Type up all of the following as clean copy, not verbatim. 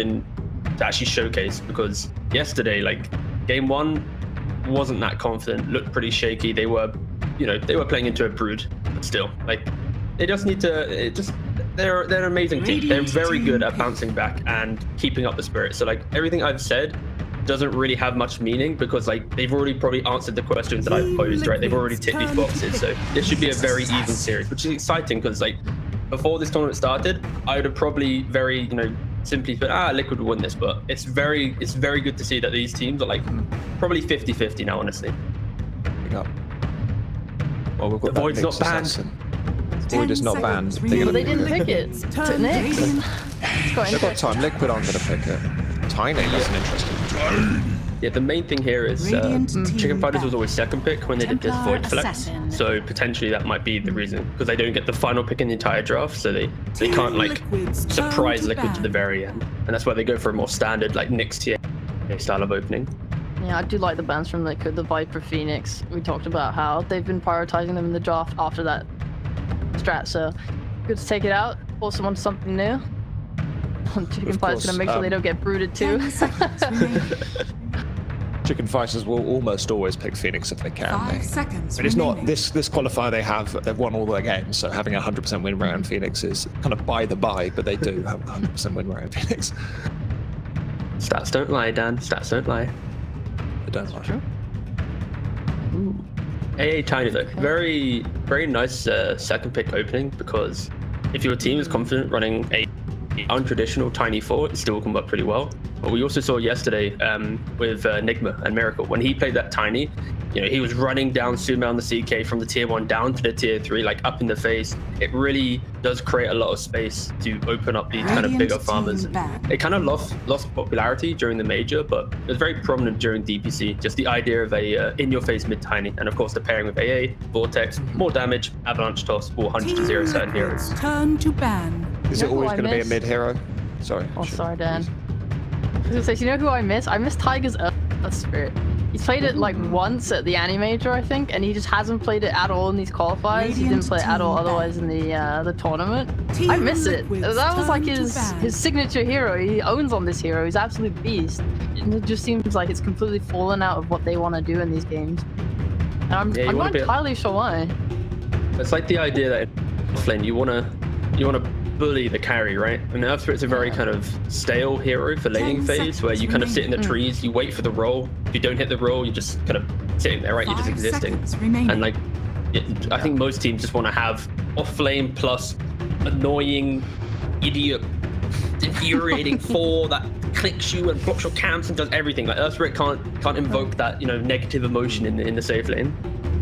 to actually showcase, because yesterday, like, game 1 wasn't that confident, looked pretty shaky. They were, they were playing into a brood, but still, like, they just need to, they're an amazing team. They're very good at bouncing back and keeping up the spirit. So, like, everything I've said doesn't really have much meaning, because, like, they've already probably answered the questions that I've posed, right? They've already ticked these boxes. So this should be a very even series, which is exciting, because, like, before this tournament started, I would have probably very, simply said, Liquid will win this. But it's very good to see that these teams are, like, probably 50-50 now, honestly. Well, we've got the Void's not banned. Void is not banned. Well, they didn't pick it. Took next. They've got time. Liquid aren't going to pick it. Tiny, that's an interesting. Yeah, the main thing here is Chicken Fighters was always second pick when they did this Void flex. So potentially that might be the reason, because they don't get the final pick in the entire draft, so they can't, like, surprise Liquid to the very end. And that's why they go for a more standard, like, Nyx tier style of opening. Yeah, I do like the bans from Liquid, the Viper, Phoenix. We talked about how they've been prioritizing them in the draft after that strat, so good to take it out, force them on something new. Chicken Fighters gonna make sure they don't get brooded too. Chicken Fighters will almost always pick Phoenix if they can. 5 seconds. But it's not this qualifier they have. They've won all their games, so having a 100% win rate on Phoenix is kind of by the by. But they do have a 100% win rate on Phoenix. Stats don't lie, Dan. Stats don't lie. They don't lie. True. Ooh. AA Tiny though, very nice second pick opening, because if your team is confident running a untraditional Tiny 4, it still come up pretty well. But we also saw yesterday with Nigma and Miracle, when he played that Tiny, he was running down Sumo on the CK from the tier 1 down to the tier 3, like, up in the face. It really does create a lot of space to open up these kind of bigger farmers. It kind of lost popularity during the major, but it was very prominent during DPC. Just the idea of a in-your-face mid-Tiny, and of course the pairing with AA, Vortex, more damage, Avalanche Toss, 400 to 0 certain heroes. Turn to ban. Is it always going to be a mid hero? Sorry. Oh, sorry, Dan. I was gonna say, you know who I miss? I miss Taiga's Earth Spirit. He's played it like once at the Annie Major, I think, and he just hasn't played it at all in these qualifiers. He didn't play it at all otherwise in the tournament. I miss it. That was like his signature hero. He owns on this hero. He's absolute beast. And it just seems like it's completely fallen out of what they want to do in these games. And I'm not entirely sure why. It's like the idea that in offlane you wanna bully the carry, right? And Earth Spirit's a very kind of stale hero for laning phase, where you kind of sit in the trees, you wait for the roll. If you don't hit the roll, you're just kind of sitting there, right? You're just existing. And, like, I think most teams just want to have offlane plus annoying, idiot, infuriating 4 that clicks you and blocks your camps and does everything. Like, Earth Spirit can't invoke that, negative emotion in the safe lane.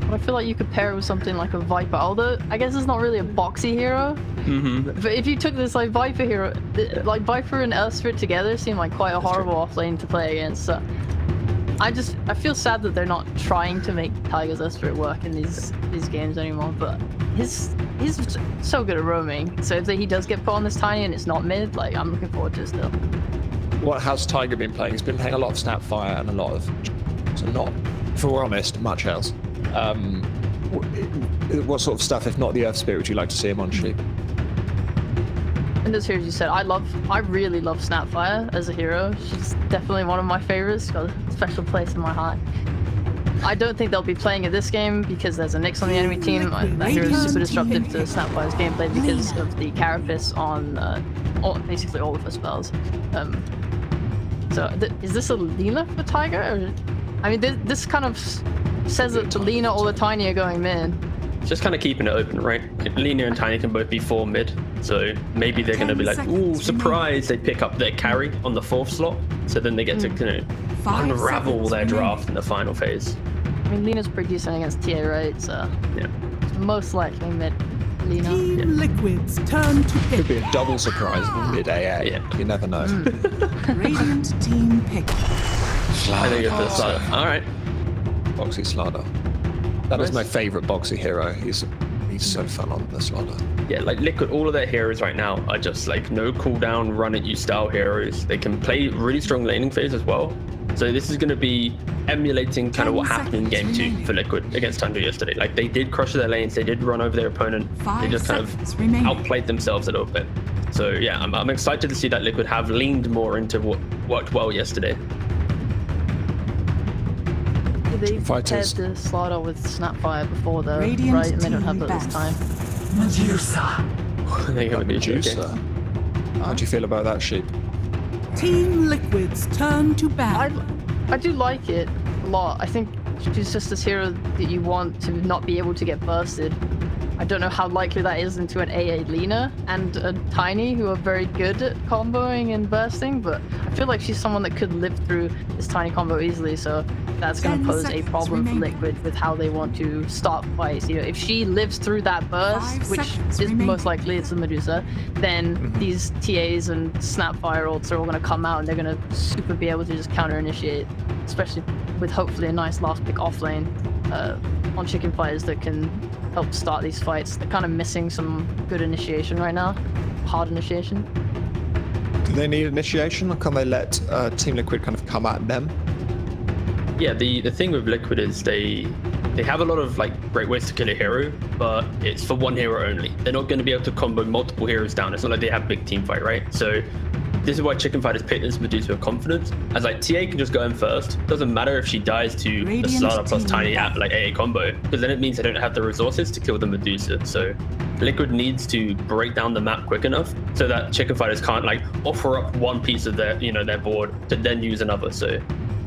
But I feel like you could pair it with something like a Viper, although I guess it's not really a Boxi hero. But if you took this, like, Viper hero, like Viper and Earth Spirit together seem like quite a horrible offlane to play against. So I feel sad that they're not trying to make Taiga's Earth Spirit work in these games anymore. But he's so good at roaming. So if he does get put on this Tiny and it's not mid, like, I'm looking forward to it still. What has Taiga been playing? He's been playing a lot of Snapfire and a lot of, so not, if we're honest, much else. What sort of stuff, if not the Earth Spirit, would you like to see him on Sheep? In those heroes you said, I really love Snapfire as a hero. She's definitely one of my favorites. She's got a special place in my heart. I don't think they'll be playing it this game because there's a Nyx on the enemy team. That hero is super disruptive to Snapfire's gameplay because of the Carapace on basically all of her spells. Is this a Lina for Taiga? Or, I mean, this kind of says that the Lina or the Tiny are going mid. Just kind of keeping it open, right? Lina and Tiny can both be 4 mid, so maybe they're going to be like, ooh, surprise, they pick up their carry on the 4th slot, so then they get to unravel their draft in the final phase. I mean, Lina's pretty decent against TA, right? So yeah, it's most likely mid Lina. Team Liquid's turn to pick. Could be a double surprise mid AA. Yeah. You never know. Radiant team pick. I think it's the Slaughter. All right. Boxi Slaughter. That is my favorite Boxi hero. He's so fun on the Slaughter. Yeah, like Liquid, all of their heroes right now are just like no cooldown, run at you style heroes. They can play really strong laning phase as well. So this is going to be emulating kind of what happened in game 2 for Liquid against Tundra yesterday. Like, they did crush their lanes, they did run over their opponent. They just kind of outplayed themselves a little bit. So yeah, I'm excited to see that Liquid have leaned more into what worked well yesterday. They Fighters. paired the Slaughter with Snapfire before though, Radiant right? And they don't have team that this time. They have a Medusa. okay. How do you feel about that, Sheep? Team Liquid's turn to ban. I do like it a lot. I think she's just this hero that you want to not be able to get bursted. I don't know how likely that is into an AA Lina and a Tiny who are very good at comboing and bursting, but I feel like she's someone that could live through this Tiny combo easily, so that's going 10 to pose a seconds problem for remaining. Liquid with how they want to start fights. You know, if she lives through that burst, 5 which seconds is remaining. most likely it's a Medusa, then these TAs and Snapfire ults are all going to come out and they're going to super be able to just counter initiate, especially with hopefully a nice last pick off lane on chicken fighters that can help start these fights. They're kind of missing some good initiation right now, hard initiation. Do they need initiation, or can they let Team Liquid kind of come at them? Yeah, the thing with Liquid is they have a lot of like great ways to kill a hero, but it's for one hero only. They're not going to be able to combo multiple heroes down. It's not like they have big team fight, right? So this is why chicken fighters pick this Medusa with confidence. As like TA can just go in first. Doesn't matter if she dies to the Radiant Slaughter plus team Tiny back. like AA combo, because then it means they don't have the resources to kill the Medusa. So Liquid needs to break down the map quick enough so that chicken fighters can't like offer up one piece of their their board to then use another. So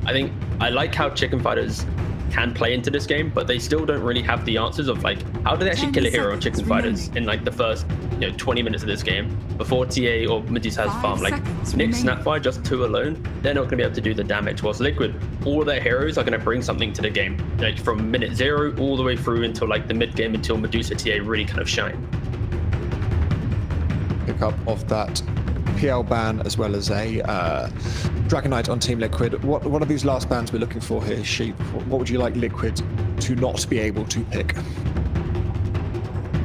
I think I like how chicken fighters can play into this game, but they still don't really have the answers of like how do they actually 10 kill a hero on seconds chicken fighters remaining. in like the first 20 minutes of this game before TA or Medusa has 5 farm. Like seconds Nick remaining. Snapfire just 2 alone, they're not going to be able to do the damage. Whilst Liquid, all their heroes are going to bring something to the game, like from minute 0 all the way through until like the mid game until Medusa TA really kind of shine. Pick up of that PL ban as well as a Dragon Knight on Team Liquid. What are these last bans we're looking for here, Sheep? What would you like Liquid to not be able to pick?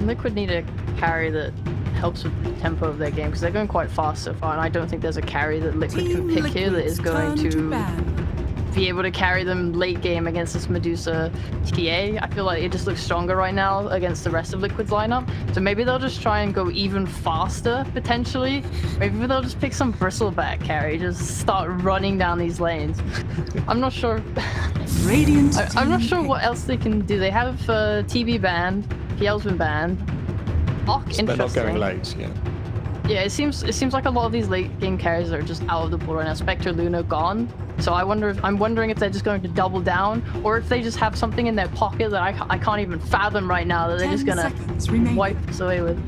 Liquid need a carry that helps with the tempo of their game because they're going quite fast so far, and I don't think there's a carry that Liquid Team can pick here that is Liquid's going turn to ban. be able to carry them late game against this Medusa TA. I feel like it just looks stronger right now against the rest of Liquid's lineup. So maybe they'll just try and go even faster, potentially. Maybe they'll just pick some bristleback carry, just start running down these lanes. I'm not sure. Radiant I'm not team sure pick. what else they can do. They have TB banned, PL's been banned. So they're not going late, yeah. Yeah, it seems like a lot of these late game carries are just out of the board right now. Spectre, Luna gone. So I'm wondering if they're just going to double down, or if they just have something in their pocket that I can't even fathom right now that they're 10 just gonna seconds remaining. wipe us away with.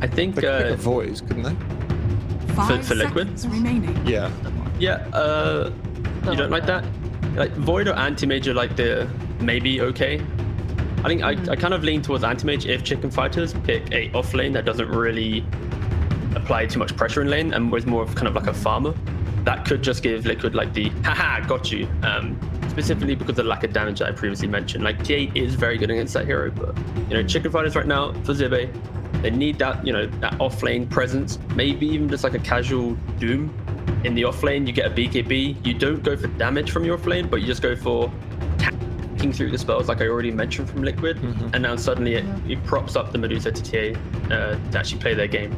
I think They could pick a Voice, couldn't they? 5 for Liquid? seconds remaining. Yeah. You don't like that? Like Void or Anti-Mage, like the maybe okay. I think I kind of lean towards Anti-Mage if chicken fighters pick a off lane that doesn't really apply too much pressure in lane and was more of kind of like a farmer. That could just give Liquid like the haha got you, specifically because of the lack of damage that I previously mentioned. Like T8 is very good against that hero, but chicken fighters right now for Xibbe, they need that that off lane presence. Maybe even just like a casual Doom in the off lane. You get a BKB. You don't go for damage from your off lane, but you just go for hacking through the spells, like I already mentioned from Liquid. And now suddenly it props up the Medusa to TA to actually play their game.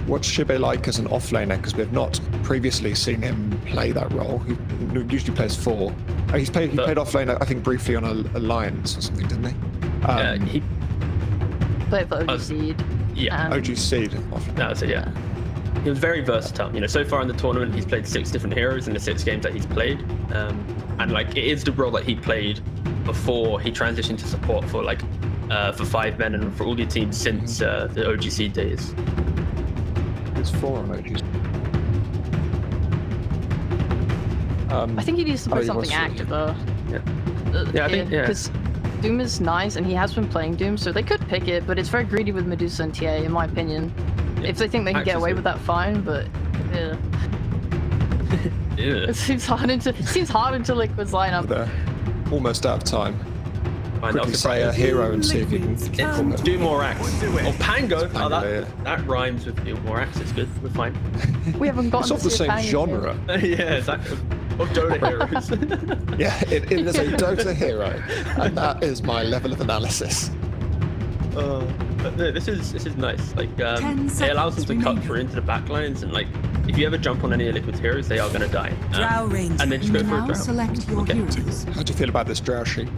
What's Xibbe like as an offlaner? Because we've not previously seen him play that role. He usually plays 4. He played offlaner, I think, briefly on Alliance or something, didn't he? He Played for OG Seed. yeah. OG Seed offlaner. That's it, yeah. He was very versatile. So far in the tournament, he's played 6 different heroes in the 6 games that he's played. And like, it is the role that he played before he transitioned to support for like for 5 men and for all the teams since the OGC days. It's 4 on OG. I think he needs to play something active though. Yeah, I think because Doom is nice and he has been playing Doom, so they could pick it, but it's very greedy with Medusa and TA in my opinion. If they think they can get away with that, fine, but yeah. It seems hard into Liquid's lineup. They're almost out of time. Fine, Quickly say a hero and see if you can Liquid's Do more axe. Or Pango. Pango, yeah. That rhymes with do more axe. It's good. We're fine. We haven't gotten It's to of the see a same Pango genre. Yeah, exactly. Of Dota heroes. Yeah, it is a Dota hero, and that is my level of analysis. But no, this is nice. Like, 10 it allows them to cut seconds through into the backlines, and like, if you ever jump on any of Liquid's heroes, they are gonna die. Drow Ranger. And then just go for a Now drow. select your Okay. heroes. How do you feel about this drow sheep?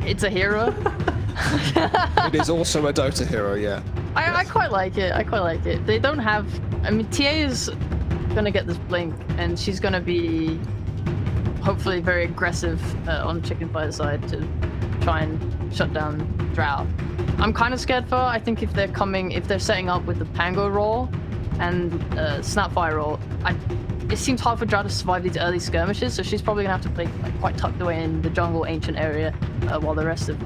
It's a hero. It is also a Dota hero, yeah. I quite like it. I quite like it. They don't have. I mean, TA is gonna get this blink, and she's gonna be hopefully very aggressive on Chicken Fire's side to try and shut down Drow. I'm kind of scared for her. I think if they're setting up with the Pango roll and Snapfire roll, it seems hard for Drow to survive these early skirmishes. So she's probably gonna have to play like, quite tucked away in the jungle ancient area while the rest of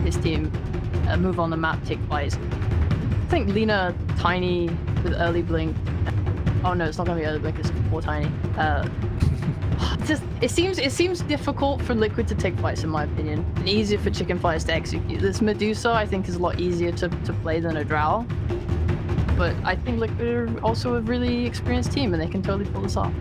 his team move on the map, take fights. I think Lina Tiny with early blink. Oh no, it's not gonna be early blink. It's more Tiny. It seems difficult for Liquid to take fights in my opinion, and easier for Chicken Fires to execute. This Medusa I think is a lot easier to play than a Drow. But I think Liquid are also a really experienced team, and they can totally pull this off.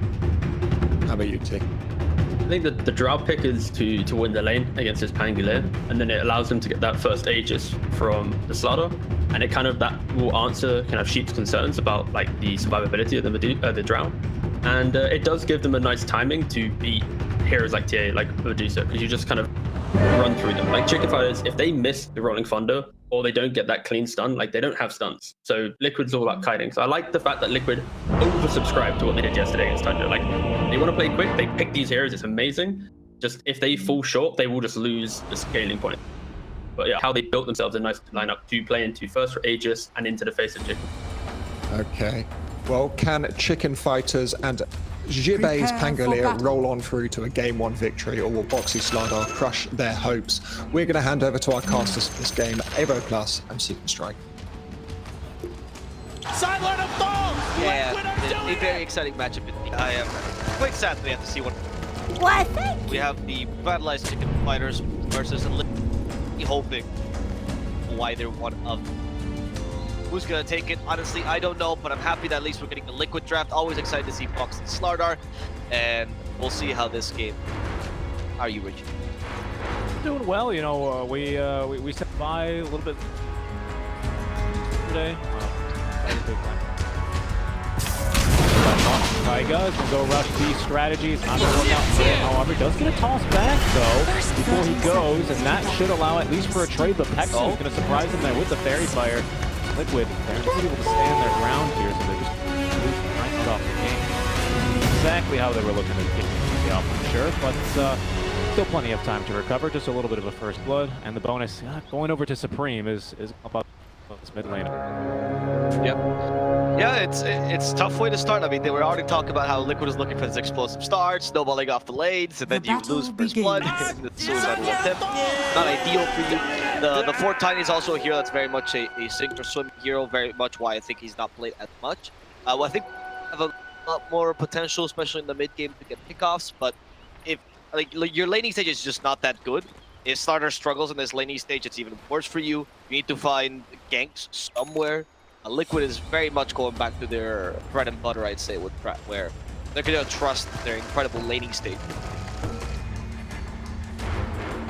How about you, T? I think that the Drow pick is to win the lane against this Pangolier, and then it allows them to get that first Aegis from the Slaughter, and it kind of that will answer kind of Sheep's concerns about like the survivability of the Drow, and it does give them a nice timing to beat heroes like TA, like Medusa, because you just kind of run through them. Like Chicken Fighters, if they miss the Rolling Thunder or they don't get that clean stun, like they don't have stuns. So Liquid's all about kiting. So I like the fact that Liquid oversubscribed to what they did yesterday against Thunder. Like they want to play quick, they pick these heroes, it's amazing. Just if they fall short, they will just lose the scaling point. But yeah, how they built themselves a nice lineup to play into first for Aegis and into the face of Chicken. Okay. Well, can Chicken Fighters and Xibbe's Prepare for Pangolier battle. roll on through to a Game 1 victory, or will Boxi Slardar crush their hopes? We're going to hand over to our casters for this game, Evo Plus and Seek and Strike. Silent of Falls! Yeah, a very exciting matchup. I am quite sad that we have to see one. Why, thank you. We have the Revitalized Chicken Fighters versus hoping why they're one of. Who's gonna take it? Honestly, I don't know, but I'm happy that at least we're getting the Liquid draft. Always excited to see Boxi and Slardar, and we'll see how this game. How are you, Richie? Doing well, you know. We set by a little bit today. Taiga is gonna go rush B strategies. Not gonna work out for him. However, he does get a toss back though before he goes, and that should allow at least for a trade. But Peksu is gonna surprise him there with the Fairy Fire. Liquid, they're just able to stand their ground here, so they're just nice off the game. Exactly how they were looking to get the off, I'm sure, but still plenty of time to recover. Just a little bit of a first blood, and the bonus going over to Supream is about this mid lane. Yep. Yeah, it's a tough way to start. I mean, they were already talking about how Liquid is looking for this explosive start, snowballing off the lanes, and then The you battle lose first begins. blood. The suicidal attempt. Not ideal for you. The 4 Tiny is also a hero that's very much a sink or swim hero. Very much why I think he's not played as much. Well, I think have a lot more potential, especially in the mid game, to get pickoffs. But if like your laning stage is just not that good. If Starter struggles in this laning stage, it's even worse for you. You need to find ganks somewhere. Liquid is very much going back to their bread and butter, I'd say, with Pratt, where they're going to trust their incredible laning state.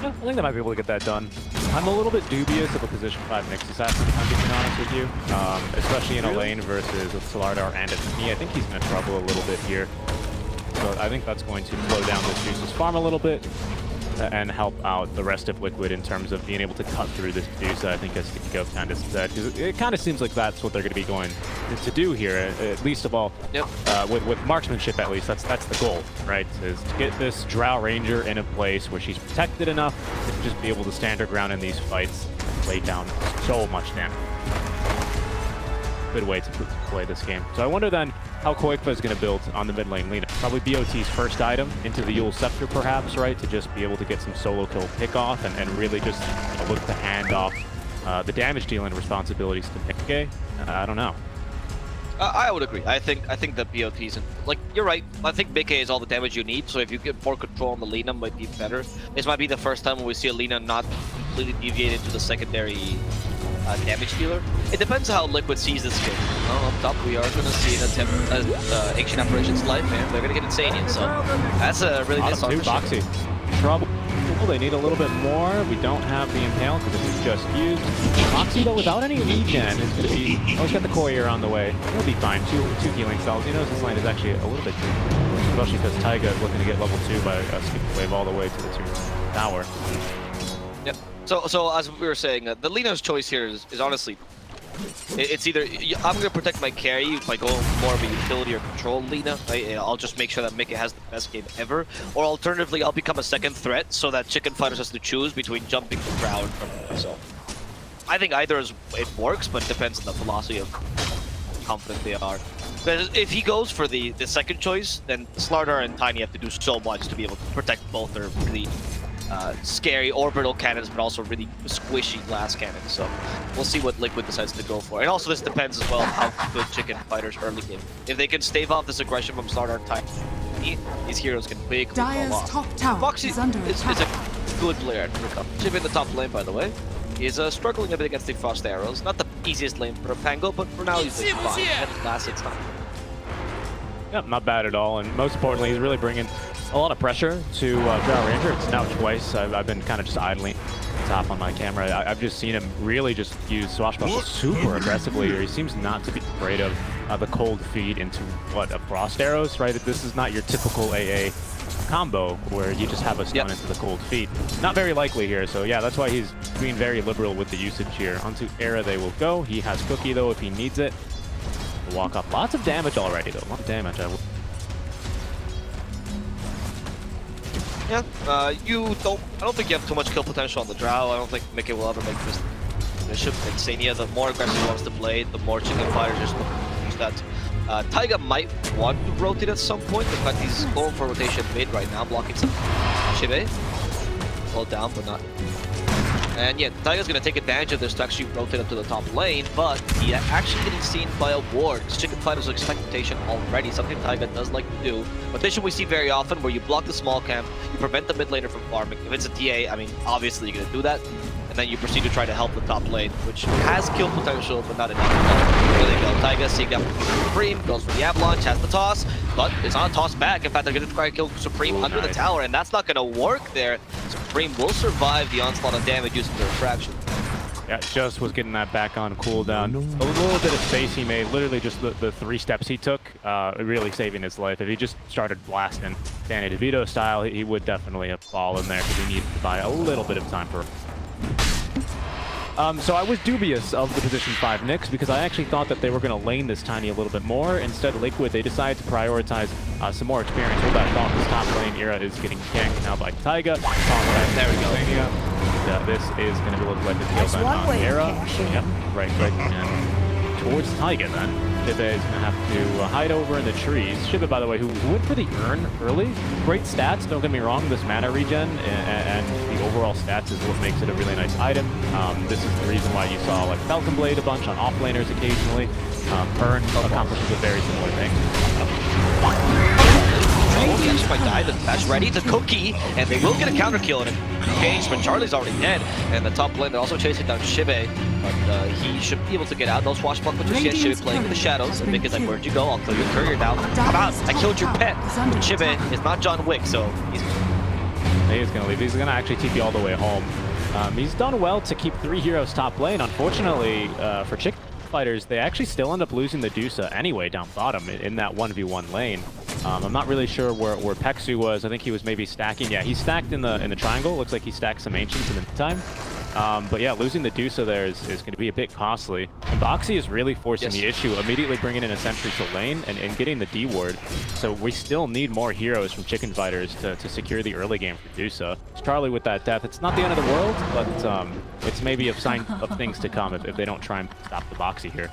Yeah, I think they might be able to get that done. I'm a little bit dubious of a position 5 Nyx assassin, if I'm being honest with you. Especially in a lane versus with Slardar and iNSaNiA. I think he's in trouble a little bit here. So I think that's going to slow down this Juice's farm a little bit and help out the rest of Liquid in terms of being able to cut through this Medusa, I think, as Go kind of said. Because it kind of seems like that's what they're going to be going to do here, at least of all. Yep. With marksmanship, at least, that's the goal, right? Is to get this Drow Ranger in a place where she's protected enough to just be able to stand her ground in these fights and lay down so much damage. Good way to play this game. So I wonder then how qojqva is going to build on the mid lane Lina. Probably BOT's first item into the Yule Scepter perhaps, right? To just be able to get some solo kill pickoff and really just look to hand off the damage dealing responsibilities to miCKe. I don't know. I would agree. I think the BOTs, like, you're right. I think miCKe is all the damage you need, so if you get more control on the Lina, might be better. This might be the first time when we see a Lina not completely deviate into the secondary damage dealer. It depends on how Liquid sees this game. Up top, we are going to see an attempt Ancient Apparitions life, and they're going to get iNSaNiA, so that's a really nice Boxi. Trouble They need a little bit more. We don't have the Impale because it was just used. Boxi, though, without any regen, is going to be... Oh, he's got the Courier on the way. He'll be fine. Two healing cells. He knows this lane is actually a little bit too... Especially because Taiga is looking to get level 2 by skipping the wave all the way to the 2 tower. Yep. So as we were saying, the Lina's choice here is honestly... It's either I'm going to protect my carry by going more of a utility or control Lina. Right? I'll just make sure that miCKe has the best game ever. Or alternatively, I'll become a second threat so that Chicken Fighters has to choose between jumping the crowd from myself. I think either it works, but it depends on the philosophy of how confident they are. But if he goes for the second choice, then Slardar and Tiny have to do so much to be able to protect both their really scary orbital cannons, but also really squishy glass cannons. So we'll see what Liquid decides to go for. And also this depends as well on how good Chicken Fighters early game. If they can stave off this aggression from Slardar and Tiny, these heroes can quickly fall off. Top tower Boxi is under is a good player to pick up. Xibbe in the top lane, by the way, is struggling a bit against the Frost Arrows. Not the easiest lane for a Pango, but for now he's doing fine. And last hits time. Yep, not bad at all. And most importantly, he's really bringing a lot of pressure to Drow Ranger. It's now twice. I've been kind of just idling top on my camera. I've just seen him really just use Swashbuckle super aggressively here. He seems not to be afraid of the cold feed into, what, a Frost Arrows, right? This is not your typical AA combo where you just have a stun into the cold feet. Not very likely here, so yeah, that's why he's being very liberal with the usage here. Onto Era they will go. He has Cookie, though, if he needs it. Walk up. Lots of damage already, though. A lot of damage. Yeah, I don't think you have too much kill potential on the Drow. I don't think miCKe will ever make this Bishop. iNSaNiA, the more aggressive he wants to play, the more Chicken Fighters just look to use that. Taiga might want to rotate at some point. In fact, he's going for rotation mid right now, blocking some Xibbe. Slow down, but not. And yeah, Taiga's going to take advantage of this to actually rotate up to the top lane, but he actually getting seen by a ward. Chicken Fighters expect rotation already, something Taiga does like to do. Rotation we see very often where you block the small camp, you prevent the mid laner from farming. If it's a TA, I mean, obviously you're going to do that. And then you proceed to try to help the top lane, which has kill potential, but not enough. There they go. Taiga seeing up Supream, goes for the avalanche, has the toss, but it's not a toss back. In fact, they're going to try to kill Supream under the tower, and that's not going to work there. Supream will survive the onslaught of damage using the refraction. Yeah, just was getting that back on cooldown. A little bit of space he made, literally just the 3 steps he took, really saving his life. If he just started blasting Danny DeVito style, he would definitely have fallen there because he needed to buy a little bit of time for. So I was dubious of the position 5 Nyx because I actually thought that they were going to lane this Tiny a little bit more. Instead, Liquid, they decided to prioritize some more experience. Hold that thought. This top lane Era is getting ganked now by Taiga. There we go. This is going to be a little bit to deal back on Era. Yep, right. And towards Taiga then. Xibbe is going to have to hide over in the trees. Xibbe, by the way, who went for the urn early. Great stats, don't get me wrong. This mana regen and the overall stats is what makes it a really nice item. This is the reason why you saw like Falcon Blade a bunch on offlaners occasionally. Urn accomplishes a very similar thing. He actually might die. The dash ready, the cookie, and they will get a counter kill and engage, but Charlie's already dead. And the top lane, they're also chasing down Xibbe, but he should be able to get out. No swashbuckle just yet. Xibbe playing in the shadows, and miCKe's like, where'd you go? I'll kill your courier now. Come out, I killed your pet. But Xibbe is not John Wick, so he's gonna leave. He's gonna actually TP all the way home. He's done well to keep 3 heroes top lane. Unfortunately, for Chicken Fighters, they actually still end up losing the Dusa anyway down bottom in that 1v1 lane. I'm not really sure where Peksu was. I think he was maybe stacking. Yeah, he stacked in the triangle. Looks like he stacked some Ancients in the meantime. But yeah, losing the Dusa there is going to be a bit costly. And Boxi is really forcing the issue, immediately bringing in a sentry to lane and getting the D ward. So we still need more heroes from Chicken Fighters to secure the early game for Dusa. Charlie with that death. It's not the end of the world, but it's maybe a sign of things to come if they don't try and stop the Boxi here.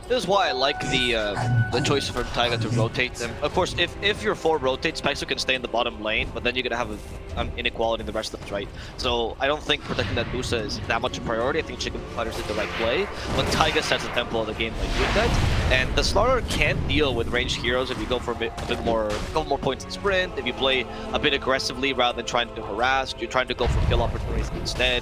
This is why I like the choice for Taiga to rotate them. Of course, if your 4 rotates, Peksu can stay in the bottom lane, but then you're gonna have an inequality in the rest of the right. So I don't think protecting that Dusa is that much a priority. I think Chicken Fighters did the right play, but Taiga sets the tempo of the game like doing that. And the Slardar can't deal with ranged heroes if you go for a couple more points in sprint. If you play a bit aggressively rather than trying to harass, you're trying to go for kill opportunities instead.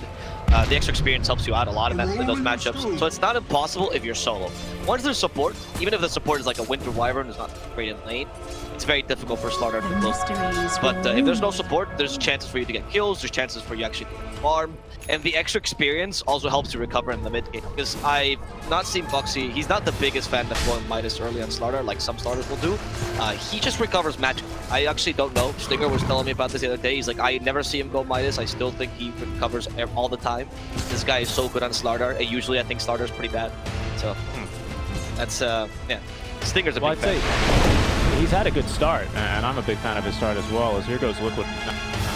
The extra experience helps you out a lot in those matchups. So it's not impossible if you're solo. Once there's support, even if the support is like a Winter Wyvern who's not great in lane, it's very difficult for Slardar to close. But if there's no support, there's chances for you to get kills, there's chances for you actually to farm. And the extra experience also helps you recover in the mid game. Because I've not seen Boxi, he's not the biggest fan of going Midas early on Slardar, like some Slardars will do. He just recovers magic. I actually don't know. Stinger was telling me about this the other day. He's like, I never see him go Midas. I still think he recovers all the time. This guy is so good on Slardar. And usually I think Slardar's pretty bad. So that's, yeah. Stinger's a big fan. He's had a good start, and I'm a big fan of his start as well. As here goes Liquid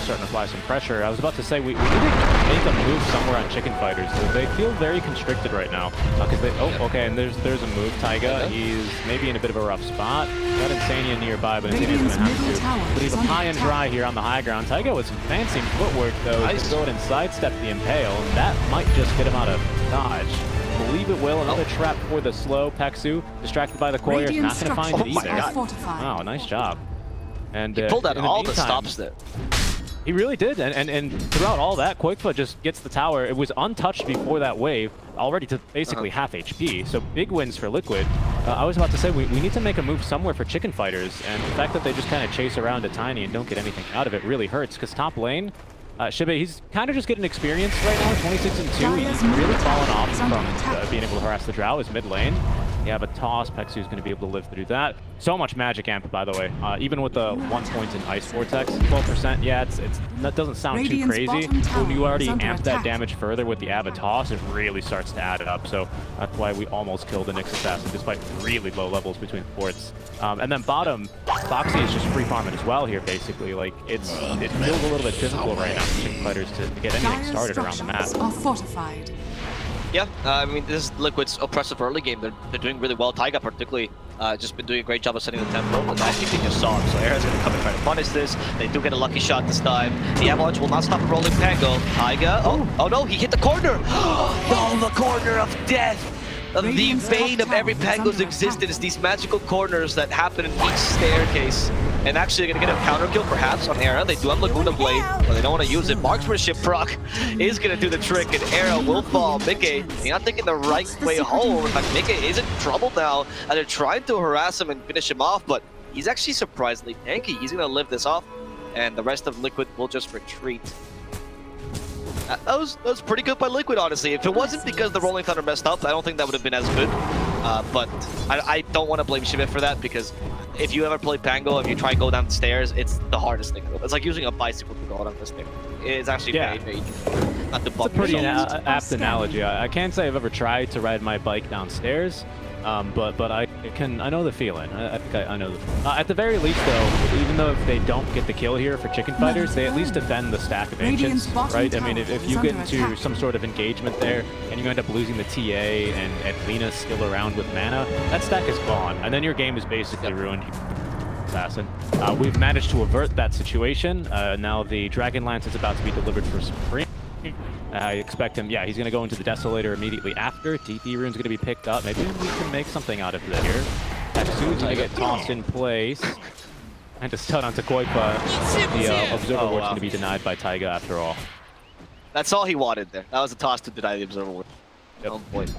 starting to apply some pressure. I was about to say we need to make a move somewhere on Chicken Fighters. They feel very constricted right now. Because they okay, and there's a move. Taiga, he's maybe in a bit of a rough spot. Got iNSaNiA nearby, but iNSaNiA's gonna have to. But he's high and dry here on the high ground. Taiga with some fancy footwork though. Nice. To go ahead and sidestep the Impale, and that might just get him out of dodge. Believe it will. Another trap for the slow Peksu. Distracted by the Qualifiers, not going to find it either. Wow, nice job. And he pulled out all the stops there. He really did, and throughout all that, qojqva just gets the tower. It was untouched before that wave, already to basically half HP. So big wins for Liquid. I was about to say we need to make a move somewhere for Chicken Fighters, and the fact that they just kind of chase around a Tiny and don't get anything out of it really hurts. Because top lane. Xibbe, he's kind of just getting experience right now, 26 and 2. He's really fallen off from being able to harass the Drow, his mid lane. You have a toss, Peksu's going to be able to live through that. So much magic amp, by the way. Even with the 1 point in Ice Vortex, 12%, yeah, that doesn't sound too crazy. When you already amp that damage further with the Ava toss, it really starts to add it up. So that's why we almost killed the Nyx Assassin, despite really low levels between forts. And then bottom, Boxi is just free farming as well here, basically. Like, it feels a little bit difficult right now for Chicken Fighters to get anything started around the map. Yeah, I mean, this is Liquid's oppressive early game. They're doing really well. Taiga particularly just been doing a great job of setting the tempo, and as you just saw, so Era's going to come and try to punish this. They do get a lucky shot this time. The Avalanche will not stop a rolling Pango. Taiga, oh no, he hit the corner! Oh, the corner of death! The bane of every Pango's existence, these magical corners that happen in each staircase. And actually, they're going to get a counter kill perhaps on Era. They do have Laguna Blade, but they don't want to use it. Marksmanship proc is going to do the trick, and Era will fall. miCKe, he's not thinking the right way home. In fact, miCKe is in trouble now, and they're trying to harass him and finish him off, but he's actually surprisingly tanky. He's going to live this off, and the rest of Liquid will just retreat. That was pretty good by Liquid, honestly. If it wasn't because the Rolling Thunder messed up, I don't think that would have been as good. But I don't want to blame Xibbe for that, because if you ever play Pango, if you try and go down the stairs, it's the hardest thing. It's like using a bicycle to go down the stairs. It's actually very not the bump. It's a pretty apt analogy. I can't say I've ever tried to ride my bike downstairs. But I know the feeling. I think I know the at the very least, though, even though if they don't get the kill here for Chicken Fighters, they at least defend the stack of Ancients, right? I mean, if you get into some sort of engagement there and you end up losing the TA and Lina still around with mana, that stack is gone, and then your game is basically ruined. Assassin. We've managed to avert that situation. Now the Dragon Lance is about to be delivered for Supream. I expect him, yeah, he's going to go into the Desolator immediately after. DP rune's going to be picked up. Maybe we can make something out of it here. Peksu's going to get tossed in place. And to stun onto qojqva. The Observer Ward's going to be denied by Taiga after all. That's all he wanted there. That was a toss to deny the Observer Ward. Yep. On point.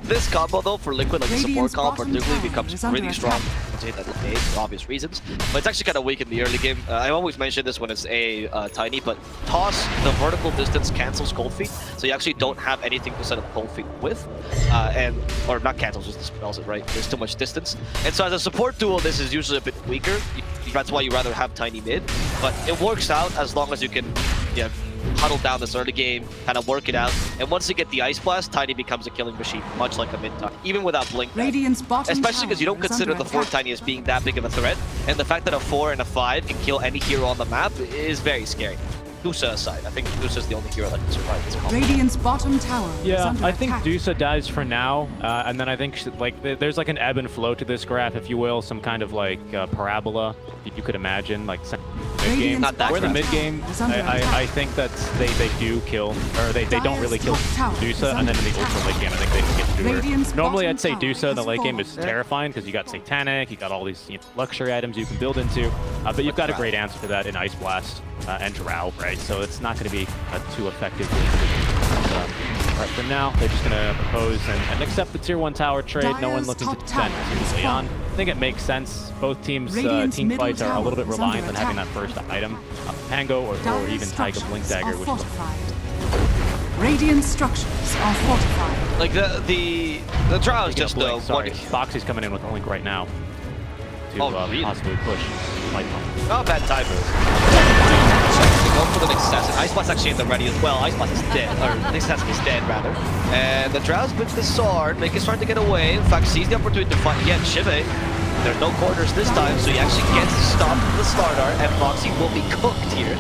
This combo though for Liquid, like the support combo particularly, becomes really strong for obvious reasons. But it's actually kind of weak in the early game. I always mention this when it's a Tiny, but toss, the vertical distance cancels cold feet, so you actually don't have anything to set up cold feet with. Or not cancels, just dispels it, right? There's too much distance. And so as a support duo, this is usually a bit weaker. That's why you rather have Tiny mid. But it works out as long as you can, yeah, huddle down this early game, kind of work it out, and once you get the Ice Blast, Tiny becomes a killing machine, much like a mid-Tiny, even without Blink. Especially because you don't consider the 4 Tiny as being that big of a threat, and the fact that a 4 and a 5 can kill any hero on the map is very scary. Dusa aside, I think Dusa is the only hero that can survive this combo. Radiant's bottom tower. Yeah, I think Dusa dies for now, and then I think like there's like an ebb and flow to this graph, if you will, some kind of like parabola you could imagine, like mid game. Where the mid game, I think that they do kill, or they don't really kill Dusa, and then in the ultra late game, I think they can get through her. Normally, I'd say Dusa in the late game is terrifying because you got Satanic, you got all these luxury items you can build into, but you've got a great answer for that in Ice Blast and Drow, right? So it's not going to be too effective. Right, for now, they're just going to propose and accept the tier 1 tower trade. No one looking to defend Leon. I think it makes sense. Both teams' team fights are a little bit reliant on having that first item. Pango or even Taiga Blink Dagger, which is Radiant structures are fortified. Like the trial is just the sorry, Boxi's coming in with a Link right now to possibly push Light Pump. Not a bad time. They go for the Assassin. iSpot's actually in the ready as well. iSpot is dead, or the Assassin is dead rather. And the Drow's with the sword, miCKe is trying to get away. In fact, sees the opportunity to fight again. Xibbe, there's no corners this time, so he actually gets to stop the Slardar, and Boxi will be cooked here.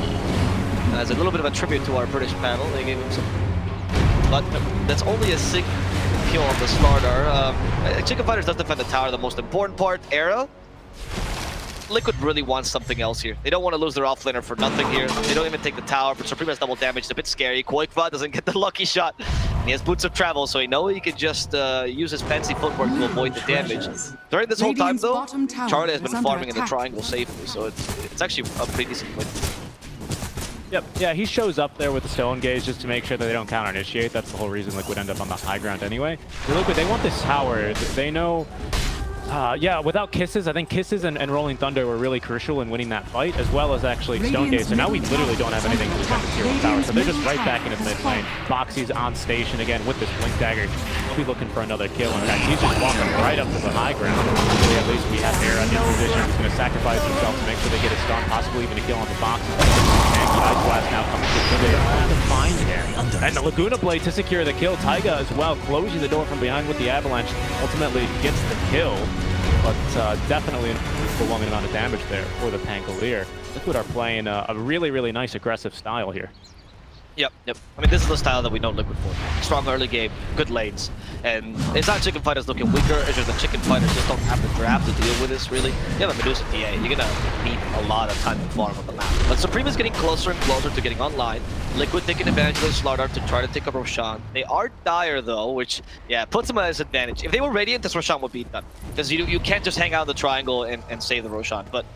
As a little bit of a tribute to our British panel, they gave him some. But that's only a single kill on the Slardar. qojqva does defend the tower, the most important part. Era. Liquid really wants something else here. They don't want to lose their offlaner for nothing here. They don't even take the tower, but Supream has double damage. It's a bit scary. qojqva doesn't get the lucky shot. He has boots of travel, so he knows he can just use his fancy footwork to avoid the damage. During this whole time, though, Charlie has been farming in the triangle safely, so it's actually a pretty decent win. Yep, yeah, he shows up there with the Stone Gaze just to make sure that they don't counter-initiate. That's the whole reason Liquid end up on the high ground anyway. Liquid, they want this tower. They know... yeah, without Kisses, I think Kisses and Rolling Thunder were really crucial in winning that fight, as well as actually Stone Gaze. So now we literally don't have anything to defend the tier 1 tower. So they're just right back into mid lane. Boxi's on station again with this Blink Dagger. He'll be looking for another kill. In fact, he's just walking right up to the high ground. Really, at least we have Era in position. He's going to sacrifice himself to make sure they get a stun, possibly even a kill on the Boxi. Ice Blast now coming to Xibbe. Trying to find him. And the Laguna Blade to secure the kill. Taiga as well, closing the door from behind with the Avalanche. Ultimately gets the kill. But definitely an overwhelming amount of damage there for the Pangolier. Liquid are playing a really, really nice aggressive style here. Yep. I mean, this is the style that we know Liquid for. Strong early game, good lanes. And it's not Chicken Fighters looking weaker, it's just the Chicken Fighters just don't have the draft to deal with this, really. You have a Medusa TA, you're gonna need a lot of time to farm on the map. But Supreme is getting closer and closer to getting online. Liquid taking advantage of the Slardar to try to take a Roshan. They are dire, though, which, yeah, puts them at a disadvantage. If they were Radiant, this Roshan would be done. Because you can't just hang out in the triangle and save the Roshan. But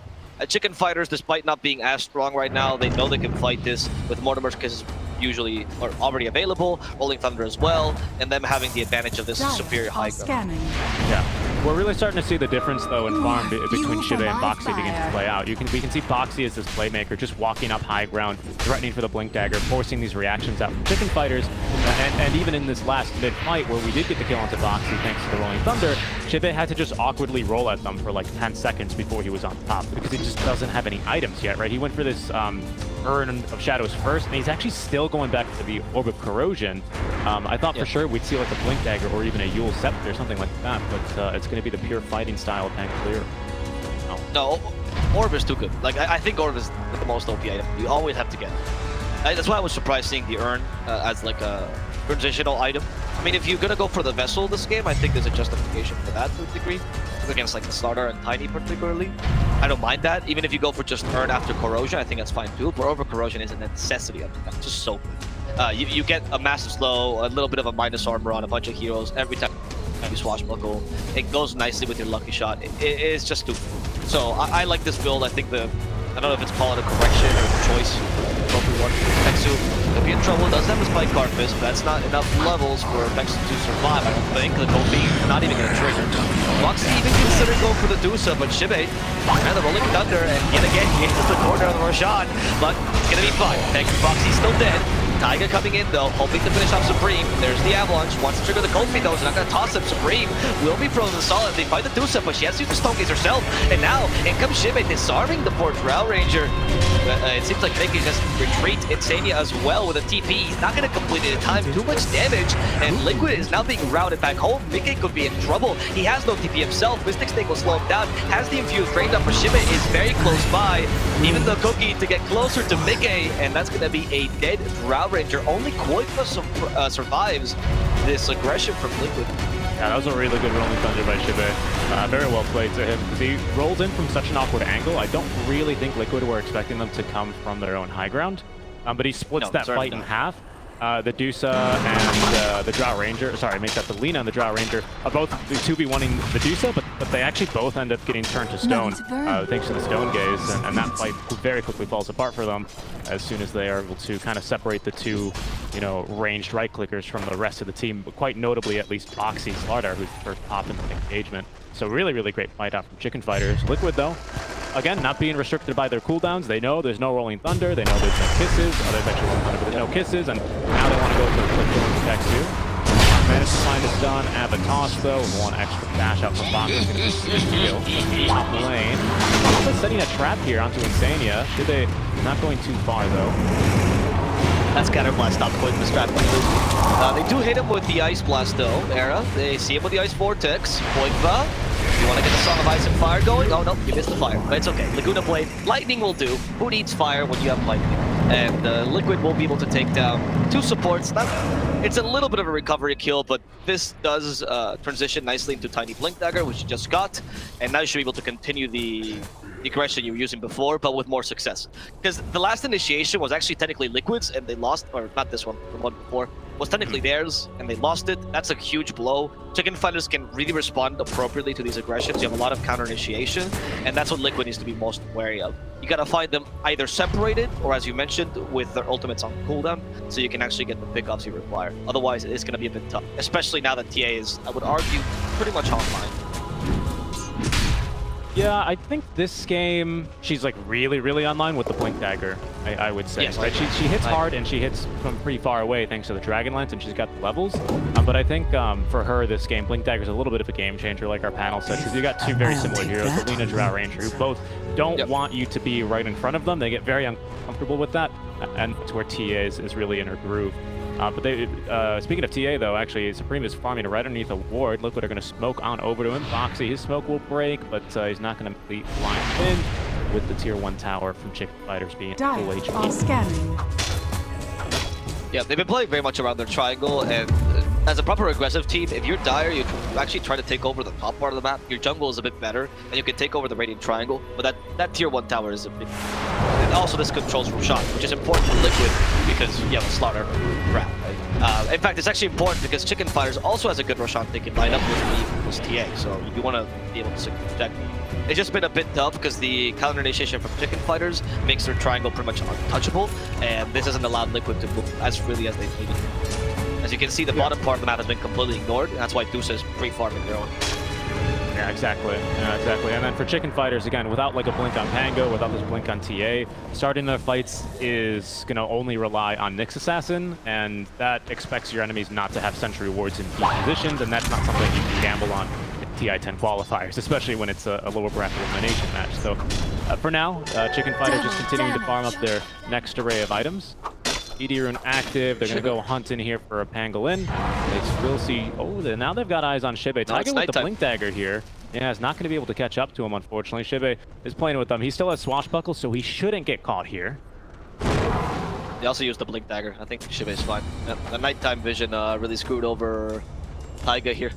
Chicken Fighters, despite not being as strong right now, they know they can fight this with Mortimer's Kisses usually or already available, Rolling Thunder as well, and them having the advantage of this superior high ground. Yeah, we're really starting to see the difference though in farm between Xibbe and Boxi begin to play out. We can see Boxi as this playmaker, just walking up high ground, threatening for the Blink Dagger, forcing these reactions out from Chicken Fighters, and even in this last mid-fight where we did get the kill onto Boxi thanks to the Rolling Thunder, Xibbe had to just awkwardly roll at them for like 10 seconds before he was on top because he just doesn't have any items yet, right? He went for this Urn of Shadows first, and he's actually still going back to the Orb of Corrosion. I thought for sure we'd see like a Blink Dagger or even a Yule Scepter or something like that, but it's going to be the pure fighting style of Pangolier. No, Orb is too good. Like, I think Orb is the most OP item. You always have to get it. That's why I was surprised seeing the Urn as like a transitional item. I mean, if you're gonna go for the Vessel this game, I think there's a justification for that to a degree. Against like the Slardar and Tiny particularly. I don't mind that. Even if you go for just Urn after Corrosion, I think that's fine too. But over Corrosion is a necessity of the deck. Just so good. You get a massive slow, a little bit of a minus armor on a bunch of heroes every time you swashbuckle. It goes nicely with your lucky shot. It's just stupid. So I like this build. I think I don't know if it's called a correction or a choice. Peksu could be in trouble. Does have a Spike Carpus, but that's not enough levels for Peksu to survive. I don't think the Kofi not even gonna trigger. Boxi even considered going for the Dusa, but Xibbe and the Rolling Thunder, and yet again he hits the corner of the Roshan, but it's gonna be fine. Boxi's still dead. Taiga coming in though, hoping to finish off Supream. There's the Avalanche. Wants to trigger the Kofi though, so not gonna toss him. Supream will be frozen solid. They fight the Dusa, but she has to use the Stone Gaze herself. And now in comes Xibbe, disarming the poor Drow Ranger. It seems like miCKe just retreat iNSaNiA as well with a TP. He's not gonna complete it in time. Too much damage, and Liquid is now being routed back home. miCKe could be in trouble. He has no TP himself. Mystic Snake will slow him down. Has the infused range up for Xibbe is very close by. Even the Cookie to get closer to miCKe, and that's gonna be a dead Drow Ranger. Only qojqva survives this aggression from Liquid. Yeah, that was a really good Rolling Thunder by Xibbe. Very well played to him, because he rolled in from such an awkward angle. I don't really think Liquid were expecting them to come from their own high ground, but he splits that fight in half. the Dusa and the Drow Ranger, sorry, make that the Lina and the Drow Ranger are both the 2v1ing the Dusa, but they actually both end up getting turned to stone thanks to the Stone Gaze, and that fight very quickly falls apart for them as soon as they are able to kind of separate the two, you know, ranged right clickers from the rest of the team, but quite notably at least Boxi Slardar, who's first popped in the engagement. So really, really great fight out from Chicken Fighters. Liquid though, again, not being restricted by their cooldowns. They know there's no Rolling Thunder. They know there's no kisses. Oh, there's actually Rolling Thunder, but there's no kisses. And now they want to go for the quick killing Peksu. Managed to find a stun at the toss though. One extra dash out from Boxi. Top lane. Also setting a trap here onto iNSaNiA. Xibbe not going too far though. That Scatter Blast stopped quite the strat. They do hit him with the Ice Blast though, Era. They see him with the Ice Vortex. qojqva. You want to get the Song of Ice and Fire going? Oh no, you missed the fire, but it's okay. Laguna Blade, lightning will do. Who needs fire when you have lightning? And Liquid will be able to take down two supports. It's a little bit of a recovery kill, but this does transition nicely into Tiny Blink Dagger, which you just got. And now you should be able to continue the aggression you were using before, but with more success. Because the last initiation was actually technically Liquid's, and they lost, or not this one, the one before, was technically theirs, and they lost it. That's a huge blow. Chicken Fighters can really respond appropriately to these aggressions. You have a lot of counter initiation, and that's what Liquid needs to be most wary of. You gotta find them either separated, or as you mentioned, with their ultimates on cooldown, so you can actually get the pickoffs you require. Otherwise, it's gonna be a bit tough, especially now that TA is, I would argue, pretty much offline. Yeah, I think this game, she's like really, really online with the Blink Dagger, I would say. Yes, right? She hits hard and she hits from pretty far away thanks to the Dragon Lance, and she's got the levels. But I think for her, this game, Blink Dagger is a little bit of a game changer, like our panel said, because you got two very similar heroes, the Lina Drow Ranger, who both don't want you to be right in front of them. They get very uncomfortable with that, and it's where TA is really in her groove. But they, speaking of TA though, actually, Supream is farming right underneath a ward. Liquid are going to smoke on over to him. Boxi, his smoke will break, but he's not going to complete line in with the tier 1 tower from Chicken Fighters being full HP. Scanning. Yeah, they've been playing very much around their triangle, and as a proper aggressive team, if you're dire, you actually try to take over the top part of the map. Your jungle is a bit better, and you can take over the Radiant Triangle, but that tier 1 tower is a bit... And also this controls from shot, which is important for Liquid, because you have a slaughter crap. In fact, it's actually important because Chicken Fighters also has a good Roshan they can line up with TA, so you want to be able to protect. It's just been a bit tough because the counter initiation from Chicken Fighters makes their triangle pretty much untouchable, and this hasn't allowed Liquid to move as freely as they needed. As you can see, the bottom part of the map has been completely ignored, and that's why Dusa is pre-farming their own. Yeah, exactly. Yeah, exactly. And then for Chicken Fighters, again, without like a blink on Pango, without this blink on TA, starting their fights is going to only rely on Nyx Assassin, and that expects your enemies not to have sentry wards in key positions, and that's not something you can gamble on in TI10 qualifiers, especially when it's a lower bracket elimination match. So for now, Chicken Fighters just continuing to farm up their next array of items. ED Rune active. They're going to go hunt in here for a Pangolin. They will see... Oh, now they've got eyes on Xibbe. Taiga with the Blink Dagger here. Yeah, is not going to be able to catch up to him, unfortunately. Xibbe is playing with them. He still has Swashbuckle, so he shouldn't get caught here. They also used the Blink Dagger. I think Xibbe is fine. The nighttime vision really screwed over Taiga here.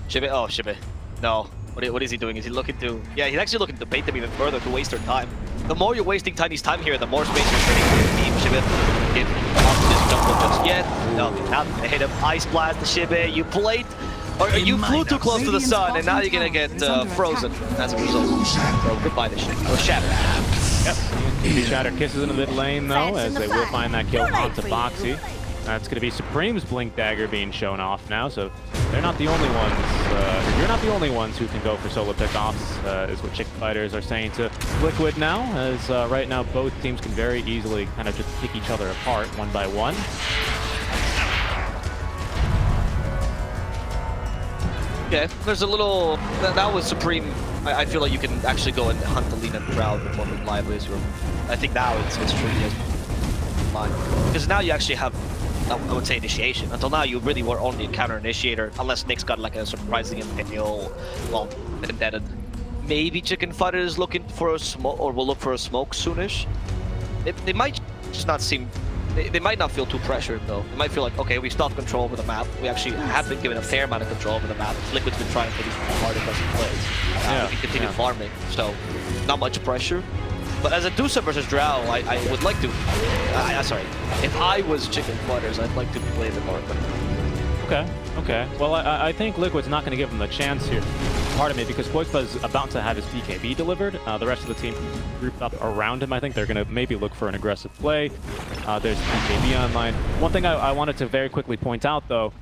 Xibbe... Oh, Xibbe. No. What is he doing? Is he looking to... Yeah, he's actually looking to bait them even further to waste their time. The more you're wasting Tiny's time here, the more space you're creating for your team. Xibbe didn't off this jungle just yet. No, now they hit him. Ice Blast, Xibbe. You played... Or you flew too close to the sun, and now you're gonna get frozen as a result. So goodbye to Xibbe. Or Shatter. Yep. Shatter kisses in the mid lane, though, as they will find that kill onto Boxi. That's going to be Supreme's Blink Dagger being shown off now, so they're not the only ones, you're not the only ones who can go for solo pickoffs, is what Chicken Fighters are saying to Liquid now, as right now both teams can very easily kind of just pick each other apart one by one. Okay, there's a little... Now with Supreme, I feel like you can actually go and hunt the Lina and Drow a bit more reliably. I think now it's truly as fine. Because now you actually have... I would say initiation. Until now, you really were only a counter initiator, unless Nyx got like a surprisingly imperial, well, indebted. Maybe Chicken Fighter is looking for a smoke, or will look for a smoke soonish. They might just not seem. They might not feel too pressured though. They might feel like, okay, we stopped control over the map. We actually have been given a fair amount of control over the map. Liquid's been trying for these hard aggressive plays. We can continue farming, so not much pressure. But as a Dusa versus Drow, I would like to... sorry. If I was Chicken Flutters, I'd like to play the more. Okay. Well, I think Liquid's not going to give him the chance here. Pardon me, because qojqva's about to have his BKB delivered. The rest of the team grouped up around him. I think they're going to maybe look for an aggressive play. There's BKB online. One thing I wanted to very quickly point out, though,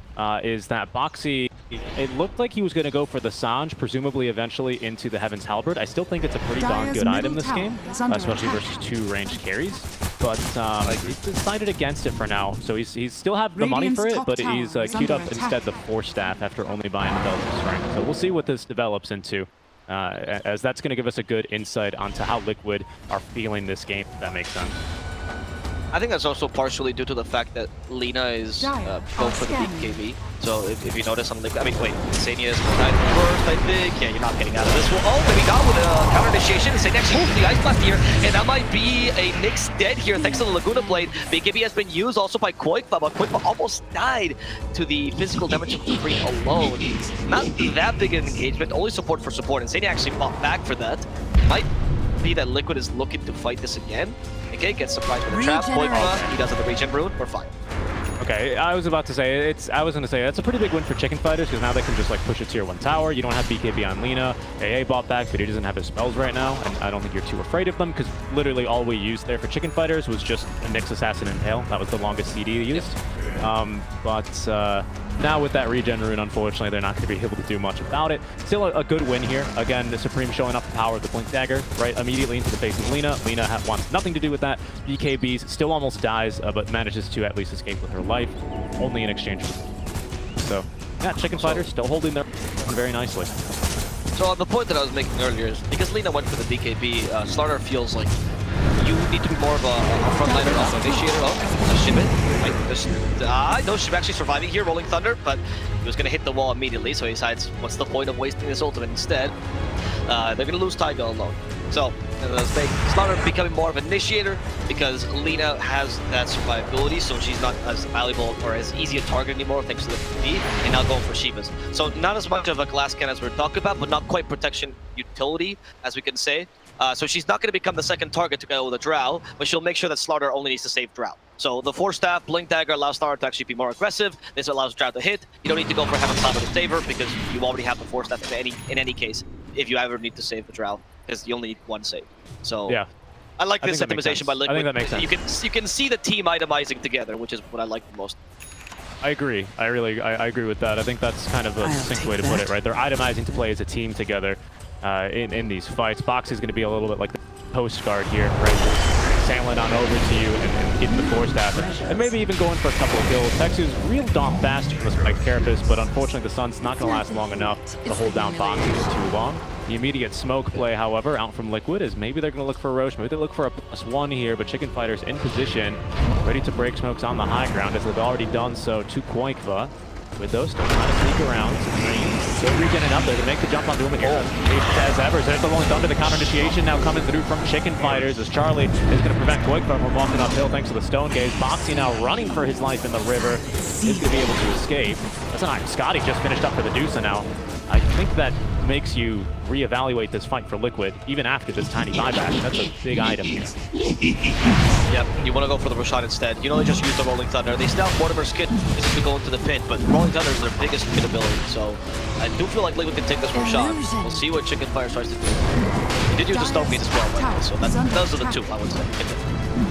is that Boxi, it looked like he was going to go for the Sange, presumably eventually into the Heaven's Halberd. I still think it's a pretty darn good item this game, especially versus 2 ranged carries. But he's decided against it for now, so he's still have the money for it, but he's queued up instead the Force Staff after only buying the Belt of Strength. So we'll see what this develops into, as that's going to give us a good insight onto how Liquid are feeling this game, if that makes sense. I think that's also partially due to the fact that Lina is going for the BKB. So if you notice on Liquid, I mean, wait, iNSaNiA is first, I think. Yeah, you're not getting out of this one. Oh, maybe not with a counter initiation. iNSaNiA actually using the Ice Blast here, and that might be a Nyx dead here thanks to the Laguna Blade. BKB has been used also by qojqva, but qojqva almost died to the physical damage of Supream alone. Not that big an engagement, only support for support. iNSaNiA actually fought back for that. Might be that Liquid is looking to fight this again. Okay, gets surprised with the trap. qojqva, he does have the regen rune. We're fine. Okay, I was going to say that's a pretty big win for Chicken Fighters, because now they can just like push a tier 1 tower. You don't have BKB on Lina. AA bought back, but he doesn't have his spells right now, and I don't think you're too afraid of them, because literally all we used there for Chicken Fighters was just a Nyx Assassin Impale. That was the longest CD used. Now with that regen rune, unfortunately, they're not going to be able to do much about it. Still a good win here. Again, the Supreme showing off the power of the Blink Dagger, right immediately into the face of Lina. Lina wants nothing to do with that. BKBs still almost dies, but manages to at least escape with her life, only in exchange for... So, yeah, Chicken Fighters still holding their very nicely. So the point that I was making earlier is because Lina went for the BKB, Slaughter feels like you need to be more of a frontliner, also initiator. Xibbe. No, Xibbe actually surviving here, Rolling Thunder, but he was going to hit the wall immediately, so he decides, what's the point of wasting his ultimate instead? They're going to lose Taiga alone. So, Slaughter becoming more of an initiator because Lina has that survivability, so she's not as valuable or as easy a target anymore thanks to the PvP, and now going for Shivas. So not as much of a glass cannon as we're talking about, but not quite protection utility, as we can say. So she's not going to become the second target to go with a Drow, but she'll make sure that Slaughter only needs to save Drow. So the Force Staff, Blink Dagger allows Slaughter to actually be more aggressive. This allows Drow to hit. You don't need to go for Heaven's Halberd to save her because you already have the Force Staff in any case, if you ever need to save the Drow, because you only need one save. So yeah, I like this optimization by Liquid. I think that makes sense. You can see the team itemizing together, which is what I like the most. I agree. I agree with that. I think that's kind of a succinct way to put it, right? They're itemizing to play as a team together in these fights. Boxi is going to be a little bit like the Coast Guard here, right? Sailing on over to you and getting the Force Staff, and maybe even going for a couple of kills. Peksu's real dawn fast from this like Carapace, but unfortunately the Sun's not going to last long enough to hold down Boxi for too long. The immediate smoke play, however, out from Liquid is maybe they're going to look for a Roche, maybe they look for a +1 here, but Chicken Fighters in position, ready to break smokes on the high ground, as they've already done so to qojqva. With those still trying to sneak around. Still regenning up there to make the jump onto him here. Patient as ever. There's the Rolling Thunder, the counter initiation now coming through from Chicken Fighters as Charlie is going to prevent qojqva from walking uphill thanks to the Stone Gaze. Boxi now running for his life in the river is going to be able to escape. That's an item. Scotty just finished up for the Dusa now. I think that makes you reevaluate this fight for Liquid, even after this tiny buyback. That's a big item here. Yep, you want to go for the Roshan instead. You know, they just use the Rolling Thunder. They still have Mortimer's kit just to go into the pit, but Rolling Thunder is their biggest kit ability, so I do feel like Liquid can take this Roshan. We'll see what Chicken Fire starts to do. He did use the Stone Gate as well, right? So those are the two, I would say.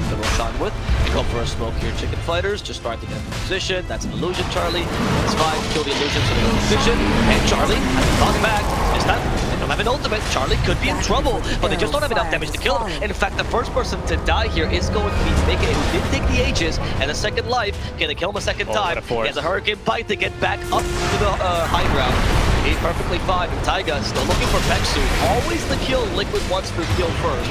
The Roshan with. They go for a smoke here, Chicken Fighters, just trying to get in position. That's an illusion, Charlie. That's fine, kill the illusion so they go in position. And Charlie has to talk back. This time, they don't have an ultimate. Charlie could be in trouble, but they just don't have enough damage to kill him. In fact, the first person to die here is going to be miCKe, who did take the Aegis and a second life. Can they kill him a second time? He has a Hurricane Bite to get back up to the high ground. He's perfectly fine, and Taiga still looking for Peksu. Always the kill Liquid wants to kill first.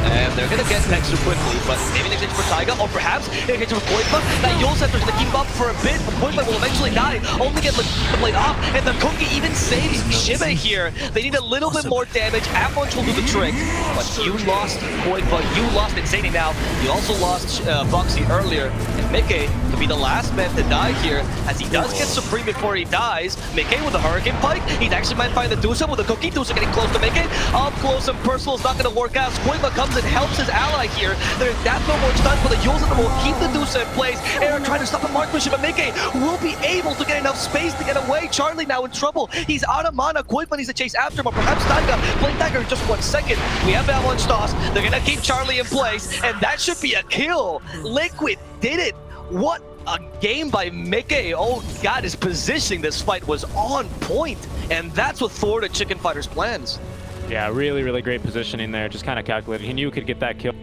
And they're going to get Peksu quickly, but maybe an exchange for Taiga, or perhaps an exchange for qojqva. That Yule Scepter's going to keep up for a bit, but qojqva will eventually die. Only get the blade off, and the cookie even saves Xibbe here. They need a little bit more damage. Avalanche will do the trick, but you lost qojqva, you lost iNSaNiA now. You also lost Boxi earlier, and miCKe to be the last man to die here, as he does get Supream before he dies. miCKe with the Hurricane Pike. He actually might find the Dusa with the Cookie. Dusa getting close to miCKe. Up close and personal is not going to work out. qojqva comes and helps his ally here. There's that no more stun, but the Yules will keep the Dusa in place. Aaron trying to stop the marksmanship, but miCKe will be able to get enough space to get away. Charlie now in trouble. He's out of mana. qojqva needs to chase after him, or perhaps Taiga. Blink Dagger in just 1 second. We have Avalanche toss. They're going to keep Charlie in place, and that should be a kill. Liquid did it. What a game by miCKe. Oh god, his positioning this fight was on point, and that's what thwarted Chicken Fighter's plans. Yeah, really, really great positioning there. Just kind of calculated. He knew he could get that kill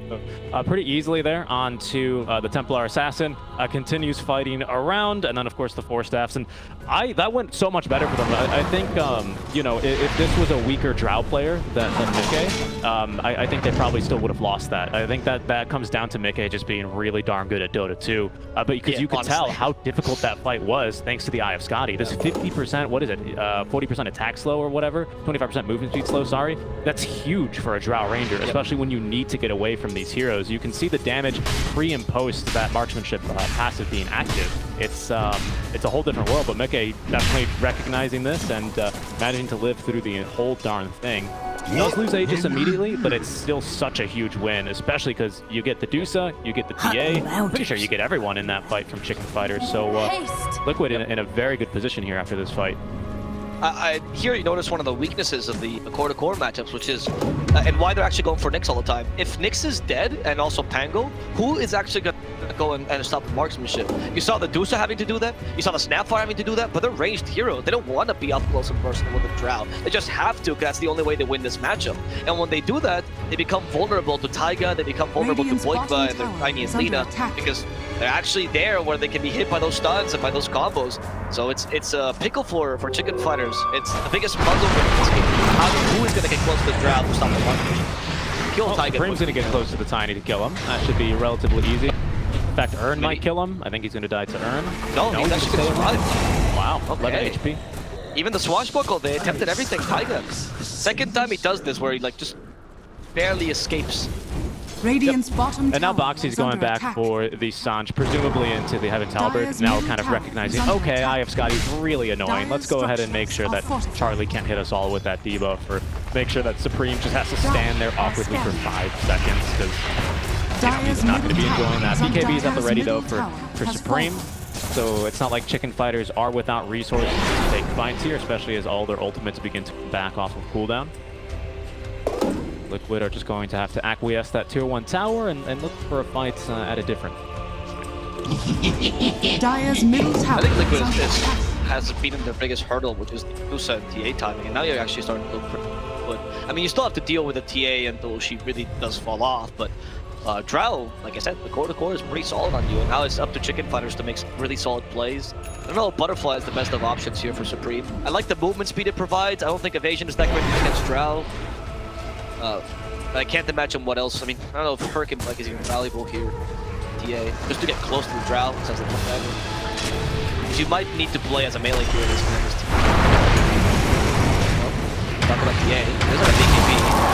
pretty easily there onto the Templar Assassin. Continues fighting around, and then of course the 4 staffs. And that went so much better for them. I think, you know, if this was a weaker Drow player than miCKe, I think they probably still would have lost that. I think that comes down to miCKe just being really darn good at Dota 2. But because you could tell how difficult that fight was thanks to the Eye of Scotty. This 50%, what is it, 40% attack slow or whatever, 25% movement speed slow, sorry. That's huge for a Drow Ranger, especially when you need to get away from these heroes. You can see the damage pre and post that marksmanship passive being active. It's a whole different world, but miCKe definitely recognizing this and managing to live through the whole darn thing. He does lose Aegis immediately, but it's still such a huge win, especially because you get the Dusa, you get the TA. I'm pretty sure you get everyone in that fight from Chicken Fighters, so Liquid in a very good position here after this fight. Here you notice one of the weaknesses of the core-to-core matchups, which is, and why they're actually going for Nyx all the time. If Nyx is dead, and also Pango, who is actually going to go and stop the marksmanship? You saw the Dusa having to do that, you saw the Snapfire having to do that, but they're ranged heroes. They don't want to be up close and personal with the Drow. They just have to, because that's the only way they win this matchup. And when they do that, they become vulnerable to Taiga, they become vulnerable to qojqva and their iNSaNiA, because they're actually there where they can be hit by those stuns and by those combos. So it's a pickle for Chicken Fighters. It's the biggest puzzle for this game. Who is going to get close to the Drow to stop the marksmanship? Kill Taiga. Supream's going to get close to the Tiny to kill him. That should be relatively easy. In fact, Ern might kill him. I think he's going to die to Ern. No, he's actually going to survive. Wow, okay. 11 HP. Even the Swashbuckle, they attempted everything. Taiga. Second time he does this where he like just barely escapes. Radiant's bottom and now tower Boxi's going back for the Sanj, presumably into the Heaven's Halberd, now kind of recognizing, okay, Eye of Scotty's really annoying. Let's go ahead and make sure that Charlie can't hit us all with that debuff, or make sure that Supream just has to stand there awkwardly for 5 seconds, because he's not going to be enjoying that. BKB is at the ready, though, for Supream, so it's not like Chicken Fighters are without resources to take fights here, especially as all their ultimates begin to back off of cooldown. Liquid are just going to have to acquiesce that tier 1 tower and look for a fight at a different. Dire's middle tower. I think Liquid has beaten their biggest hurdle, which is the Dusa and TA timing, and now you're actually starting to look pretty good. I mean, you still have to deal with the TA until she really does fall off, but Drow, like I said, the core-to-core is pretty solid on you, and now it's up to Chicken Fighters to make some really solid plays. I don't know, Butterfly is the best of options here for Supreme. I like the movement speed it provides. I don't think evasion is that great against Drow. I can't imagine what else. I mean, I don't know if Hurricane Pike is even valuable here. TA, just to get close to the Drow, sounds like that. You might need to play as a melee hero this game. Talk about TA. There's a BKB.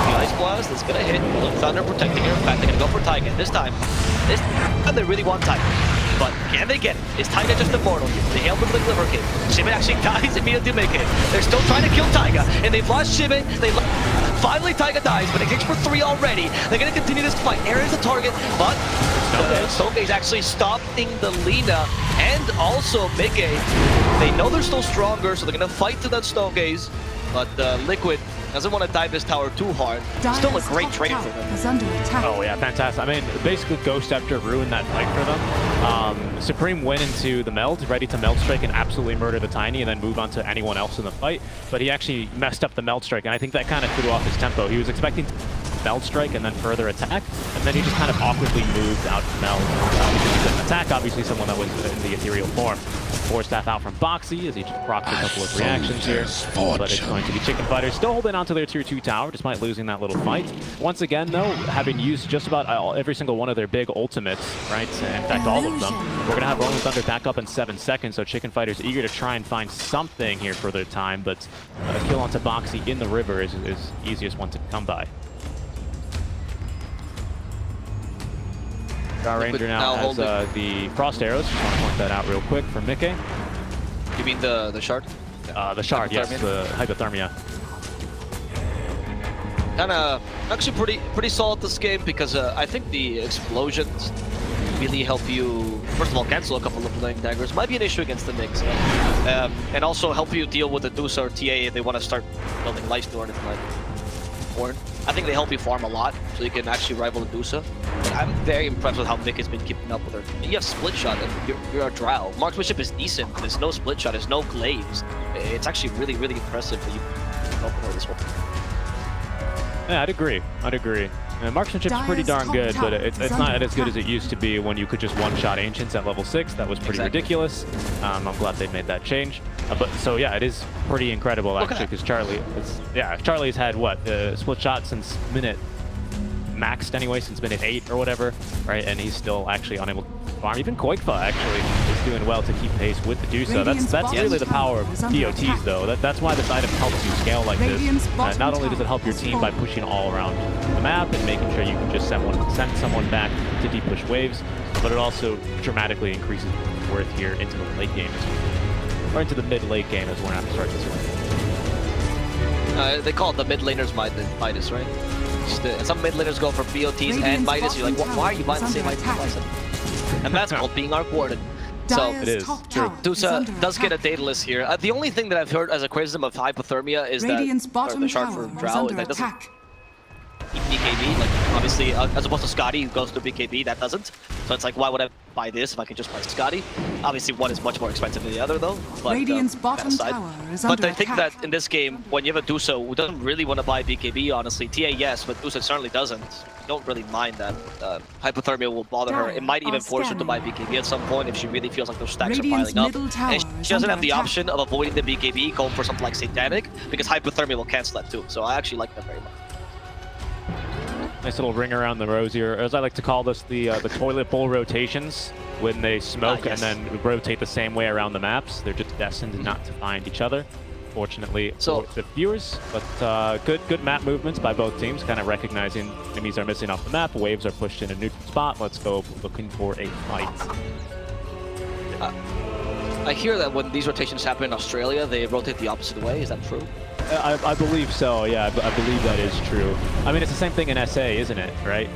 The Ice Blast is gonna hit. Thunder protecting her. In fact, they're gonna go for Taiga. This time they really want Taiga. But can they get it? Is Taiga just immortal here? They hailed with the Glimmer Kick. Xibbe actually dies immediately to make it. They're still trying to kill Taiga, and they've lost Xibbe. Finally, Taiga dies, but it kicks for 3 already. They're going to continue this fight. Aaron's the target, but Stoke is actually stopping the Lina and also miCKe. They know they're still stronger, so they're going to fight to that Stoke Gaze. But Liquid doesn't want to dive this tower too hard. Still a great training for them. Oh yeah, fantastic. I mean, basically Ghost Scepter ruined that fight for them. Supreme went into the meld, ready to meld strike and absolutely murder the Tiny and then move on to anyone else in the fight. But he actually messed up the meld strike, and I think that kind of threw off his tempo. He was expecting meld strike and then further attack, and then he just kind of awkwardly moved out to meld. Because he couldn't attack, obviously, someone that was in the ethereal form. 4 staff out from Boxi as he just procs a couple of reactions here. But it's going to be Chicken Fighters still holding on to their tier 2 tower despite losing that little fight. Once again, though, having used just about every single one of their big ultimates, right? In fact, all of them. We're going to have Rolling Thunder back up in 7 seconds, so Chicken Fighters eager to try and find something here for their time, but a kill onto Boxi in the river is easiest one to come by. Our Liquid Ranger now has holding. the Frost Arrows. Just want to point that out real quick for miCKe. You mean the shard? The Shard, yes, the Hypothermia. Kinda actually pretty solid this game because I think the explosions really help you, first of all, cancel a couple of flying daggers. Might be an issue against the Nyx. And also help you deal with the Dusa or TA if they want to start building Lifesteal or anything like Horn. I think they help you farm a lot, so you can actually rival the Dusa. But I'm very impressed with how miCKe has been keeping up with her. You have split shot and you're a drow. Marksmanship is decent. There's no split shot, there's no glaives. It's actually really, really impressive for you to help her this one. Yeah, I'd agree. Marksmanship's pretty darn good, but it's not as good as it used to be when you could just one-shot Ancients at level 6. That was pretty ridiculous. I'm glad they made that change. But so yeah, it is pretty incredible actually, because Charlie's had what split shot since minute maxed anyway, since minute 8 or whatever, right? And he's still actually unable to farm. Even qojqva actually is doing well to keep pace with the Dusa. That's really the power of DOTs though. That's why this item helps you scale like this. Not only does it help your team by pushing all around the map and making sure you can just send someone back to deep push waves, but it also dramatically increases worth here into the late game, or into the mid-late game as we're going to start this one. They call it the mid laners Midas, right? Some mid laners go for BOTs and Midas. You're like, why are you buying the same item twice? And that's called being Arc Warden. So it is true. Dusa does get a dataless here. The only thing that I've heard as a criticism of Hypothermia is that the shard for Drow is that doesn't BKB, like obviously as opposed to Scotty who goes through BKB, that doesn't. So it's like, why would I buy this if I can just buy Scotty? Obviously one is much more expensive than the other though, but but I think that in this game, when you have a Dusa who doesn't really want to buy BKB, honestly, TA yes, but Dusa certainly doesn't. You don't really mind that. Hypothermia will bother her. It might even force her to buy BKB at some point if she really feels like those stacks are piling up. And she doesn't have the option of avoiding the BKB, going for something like Satanic, because Hypothermia will cancel that too. So I actually like that very much. Nice little ring around the rosy, or as I like to call this, the toilet bowl rotations. When they smoke and then rotate the same way around the maps, they're just destined not to find each other. Fortunately for the viewers, but good map movements by both teams, kind of recognizing enemies are missing off the map, waves are pushed in a neutral spot. Let's go looking for a fight. I hear that when these rotations happen in Australia, they rotate the opposite way. Is that true? I believe so, yeah, I believe that is true. I mean, it's the same thing in SA, isn't it, right?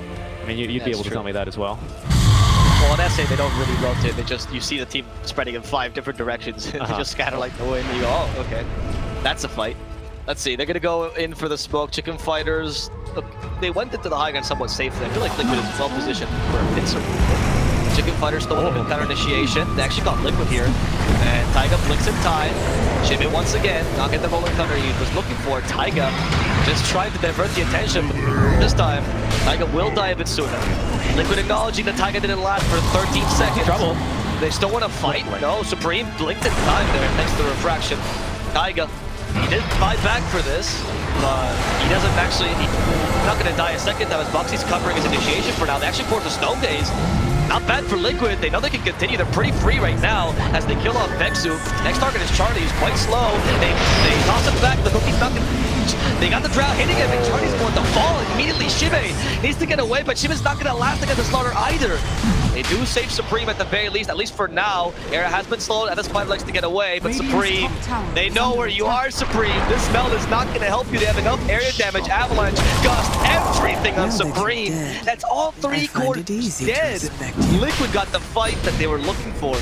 I mean, you'd be able to tell me that as well. Well, in SA, they don't really rotate. They just, you see the team spreading in 5 different directions. They just scatter like the wind, and you go, oh, okay. That's a fight. Let's see, they're going to go in for the smoke. Chicken Fighters, look, they went into the high ground somewhat safely. I feel like Liquid is well positioned for a pincer. Chicken Fighters still with a counter initiation. They actually got Liquid here. And Taiga blinks in time. Xibbe once again, not get the rolling thunder he was looking for. Taiga just trying to divert the attention, but this time, Taiga will die a bit sooner. Liquid acknowledging that Taiga didn't last for 13 seconds. Trouble. They still want to fight? No, Supream blinked in time there next to the refraction. Taiga, he did fight back for this, but he doesn't actually, he's not going to die a second time as Boxi's covering his initiation for now. They actually forced the Stone Daze. Not bad for Liquid. They know they can continue. They're pretty free right now as they kill off Peksu. Next target is Charlie, who's quite slow. They toss him back. The hookie's not going to reach. They got the Drow hitting him, and Charlie's going to fall. Immediately, Xibbe needs to get away, but Xibbe's not going to last against the Slaughter either. They do save Supream at the very least for now. Era has been slowed, and this 5 likes to get away, but Supream, they know where you are, Supream. This meld is not going to help you. They have enough area damage, avalanche, gust, everything on Supream. That's all 3 cores dead. Liquid got the fight that they were looking for.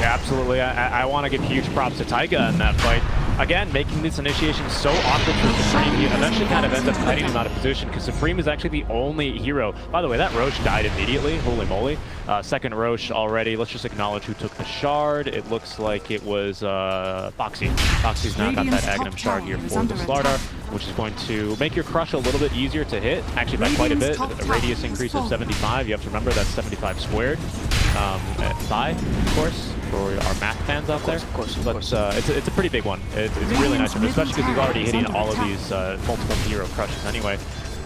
Yeah, absolutely. I want to give huge props to Taiga in that fight. Again, making this initiation so awkward for Supream, he eventually kind of ends up fighting him out of position because Supream is actually the only hero. By the way, that Roche died immediately. Holy moly. Second Roche already. Let's just acknowledge who took the shard. It looks like it was Boxi. Boxi's now got that Aghanim shard here for the Slardar, which is going to make your crush a little bit easier to hit, actually by quite a bit. A radius increase of 75. You have to remember that's 75 squared. At 5, of course, for our math fans out there. Of course. But it's a pretty big one. It's really nice, especially because he's already hitting all of these multiple hero crushes anyway.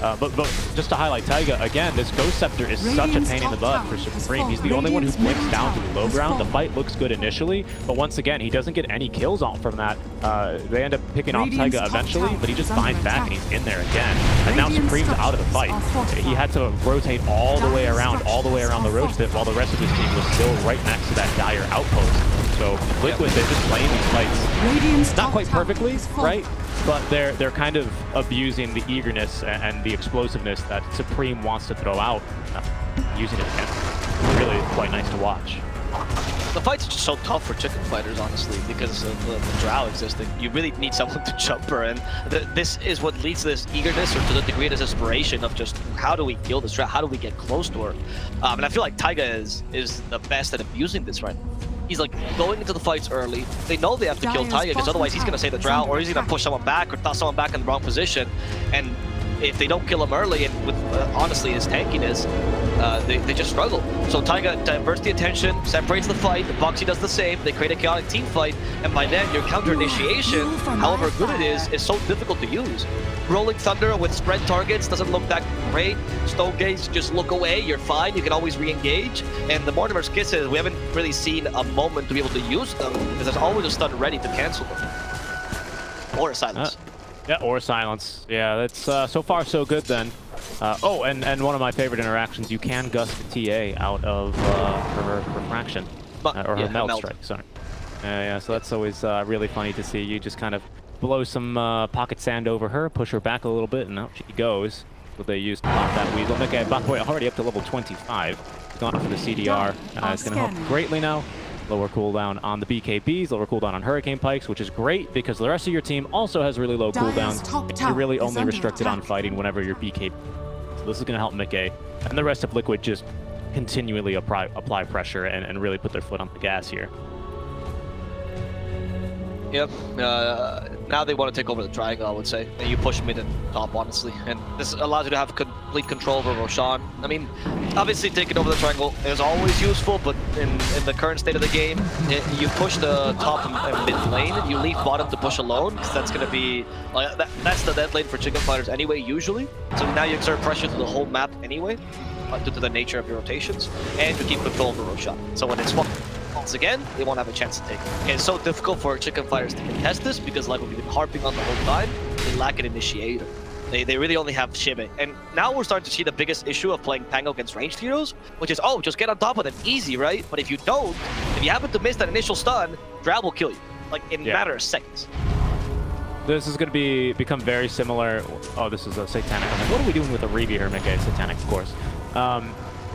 But just to highlight Taiga, again, this Ghost Scepter is such a pain in the butt for Supream. He's the only one who blinks down to the low ground. The fight looks good initially, but once again, he doesn't get any kills on from that. They end up picking off Taiga eventually, but he just finds back and he's in there again. And now Supreme's out of the fight. He had to rotate all the way around the roach pit while the rest of his team was still right next to that dire outpost. So Liquid, they're just playing these fights not quite perfectly, right? But they're kind of abusing the eagerness and the explosiveness that Supream wants to throw out, using it again. It's really quite nice to watch. The fights are just so tough for chicken fighters, honestly, because of the drow existing. You really need someone to jumper, and this is what leads to this eagerness, or to the degree of this desperation of just, how do we kill this drow? How do we get close to her? And I feel like Taiga is the best at abusing this right now. He's like going into the fights early. They know they have to kill Taiga because otherwise he's going to save the drow, or he's going to push someone back or toss someone back in the wrong position. And if they don't kill him early, and with honestly his tankiness, they just struggle. So Taiga diverts the attention, separates the fight. Boxi does the same. They create a chaotic team fight, and by then your counter initiation, however good it is so difficult to use. Rolling Thunder with spread targets doesn't look that great. Stone Gaze, just look away, you're fine, you can always re-engage. And the Mortimer's Kisses, we haven't really seen a moment to be able to use them, because there's always a stun ready to cancel them. Or a silence. Yeah, or silence. Yeah, that's so far so good then. Oh, and one of my favorite interactions, you can gust TA out of her refraction, or her meld strike, sorry. Yeah, so that's always really funny to see. You just kind of blow some pocket sand over her, push her back a little bit, and out she goes. What they use to pop that weasel. miCKe, by the way, already up to level 25. He's gone for the CDR. It's going to help greatly now. Lower cooldown on the BKBs, lower cooldown on Hurricane Pikes, which is great because the rest of your team also has really low cooldowns. You're really only restricted on fighting whenever you're BKB. So this is going to help miCKe. And the rest of Liquid just continually apply pressure and really put their foot on the gas here. Yep. Now they want to take over the triangle, I would say. And you push mid and top, honestly. And this allows you to have complete control over Roshan. I mean, obviously taking over the triangle is always useful, but in the current state of the game, you push the top and mid lane, and you leave bottom to push alone, because that's going to be... that's the dead lane for chicken fighters anyway, usually. So now you exert pressure to the whole map anyway, due to the nature of your rotations, and you keep control over Roshan. So when it's once again, they won't have a chance to take it. And it's so difficult for chicken fighters to contest this because, like we've been harping on the whole time, they lack an initiator. They really only have Xibbe. And now we're starting to see the biggest issue of playing Tango against ranged heroes, which is, oh, just get on top of them, easy, right? But if you don't, if you happen to miss that initial stun, Drow will kill you, like in a matter of seconds. This is going to become very similar. Oh, this is a Satanic. I'm like, what are we doing with a Reeve here, miCKe? Satanic, of course.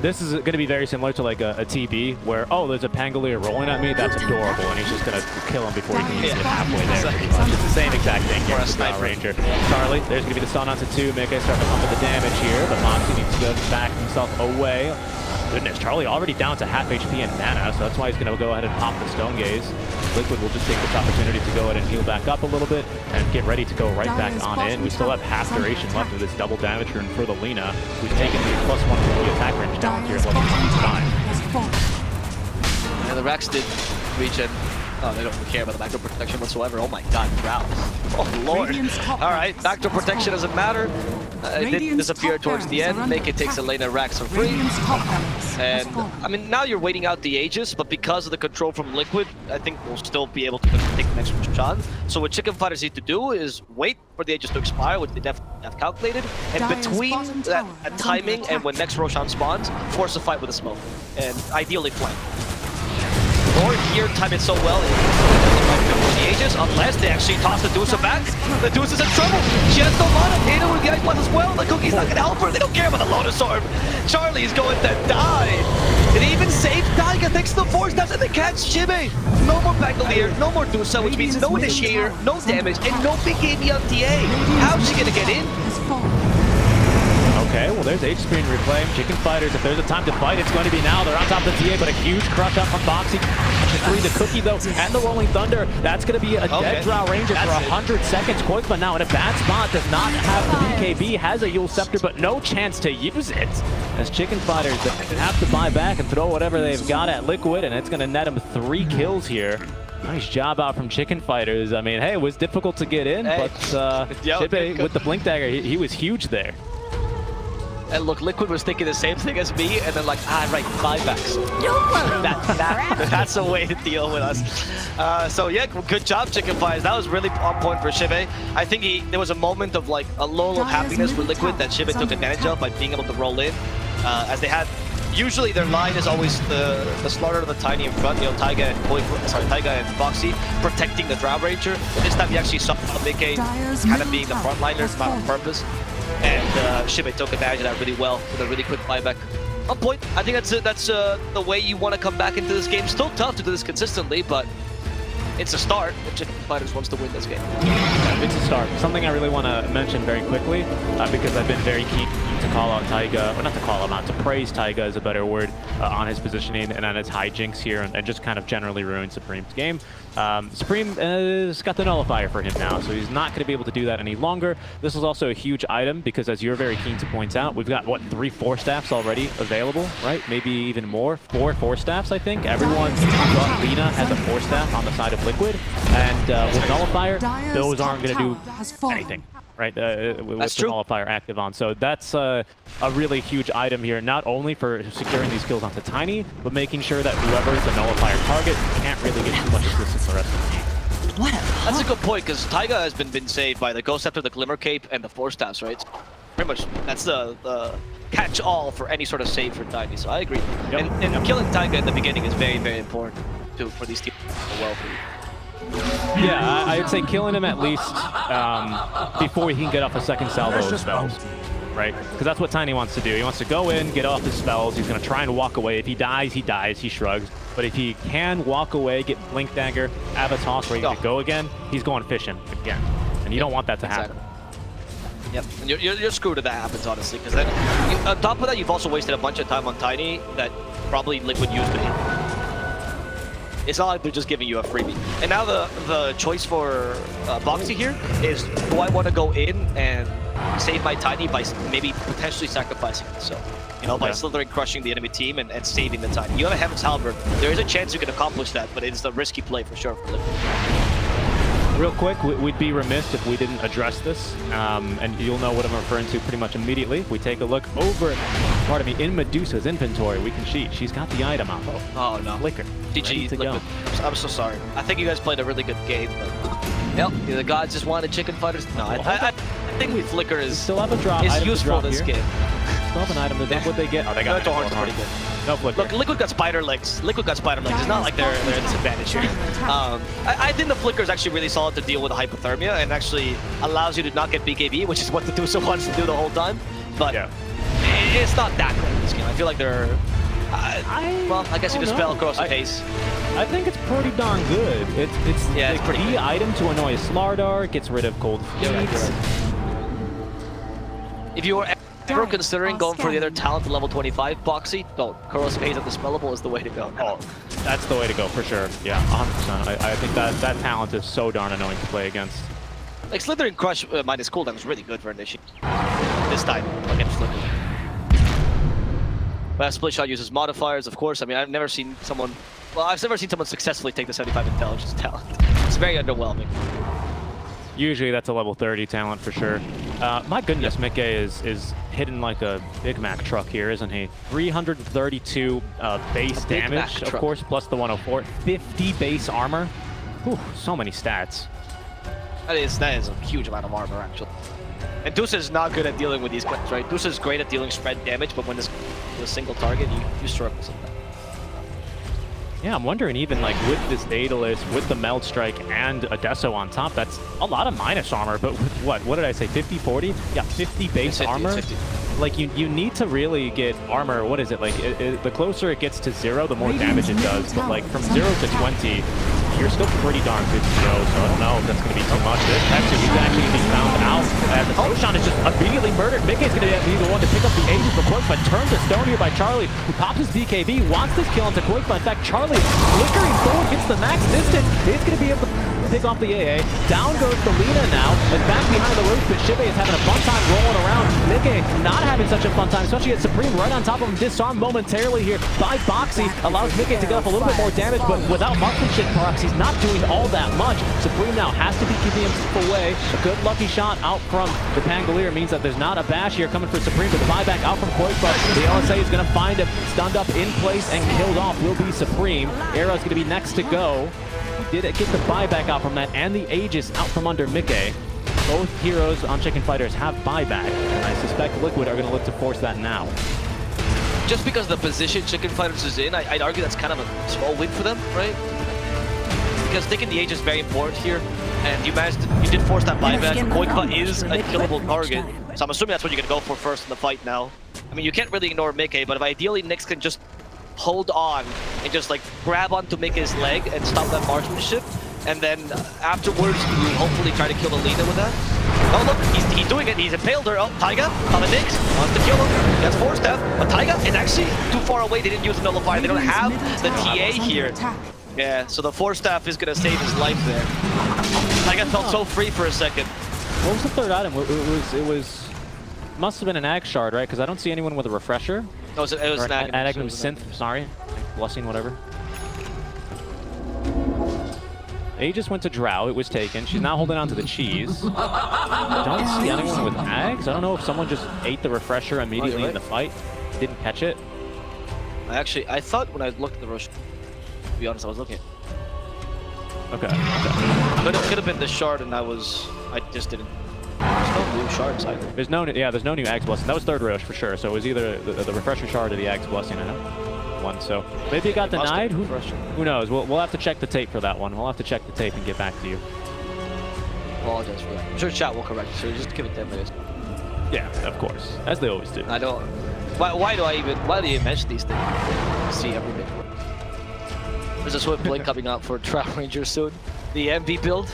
This is going to be very similar to like a TB, where, oh, there's a Pangolier rolling at me, that's adorable, and he's just going to kill him before he can even get halfway there. It's the same exact thing here with Sniper Ranger. Charlie, there's going to be the stun onto 2. miCKe starting to pump the damage here, but Boxi needs to back himself away. Goodness, Charlie already down to half HP and mana, so that's why he's going to go ahead and pop the Stone Gaze. Liquid will just take this opportunity to go ahead and heal back up a little bit and get ready to go right back on in. We still have half duration left of this double damage rune for the Lina, who's taken the +1 from the attack range down here at level 25. And the Rex did reach in. Oh, they don't really care about the backdoor protection whatsoever. Oh my god, Drow. Oh lord. Alright, backdoor protection doesn't matter. It did disappear towards the end. miCKe takes Elena Rax for free. And, I mean, now you're waiting out the Aegis, but because of the control from Liquid, I think we'll still be able to take the next Roshan. So what chicken fighters need to do is wait for the Aegis to expire, which they definitely have calculated. And between that timing and when next Roshan spawns, force a fight with a smoke. And ideally flank. Or here, time it so well, the Aegis, unless they actually toss the Deuce back. The Deuce is in trouble. She has no mana. Ada with the Ice Blast as well. The Cookie's not going to help her. They don't care about the Lotus Orb. Charlie's going to die. It even saved Taiga thanks to the Force Dance, and they catch Xibbe. No more Pangolier, no more Deuce, which means no Initiator, no damage, and no BKB on TA. How's she going to get in? Okay, well there's H-Screen replay. Chicken fighters, if there's a time to fight, it's going to be now. They're on top of the TA, but a huge crush up from Boxi. The Cookie though, and the Rolling Thunder. That's going to be a dead Drow Ranger for 100 seconds. qojqva now in a bad spot, does not have the BKB, has a Yule Scepter, but no chance to use it. As Chicken fighters have to buy back and throw whatever they've got at Liquid, and it's going to net them 3 kills here. Nice job out from Chicken fighters. I mean, hey, it was difficult to get in, but Xibbe with the Blink Dagger, he was huge there. And look, Liquid was thinking the same thing as me, and then like, right, buybacks. That's a way to deal with us. So yeah, good job, qojqva. That was really on point for Xibbe. I think there was a moment of like a lull of happiness for Liquid that Xibbe took advantage of by being able to roll in, as they had. Usually their line is always the slaughter of the Tiny in front, Taiga and Taiga and Boxi protecting the Drow Ranger. But this time you actually saw miCKe kind of being the frontliners, not on purpose. And Xibbe took advantage of that really well with a really quick buyback. On point, I think that's the way you want to come back into this game. Still tough to do this consistently, but it's a start if qojqva wants to win this game. It's a start. Something I really want to mention very quickly, because I've been very keen to call out Taiga, or not to call him out, to praise Taiga is a better word, on his positioning and on his hijinks here, and just kind of generally ruin Supream's game. Supream has got the nullifier for him now, so he's not going to be able to do that any longer. This is also a huge item because, as you're very keen to point out, we've got, what, 3 4-staffs already available, right? Maybe even more. 4 4-staffs, I think. Everyone but Lina has a 4-staff on the side of Liquid, and with nullifier, those aren't going to do anything. Right, with the nullifier active on. So that's a really huge item here, not only for securing these kills onto Tiny, but making sure that whoever's the nullifier target can't really get too much assistance the rest of the game. That's a good point, because Taiga has been saved by the Ghost Scepter, the Glimmer Cape, and the 4-staffs, right? Pretty much, that's the catch-all for any sort of save for Tiny, so I agree. Yep. And killing Taiga in the beginning is very, very important for these teams to go well for you. Yeah, I'd say killing him at least before he can get off a second salvo of spells, right? Because that's what Tiny wants to do. He wants to go in, get off his spells. He's going to try and walk away. If he dies, he dies. He shrugs. But if he can walk away, get Blink Dagger, have a toss ready to go again, he's going fishing again. And you don't want that to happen. Yep, and you're screwed if that happens, honestly, because then on top of that, you've also wasted a bunch of time on Tiny that probably Liquid used to hit. It's not like they're just giving you a freebie. And now the choice for Boxi here is, do I want to go in and save my Tiny by maybe potentially sacrificing it? So, by slithering, crushing the enemy team and saving the Tiny. You have a Heaven's Halberd. There is a chance you can accomplish that, but it's a risky play for sure for Liquid. Real quick, we'd be remiss if we didn't address this, and you'll know what I'm referring to pretty much immediately. If we take a look over, in Medusa's inventory, we can cheat. She's got the item out. Oh no. Flicker. GG, Liquid. I'm so sorry. I think you guys played a really good game, but the gods just wanted chicken fighters. No, I think Flicker is still have a drop. Is useful this game. Still have an item. That's what they get. Oh, they got the horns pretty good. No Flicker. Look, Liquid got spider legs. Liquid got spider legs. It's not like they're at a disadvantage here. I think the Flicker is actually really solid to deal with the hypothermia and actually allows you to not get BKB, which is what the Medusa wants to do the whole time. But it's not that great in this game. I feel like they're... well, I guess you just fell across the pace. I think it's pretty darn good. It's pretty good item to annoy a Slardar, gets rid of cold feet. If you were ever considering going for the other talent to level 25, Boxi, don't. Corrosive Haze at the Spellable is the way to go. Oh, that's the way to go for sure. Yeah, 100%. I think that talent is so darn annoying to play against. Like Slithering Crush minus cooldown is really good for initiation. This time against Flicker. But Split Shot uses modifiers, of course. I mean, I've never seen someone successfully take the 75 intelligence talent. It's very underwhelming. Usually that's a level 30 talent for sure. My goodness, miCKe is hitting like a Big Mac truck here, isn't he? 332 base damage, of course, plus the 104. 50 base armor. Whew, so many stats. That is a huge amount of armor, actually. And Dusa is not good at dealing with these guns, right? Dusa is great at dealing spread damage, but when this is a single target, you struggle sometimes. Yeah, I'm wondering even like with this Daedalus, with the Meld Strike and a Deso on top, that's a lot of minus armor, but with what did I say, 50, 40? Yeah, 50 base 50, armor. 50. Like you need to really get armor, what is it, like the closer it gets to 0, the more damage it does, but like from 0 to 20, you're still pretty darn good to go, so I don't know if that's going to be too much. This Peksu, he's actually going to be found out, and the Roshan is just immediately murdered. miCKe is going to be the one to pick up the ages for qojqva, turned to stone here by Charlie, who pops his BKB, wants this kill into qojqva. In fact, Charlie flickering forward gets the max distance. He's going to be able to pick off the AA. Down goes the Lina now, and back behind the roof, but Xibbe is having a fun time rolling around. miCKe not having such a fun time, especially at Supream right on top of him. Disarmed momentarily here by Boxi. Allows miCKe to get up a little bit more damage, but without marksmanship, perhaps he's not doing all that much. Supream now has to be keeping himself away. A good lucky shot out from the Pangolier means that there's not a bash here coming for Supream, but the buyback out from qojqva. The LSA is going to find him stunned up in place and killed off will be Supream. Era is going to be next to go. He did get the buyback out from that and the Aegis out from under miCKe. Both heroes on Chicken Fighters have buyback, and I suspect Liquid are going to look to force that now. Just because the position Chicken Fighters is in, I'd argue that's kind of a small win for them, right? Because taking the Aegis is very important here, and you did force that buyback. qojqva is a killable target, so I'm assuming that's what you're going to go for first in the fight now. I mean, you can't really ignore miCKe, but if ideally Nyx can just hold on and just like grab onto miCKe's leg and stop that marksmanship, and then afterwards you hopefully try to kill Alina with that. Oh look, he's doing it, he's impaled her. Oh, Taiga on the Nyx, wants to kill him. He has 4 step, but Taiga is actually too far away, they didn't use the nullifier, they don't have the TA here. Yeah, so the 4 staff is gonna save his life there. Taiga felt so free for a second. What was the third item? It was must have been an Ag Shard, right? Because I don't see anyone with a refresher. No, it was an Ag synth, sorry. Blessing, whatever. Aegis went to Drow, it was taken. She's now holding on to the cheese. Don't see anyone with Ags. I don't know if someone just ate the refresher immediately in the fight. Didn't catch it. I thought when I looked at the rush, to be honest, I was looking. Okay. But it could have been the shard and I just didn't. There's no blue shards either. There's no new Ags Blessing. That was third rush for sure. So it was either the refresher shard or the Ags Blessing. I know. One, so maybe it got denied. Who knows? We'll have to check the tape for that one. We'll have to check the tape and get back to you. Apologize for that. I'm sure chat will correct you, so just give it 10 minutes. Yeah, of course, as they always do. I don't. Why do you mention these things? I see everything. There's a Swift Blink coming out for Trap Ranger soon. The MV build,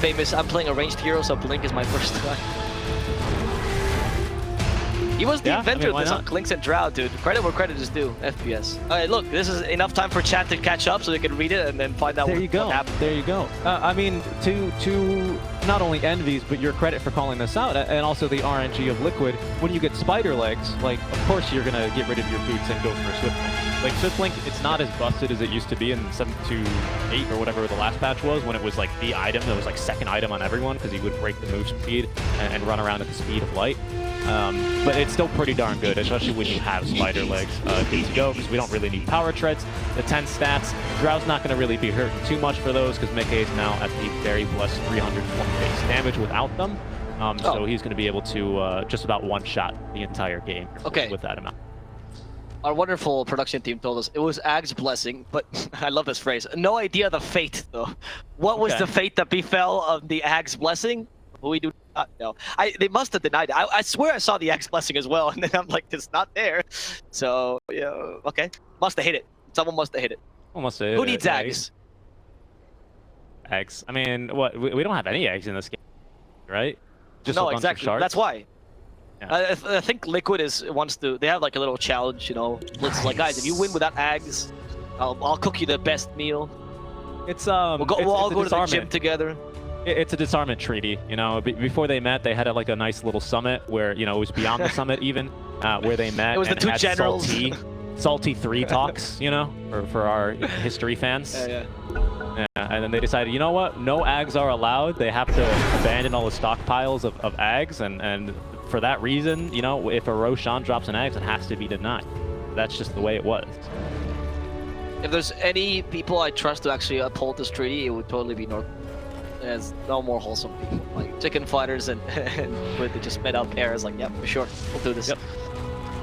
famous. I'm playing a ranged hero, so Blink is my first time. He was the inventor of this on Clinks and Drow, dude. Credit where credit is due. FPS. Alright, look, this is enough time for chat to catch up so they can read it and then find out what happened. There you go. I mean, to not only envies, but your credit for calling this out, and also the RNG of Liquid, when you get spider legs, like, of course you're going to get rid of your boots and go for a Swift Blink. Like, Swift Blink, it's not as busted as it used to be in 7.2.8 or whatever the last patch was, when it was like the item that was like second item on everyone, because he would break the move speed and run around at the speed of light. But it's still pretty darn good, especially when you have spider legs good to go, because we don't really need power treads. The 10 stats, Drow's not going to really be hurting too much for those, because miCKe is now at the very blessed 320 base damage without them. So he's going to be able to just about one-shot the entire game with that amount. Our wonderful production team told us it was Ag's blessing, but I love this phrase. No idea the fate, though. What was the fate that befell of the Ag's blessing? We do not know. They must have denied it. I swear I saw the Ag's blessing as well, and then I'm like, it's not there. So, yeah, okay. Must have hit it. Someone must have hit it. Almost hit it. Who needs Ags? Eggs. I mean, what? We don't have any eggs in this game, right? Just no, a bunch exactly. Of shards. That's why. Yeah. I think Liquid wants to. They have like a little challenge, you know. It's like, guys, if you win without Ags, I'll cook you the best meal. It's we'll all go to the gym together. It's a disarmament treaty, you know. Before they met, they had like a nice little summit where, you know, it was beyond the summit even, where they met. It was the two generals. Salty 3 talks, you know, for our history fans. Yeah. And then they decided, you know what? No Ags are allowed. They have to abandon all the stockpiles of Ags, and for that reason, you know, if a Roshan drops an Ags, it has to be denied. That's just the way it was. If there's any people I trust to actually uphold this treaty, it would totally be North. There's no more wholesome people. Like Chicken Fighters and they just met up Era's like, yep, for sure, we'll do this. Yep.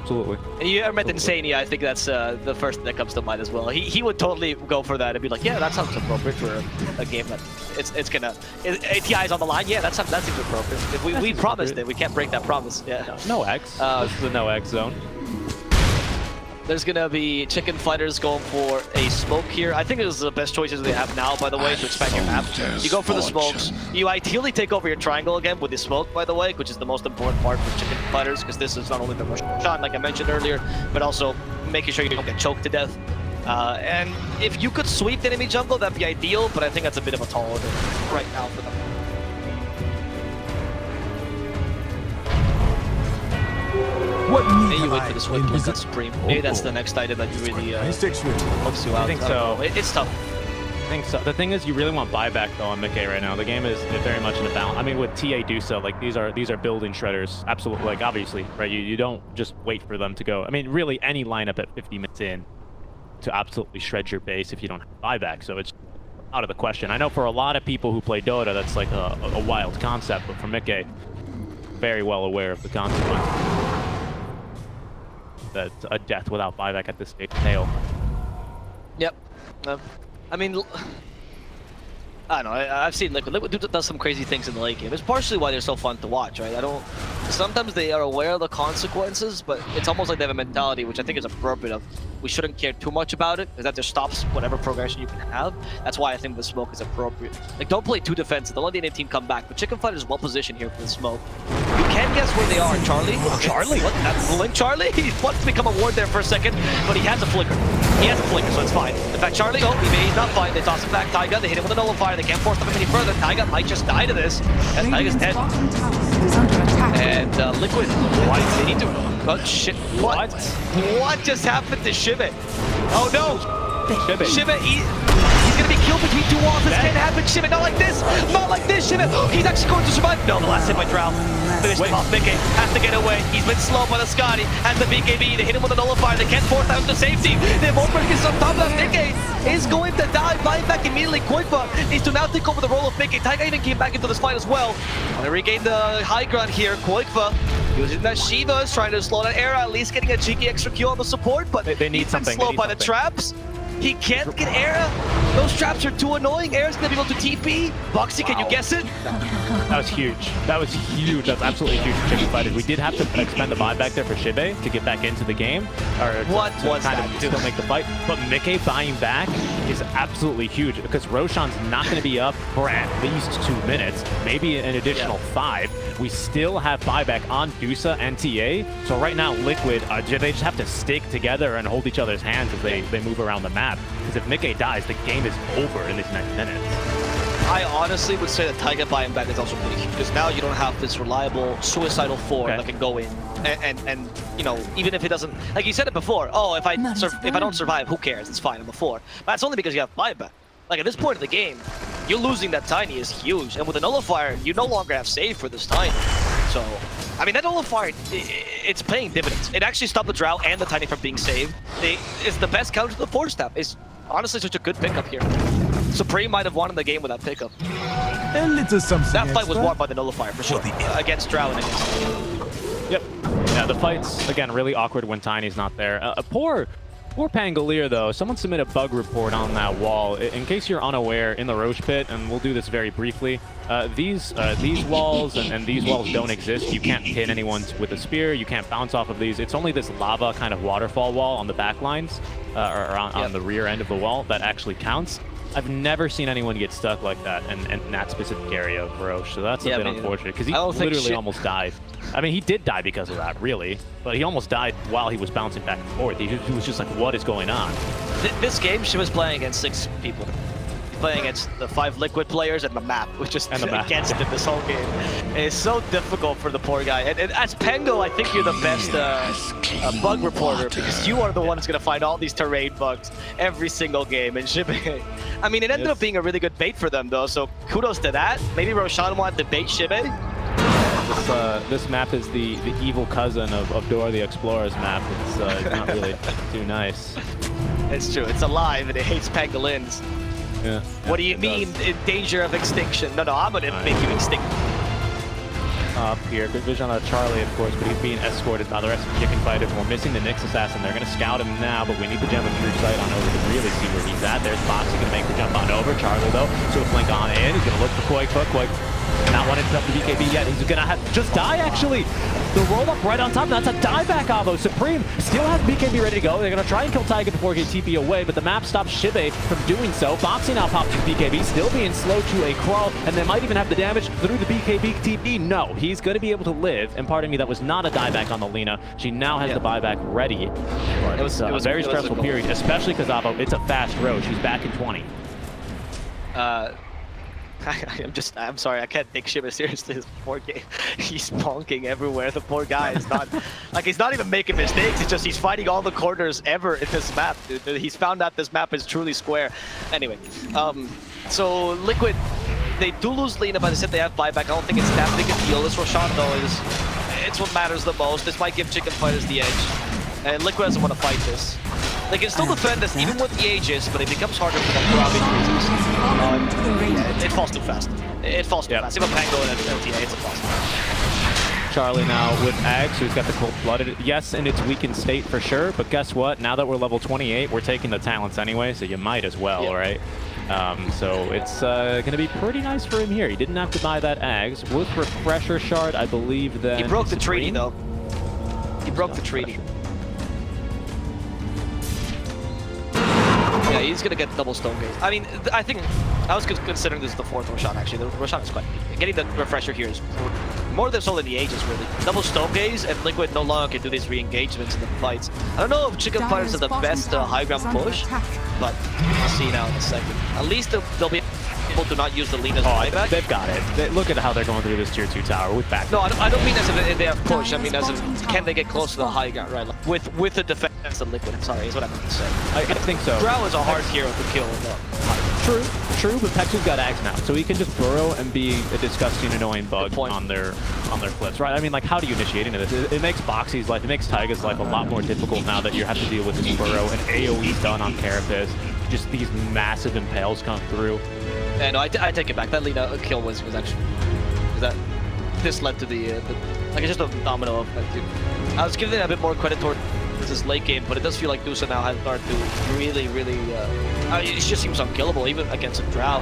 Absolutely. And you ever met iNSaNiA? I think that's the first thing that comes to mind as well. He would totally go for that and be like, yeah, that sounds appropriate for a game that TI is on the line. Yeah, that seems appropriate. If we promised it, we can't break that promise. Yeah. No X. This is a no X zone. There's gonna be Chicken Fighters going for a smoke here. I think it was the best choices they have now, by the way, to expand your map. You go for the smokes. You ideally take over your triangle again with the smoke, by the way, which is the most important part for Chicken Fighters, because this is not only the rush shot, like I mentioned earlier, but also making sure you don't get choked to death. And if you could sweep the enemy jungle, that'd be ideal, but I think that's a bit of a tall order right now for them. Maybe you wait for this whip like that Supreme. Maybe that's the next item that you really helps you out. I think so. It's tough. I think so. The thing is, you really want buyback though on miCKe right now. The game is very much in a balance. I mean, with TI10, like these are building shredders. Absolutely, like obviously, right? You don't just wait for them to go. I mean, really, any lineup at 50 minutes in to absolutely shred your base if you don't have buyback. So it's out of the question. I know for a lot of people who play Dota, that's like a wild concept, but for miCKe, very well aware of the consequence. That a death without buyback at this stage tail. Yep. I mean, I don't know. I've seen Liquid. Liquid does some crazy things in the late game. It's partially why they're so fun to watch, right? Sometimes they are aware of the consequences, but it's almost like they have a mentality, which I think is appropriate of, we shouldn't care too much about it, because that just stops whatever progression you can have. That's why I think the smoke is appropriate. Like, don't play too defensive. Don't let the Indian team come back. But Chicken Fighter is well positioned here for the smoke. You can guess where they are. Charlie? Charlie? What? That's Blink Charlie? He wants to become a ward there for a second, but he has a flicker. He has a flicker, so it's fine. In fact, Charlie, he's not fine. They toss him back. Taiga, they hit him with a nullifier. They can't force them any further. Taiga might just die to this. And Taiga's dead. And Liquid, why do they need to... Oh, shit. What? What just happened to Xibbe? Oh, no. Xibbe, he's going to be killed between two walls. This can't happen. Xibbe, not like this. Not like this, Xibbe. He's actually going to survive. No, the last hit by Drow. Finished him off. miCKe has to get away. He's been slow by the Scotty. Has the BKB. They hit him with a nullifier. They can't force out to safety. The Morpher gets on top of that. miCKe is going to die. Buying back immediately. qojqva needs to now take over the role of miCKe. Taiga even came back into this fight as well. Want to regain the high ground here. qojqva using that Shiva is trying to slow that era, at least getting a cheeky extra kill on the support, but they need something. Slowed by the traps. He can't get Era. Those traps are too annoying. Era's gonna be able to TP. Boxi, can you guess it? That was huge. That was huge. That's absolutely huge for Chicken Fighters. We did have to expend the buyback there for Xibbe to get back into the game, or to kind of still make the fight. But miCKe buying back is absolutely huge because Roshan's not going to be up for at least 2 minutes, maybe an additional 5. We still have buyback on Dusa and TA. So right now, Liquid, they just have to stick together and hold each other's hands as they move around the map. Because if miCKe dies, the game is over in these next minutes. I honestly would say that Taiga buying back is also pretty huge, because now you don't have this reliable suicidal forward that can go in and you know, even if it doesn't, like you said it before, oh, if I don't survive, who cares? It's fine, I'm a 4. But that's only because you have buyback. Like at this point of the game, you losing that Tiny is huge, and with a nullifier, you no longer have save for this Tiny. So, I mean, that nullifier, it's paying dividends. It actually stopped the Drow and the Tiny from being saved. It's the best counter to the 4-step. It's honestly such a good pickup here. Supreme might have won in the game with that pickup. A little something that fight was won by the nullifier for sure. Against Drow and against... Yep. Yeah, the fight's, again, really awkward when Tiny's not there. Poor Pangolier, though. Someone submit a bug report on that wall. In case you're unaware, in the Roche Pit, and we'll do this very briefly, these walls and these walls don't exist. You can't hit anyone with a spear. You can't bounce off of these. It's only this lava kind of waterfall wall on the back lines, or on the rear end of the wall that actually counts. I've never seen anyone get stuck like that in that specific area of Roche, so that's a bit unfortunate, because he literally almost died. I mean, he did die because of that, really, but he almost died while he was bouncing back and forth. He was just like, what is going on? This game, she was playing against 6 people. Playing against the 5 Liquid players and the map, which is against him this whole game. It's so difficult for the poor guy. And as Pengo, I think you're the best bug reporter, because you are the one who's going to find all these terrain bugs every single game. And Xibbe, I mean, it ended up being a really good bait for them, though, so kudos to that. Maybe Roshan wanted to bait Xibbe. This map is the evil cousin of Dora the Explorer's map. It's not really too nice. It's true. It's alive, and it hates pangolins. Yeah. What do you mean in danger of extinction? No, I'm gonna make you extinct. Up here, good vision on Charlie, of course, but he's being escorted by the rest of the Chicken Fighters. We're missing the Nyx assassin. They're gonna scout him now, but we need to jump a true sight on over to really see where he's at. There's Boxi gonna make the jump on over. Charlie, though, so flank on in. He's gonna look for qojqva. Not wanting to up the BKB yet. He's gonna have just die, actually. The roll up right on top. That's a dieback combo. Supreme still has BKB ready to go. They're gonna try and kill Taiga before he gets TP away, but the map stops Xibbe from doing so. Boxi now pops his BKB, still being slow to a crawl, and they might even have the damage through the BKB TP. No, he's gonna be able to live. And pardon me, that was not a dieback on the Lina. She now has the buyback ready. But it was a very stressful period, especially because Avo, it's a fast road. She's back in 20. I'm sorry, I can't take Xibbe seriously this poor game. He's bonking everywhere. The poor guy is not, like, he's not even making mistakes. It's just he's fighting all the corners ever in this map. He's found out this map is truly square. Anyway, so Liquid, they do lose Lina, but they said they have buyback. I don't think it's that big a deal. This Roshan, though, it's what matters the most. This might give Chicken Fighters the edge. And Liquid doesn't want to fight this. They can still defend this even with the Aegis, but it becomes harder for them for obvious reasons. It falls too fast. It falls too fast. Even Pango and LTA, it's a false. Charlie now with Ags, who's got the cold-blooded. Yes, in its weakened state for sure, but guess what? Now that we're level 28, we're taking the talents anyway, so you might as well, right? So it's going to be pretty nice for him here. He didn't have to buy that Ags. With Refresher Shard, I believe that... He broke the treaty, though. He broke the treaty. Yeah, he's gonna get double stone gaze. I mean, I think I was considering this is the fourth Roshan actually. The Roshan is quite big. Getting the refresher here is more than so than the Aegis really. Double stone gaze and Liquid no longer can do these re-engagements in the fights. I don't know if Chicken Fighters are the best high ground push, but we'll see now in a second. At least they'll be able to not use the Lina's buyback. They've got it. Look at how they're going through this tier 2 tower with back. No, I don't mean as if they have push. I mean as if can they get close to the high ground, right? Like, with the defense of Liquid. I'm sorry, is what I meant to say. I think so. Drow is a hard hero to kill. True, but Peksu's got Axe now, so he can just burrow and be a disgusting, annoying bug on their cliffs, right? I mean, like, how do you initiate into this? It makes Boxi's life, it makes Taiga's life a lot more difficult now that you have to deal with this burrow and AoE done on Carapace. Just these massive impales come through. Yeah, no, I take it back. That Lina kill was actually this led to the like it's just a domino effect. Dude. I was giving it a bit more credit towards this late game, but it does feel like Dusa now has started to really, it just seems unkillable even against a Drow.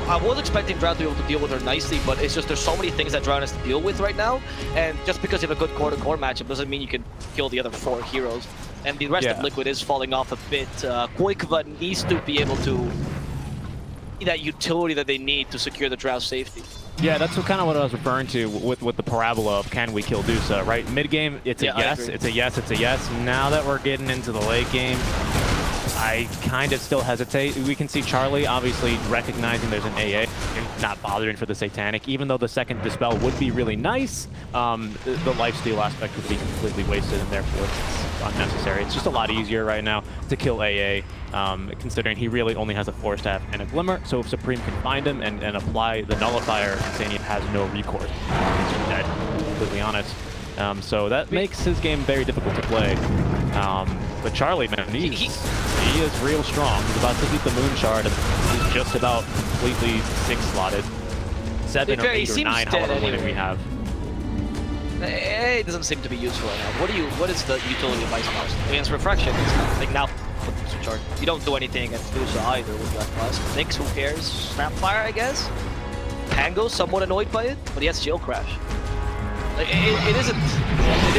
I was expecting Drow to be able to deal with her nicely, but it's just there's so many things that Drow has to deal with right now, and just because you have a good core-to-core matchup doesn't mean you can kill the other 4 heroes. And the rest of Liquid is falling off a bit. qojqva needs to be able to be that utility that they need to secure the Drow's safety. Yeah, that's kind of what I was referring to with the parabola of can we kill Dusa, right? Mid game, it's a yes, it's a yes, it's a yes. Now that we're getting into the late game, I kind of still hesitate. We can see Charlie obviously recognizing there's an AA and not bothering for the Satanic, even though the second Dispel would be really nice. The lifesteal aspect would be completely wasted and therefore it's unnecessary. It's just a lot easier right now to kill AA, considering he really only has a Force Staff and a Glimmer, so if Supreme can find him and apply the Nullifier, iNSaNiA has no recourse. He's dead, to be completely honest. So that makes his game very difficult to play. But Charlie, man, he is real strong. He's about to beat the Moon Shard, and he's just about completely 6-slotted. 7 or 8 or 9, however many we have. It doesn't seem to be useful right now. What is the utility of Ice Mouse? Against Refraction, it's like now Chart. You don't do anything against Dusa either with that class. Nyx, who cares? Snapfire, I guess? Pango's somewhat annoyed by it, but he has Shield Crash. Like, it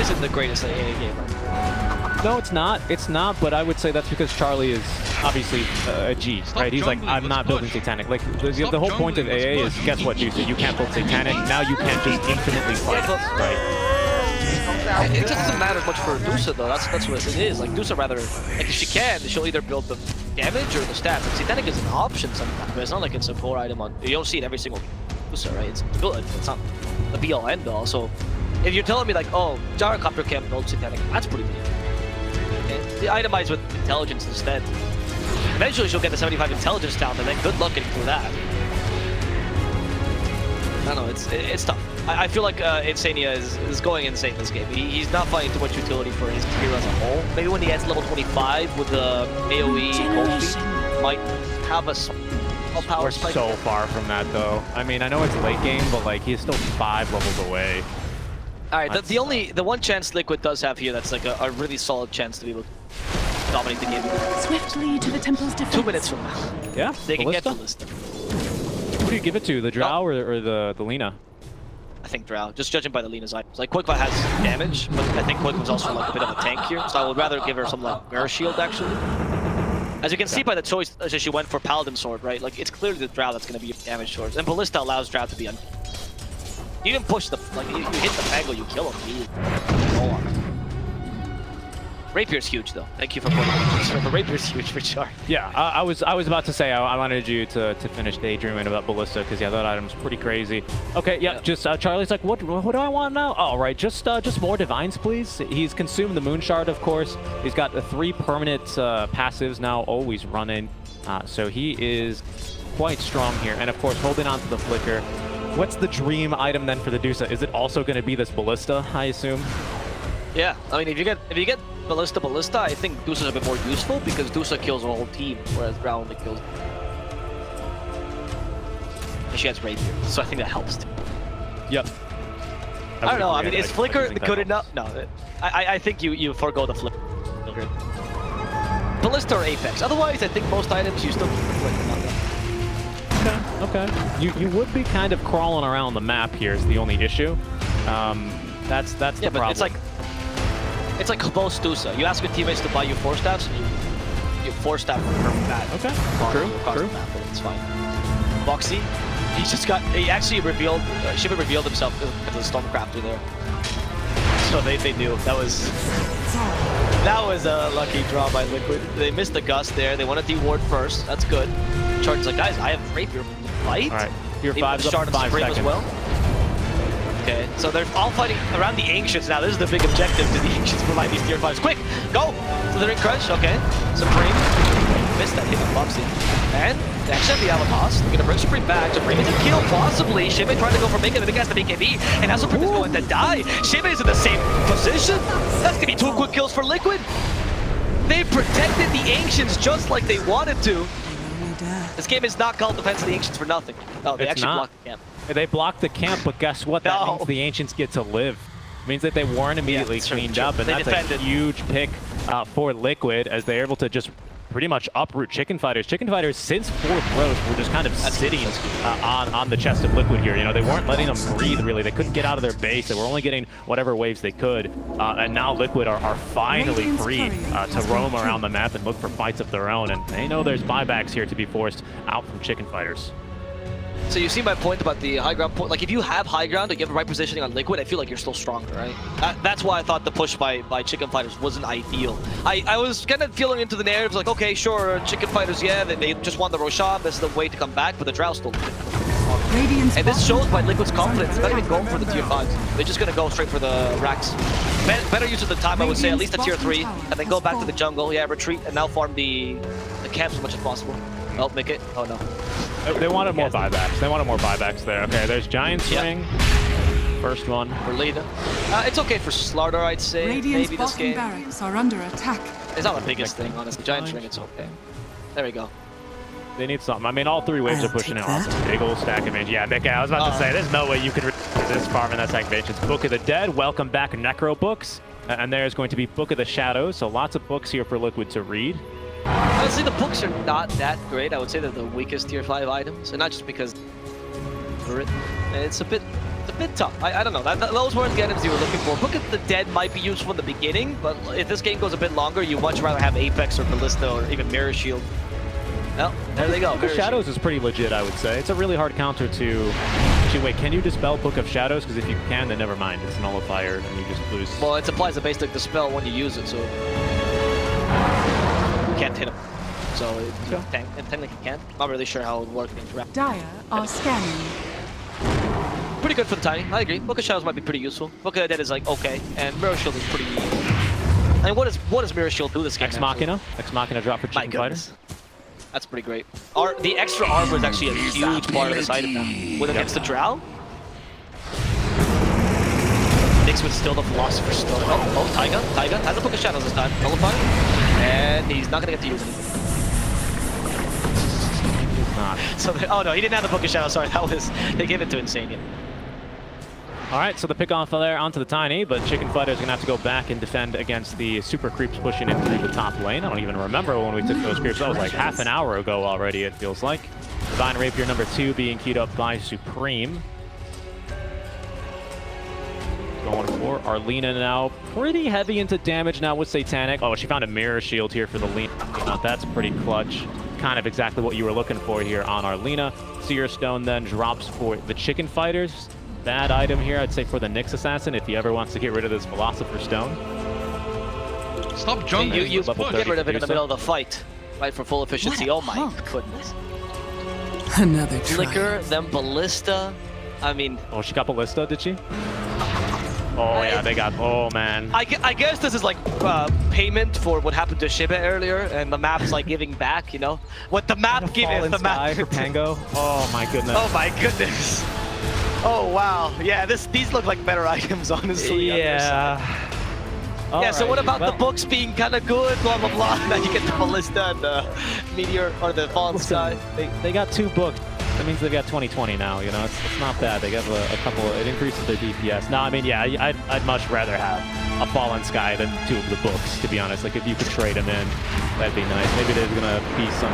isn't the greatest AA game right? No, it's not. It's not, but I would say that's because Charlie is obviously a G, right? He's like, I'm not building Satanic. Like, the whole point of AA is, guess what, Dusa? You can't build Satanic. Now you can't just infinitely fight, right? It just doesn't matter much for Dusa though. That's what it is. Like Dusa rather, like if she can, she'll either build the damage or the stats. Like Satanic is an option sometimes, but it's not like it's a core item on. You don't see it every single Dusa, right? It's good, but it's not the be all end all. So if you're telling me like, oh, Gyrocopter can't build Satanic, that's pretty good. And the itemize with intelligence instead. Eventually she'll get the 75 intelligence down, and then good luck getting through that. I don't know, it's tough. I feel like iNSaNiA is going insane this game. He's not finding too much utility for his hero as a whole. Maybe when he gets level 25 with the AoE cold feet, might have a power We're spike. so far from that though. I mean, I know it's late game, but like he's still 5 levels away. Alright, the one chance Liquid does have here that's like a really solid chance to be able to dominate the game. Swiftly to the temple's defense. 2 minutes from now. Yeah, They can get the list. Who do you give it to, the Drow or the Lina? I think Drow, just judging by the Lina's items. Like, qojqva has damage, but I think qojqva's also like a bit of a tank here, so I would rather give her some like Mirror Shield, actually. As you can see by the choice, she went for Paladin Sword, right? Like, it's clearly the Drow that's going to be damage towards, and Ballista allows Drow to be un... You even push the... Like, you hit the Pango, you kill him. Rapier's huge though. Thank you for pointing out. The Rapier's huge for sure. Yeah, I was about to say I wanted you to finish daydreaming about Ballista because yeah, that item's pretty crazy. Okay, yeah, just Charlie's like, what do I want now? All right, just more divines, please. He's consumed the Moon Shard, of course. He's got the 3 permanent passives now, always running. So he is quite strong here, and of course holding on to the Flicker. What's the dream item then for the Dusa? Is it also going to be this Ballista, I assume? Yeah, I mean, if you get Ballista, I think Dusa's a bit more useful because Dusa kills a whole team, whereas Drow only kills. And she has Rapier, so I think that helps too. Yep. I don't know. I mean, is Flicker good enough? No, I think you forego the Flicker. Ballista or Apex. Otherwise, I think most items you still Flicker. Okay. You would be kind of crawling around the map here is the only issue. That's the problem. It's like most Dusa. You ask your teammates to buy you 4 staffs, and you 4 staff for that. Okay. True. Map, but it's fine. Boxi, he actually revealed, Xibbe revealed himself as a Stormcrafter there. So they knew that was a lucky draw by Liquid. They missed the Gust there. They want to deward first. That's good. Charge's like, guys, I have Rapier. Fight. All right. Your 5's up 5 Supream seconds. as well. Okay, so they're all fighting around the Ancients now. This is the big objective to the Ancients provide these tier 5s. Quick, go! So they're in crunch, okay. Supream, missed that hit on Boxi. And they actually have the Alamos. They're gonna bring Supream back. Supream is a kill, possibly. Xibbe trying to go for miCKe, the big has the BKB, and now Supream is going to die. Xibbe is in the same position. That's gonna be 2 quick kills for Liquid. They protected the Ancients just like they wanted to. This game is not called Defense of the Ancients for nothing. Oh, they actually blocked the camp. They blocked the camp, but guess what? That means the Ancients get to live. It means that they weren't immediately cleaned up, and that's a huge pick for Liquid as they're able to just pretty much uproot Chicken Fighters. Chicken Fighters, since 4th Roast, were just kind of sitting on the chest of Liquid here. You know, they weren't letting them breathe, really. They couldn't get out of their base. They were only getting whatever waves they could. And now Liquid are finally free to roam around the map and look for fights of their own. And they know there's buybacks here to be forced out from Chicken Fighters. So you see my point about the high ground point. Like, if you have high ground and you have the right positioning on Liquid, I feel like you're still stronger, right? That's why I thought the push by Chicken Fighters wasn't ideal. I was kind of feeling into the narratives like, okay, sure, Chicken Fighters, yeah, they just won the Roshan, this is the way to come back, but the Drow still and this shows by Liquid's confidence. They're not even going for the tier 5s. They're just going to go straight for the racks. Better use of the time, I would say, at least a tier 3, and then go back to the jungle, yeah, retreat, and now farm the camps as much as possible. Oh, miCKe. Oh, no. They wanted more buybacks. They wanted more buybacks there. Okay, there's Giant Swing. First one. For Leda. It's okay for Slaughter, I'd say. Radiant's maybe this game. barracks are under attack. It's not the biggest thing, honestly. Giant Swing, it's okay. There we go. They need something. I mean, all 3 waves are pushing in on a big old stack of mage. Yeah, miCKe, I was about to say, there's no way you could resist farming that stack of mage. It's Book of the Dead. Welcome back, Necro Books. And there's going to be Book of the Shadows. So lots of books here for Liquid to read. Honestly, the books are not that great. I would say they're the weakest tier 5 items, and not just because it's a bit tough. I don't know. Those weren't the items you were looking for. Book of the Dead might be useful in the beginning, but if this game goes a bit longer, you much rather have Apex or Ballista or even Mirror Shield. Well, there they go. Book of Shadows is pretty legit, I would say. It's a really hard counter to... Actually, wait, can you dispel Book of Shadows? Because if you can, then never mind. It's nullifier, and you just lose. Well, it applies a basic dispel when you use it, so... can't hit him. So technically can't. Not really sure how it would work against Rapiers. Dire are scanning. Pretty good for the Tiny. I agree. Book of Shadows might be pretty useful. Book of the Dead is like okay, and Mirror Shield is pretty. I mean, what does Mirror Shield do this game? Ex Machina. Ex Machina drop for Chicken Fighters. That's pretty great. The extra armor is actually a huge part of this item now. With against the Drow. Nix would steal the Philosopher's Stone. Oh, Taiga has a Book of Shadows this time. Nullify. And he's not gonna get to use anything. He's not. So, oh no, he didn't have the Book of Shadows. Sorry, they gave it to iNSaNiA. All right, so the pick off there onto the Tiny, but Chicken Fighters gonna have to go back and defend against the super creeps pushing in through the top lane. I don't even remember when we took those creeps. That was like half an hour ago already, it feels like. Divine Rapier number 2 being keyed up by Supream. Going for Arlena now, pretty heavy into damage now with Satanic. Oh, she found a Mirror Shield here for the Lena. That's pretty clutch. Kind of exactly what you were looking for here on Arlena. Seer Stone then drops for the Chicken Fighters. Bad item here, I'd say, for the Nyx Assassin if he ever wants to get rid of this Philosopher's Stone. Stop jumping. You Level get rid of it in the 30 middle of the fight, right? For full efficiency. Oh my goodness. Another Flicker, try. then Ballista. I mean, Oh, she got Ballista, did she? Oh yeah, they got. Oh man. I guess this is like payment for what happened to Xibbe earlier, and the map's like giving back, you know? What the map gives, the map. for Pango. Oh my goodness. Oh my goodness. Oh wow. Yeah, these look like better items, honestly. Yeah. Yeah, so what about Alrighty, the books being kind of good, blah blah blah, and then you get the Ballista and the Meteor, or the Fallen Sky. They got 2 books. That means they've got 2020 now, you know, it's not bad. They got a couple, it increases their DPS. No, I mean, yeah, I'd much rather have a Fallen Sky than 2 of the books, to be honest. Like, if you could trade them in, that'd be nice. Maybe there's gonna be some,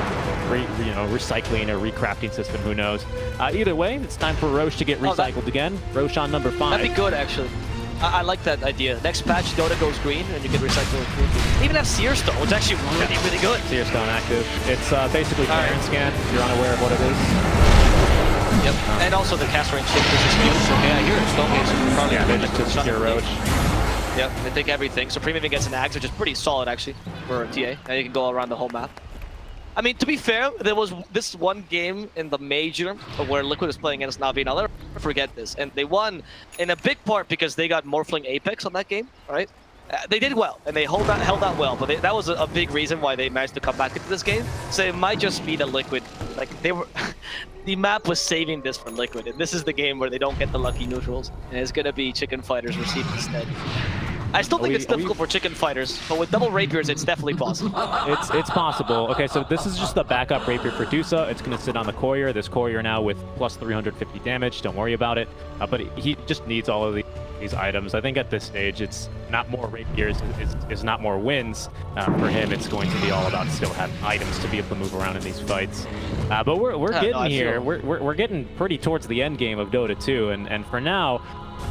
recycling or recrafting system, who knows. Either way, it's time for Roche to get recycled again. Roche on number 5. That'd be good, actually. I like that idea. Next patch, Dota goes green, and you can recycle it. They even have Seer Stone, which is actually really good. Seer Stone active. It's basically Iron Scan, if you're unaware of what it is. Yep, and also the cast range shift is new. So yeah, here it's Stonegate. Probably Yeah, they just secure Roche. Yep, they take everything. Supream even gets an axe, which is pretty solid actually for a TA. And you can go around the whole map. I mean, to be fair, there was this one game in the major where Liquid was playing against Na'Vi, and I'll never forget this. And they won in a big part because they got Morphling Apex on that game, right? They did well, and they held out well, but that was a big reason why they managed to come back into this game. So it might just be the Liquid, like they were, the map was saving this for Liquid, and this is the game where they don't get the lucky neutrals, and it's gonna be Chicken Fighters received instead. I still think it's difficult for Chicken Fighters, but with double Rapiers, it's definitely possible. It's possible. Okay, so this is just the backup Rapier for Dusa. It's going to sit on the Courier. This Courier now with plus 350 damage. Don't worry about it. But he just needs all of these items. I think at this stage, it's not more Rapiers. It's not more wins. For him, it's going to be all about still having items to be able to move around in these fights. But we're getting here. We're getting pretty towards the end game of Dota 2, and for now,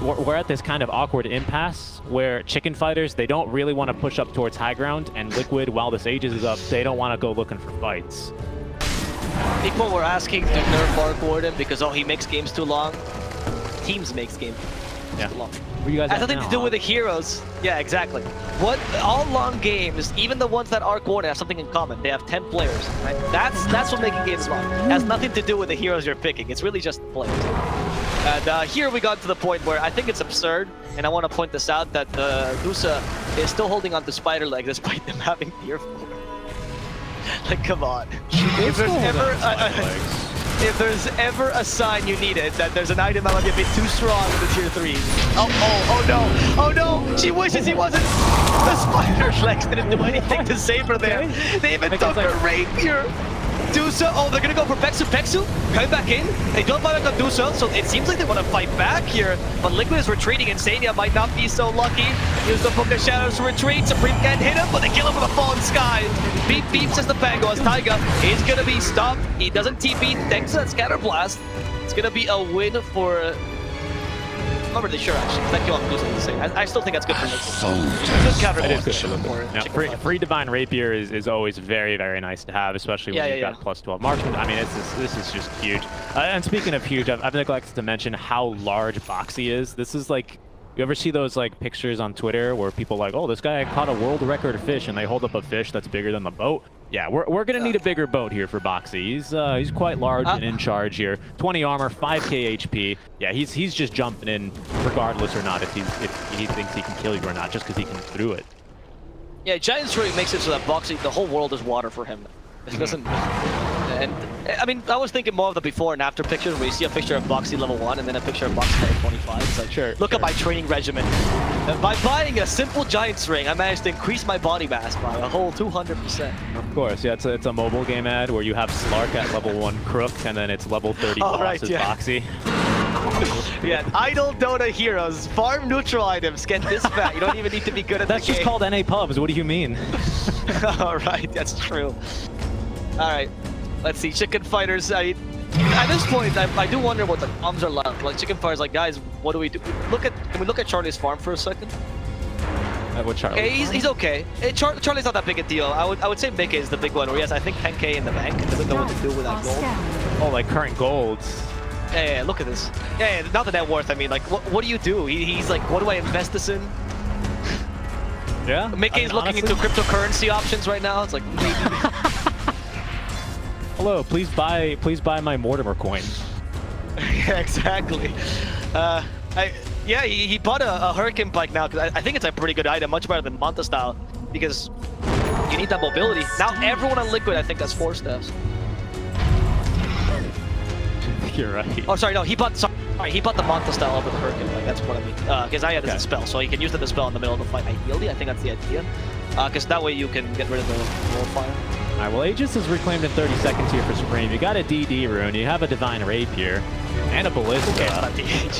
we're at this kind of awkward impasse where Chicken Fighters, they don't really want to push up towards high ground, and Liquid, while this Aegis is up, they don't want to go looking for fights. People were asking to nerf Arc Warden because, oh, he makes games too long. Teams makes games too long. Where you guys has nothing to do with the heroes. Yeah, exactly. All long games, even the ones that Arc Warden have something in common. They have 10 players, right? That's what making games long. It has nothing to do with the heroes you're picking. It's really just the players. And here we got to the point where I think it's absurd, and I want to point this out, that Dusa is still holding on to Spider Leg despite them having Tier 4. Like, come on. If there's ever a sign you needed that there's an item that might be a bit too strong in the Tier 3. Oh no! She wishes he wasn't! The Spider Legs didn't do anything to save her there. They even took her Rapier! Dusa, oh, they're gonna go for Peksu. Peksu coming back in. They don't fight back on Dusa, so it seems like they want to fight back here. But Liquid is retreating. iNSaNiA might not be so lucky. Use the Book of Shadows to retreat. Supream can't hit him, but they kill him with a Fallen Sky. Beep beep says the Pango as Taiga is gonna be stopped. He doesn't TP thanks to that Scatter Blast. It's gonna be a win for. I'm not really sure actually. That kill on Dusa is the same. I still think that's good for Liquid. Good counter. It is good for Liquid. Yeah, free Divine Rapier is always very, very nice to have, especially when you've got plus 12 marksman. I mean, this is just huge. And speaking of huge, I've neglected to mention how large Boxi is. This is like, you ever see those like pictures on Twitter where people like, oh, this guy caught a world record fish, and they hold up a fish that's bigger than the boat? Yeah, we're gonna need a bigger boat here for Boxi. He's quite large and in charge here. 20 armor, 5k HP. Yeah, he's just jumping in regardless or not if he thinks he can kill you or not, just because he can through it. Yeah, Giant Story makes it so that Boxi, the whole world is water for him. It doesn't. And I mean, I was thinking more of the before and after pictures where you see a picture of Boxi level 1 and then a picture of Boxi level 25. It's like, look at my training regimen. By buying a simple Giant's Ring, I managed to increase my body mass by a whole 200%. Of course, yeah, it's a mobile game ad where you have Slark at level 1 Crook, and then it's level 30 boss as Boxi. Yeah, idle Dota heroes, farm neutral items, get this fat. You don't even need to be good at That's the game. just called NA pubs, what do you mean? Alright, that's true. Alright, let's see, Chicken Fighters, at this point, I do wonder what the comms are like. Chicken Fighters, like, guys, what do we do? Can we look at Charlie's farm for a second? What Charlie? Okay, he's okay. Charlie's not that big a deal. I would say miCKe is the big one, where he has, I think, 10k in the bank. He doesn't know what to do with that gold. Oh, like current golds. Yeah, look at this. Yeah, not the net worth, I mean, like, what do you do? He's like, what do I invest this in? Yeah. miCKe's looking into cryptocurrency options right now. It's like maybe. Hello, please buy my Mortimer coin. Yeah, exactly. Yeah, he bought a Hurricane Pike now because I think it's a pretty good item, much better than Manta style, because you need that mobility. Now everyone on Liquid, I think, has 4 staffs. You're right. Oh, sorry, no, he bought the Manta style over the Hurricane Pike. That's what I mean. Because I had this spell, so you can use the dispel in the middle of the fight. Ideally, I think that's the idea. Because that way you can get rid of the roll fire. All right, well, Aegis is reclaimed in 30 seconds here for Supream. You got a DD rune, you have a Divine Rapier, and a Ballista.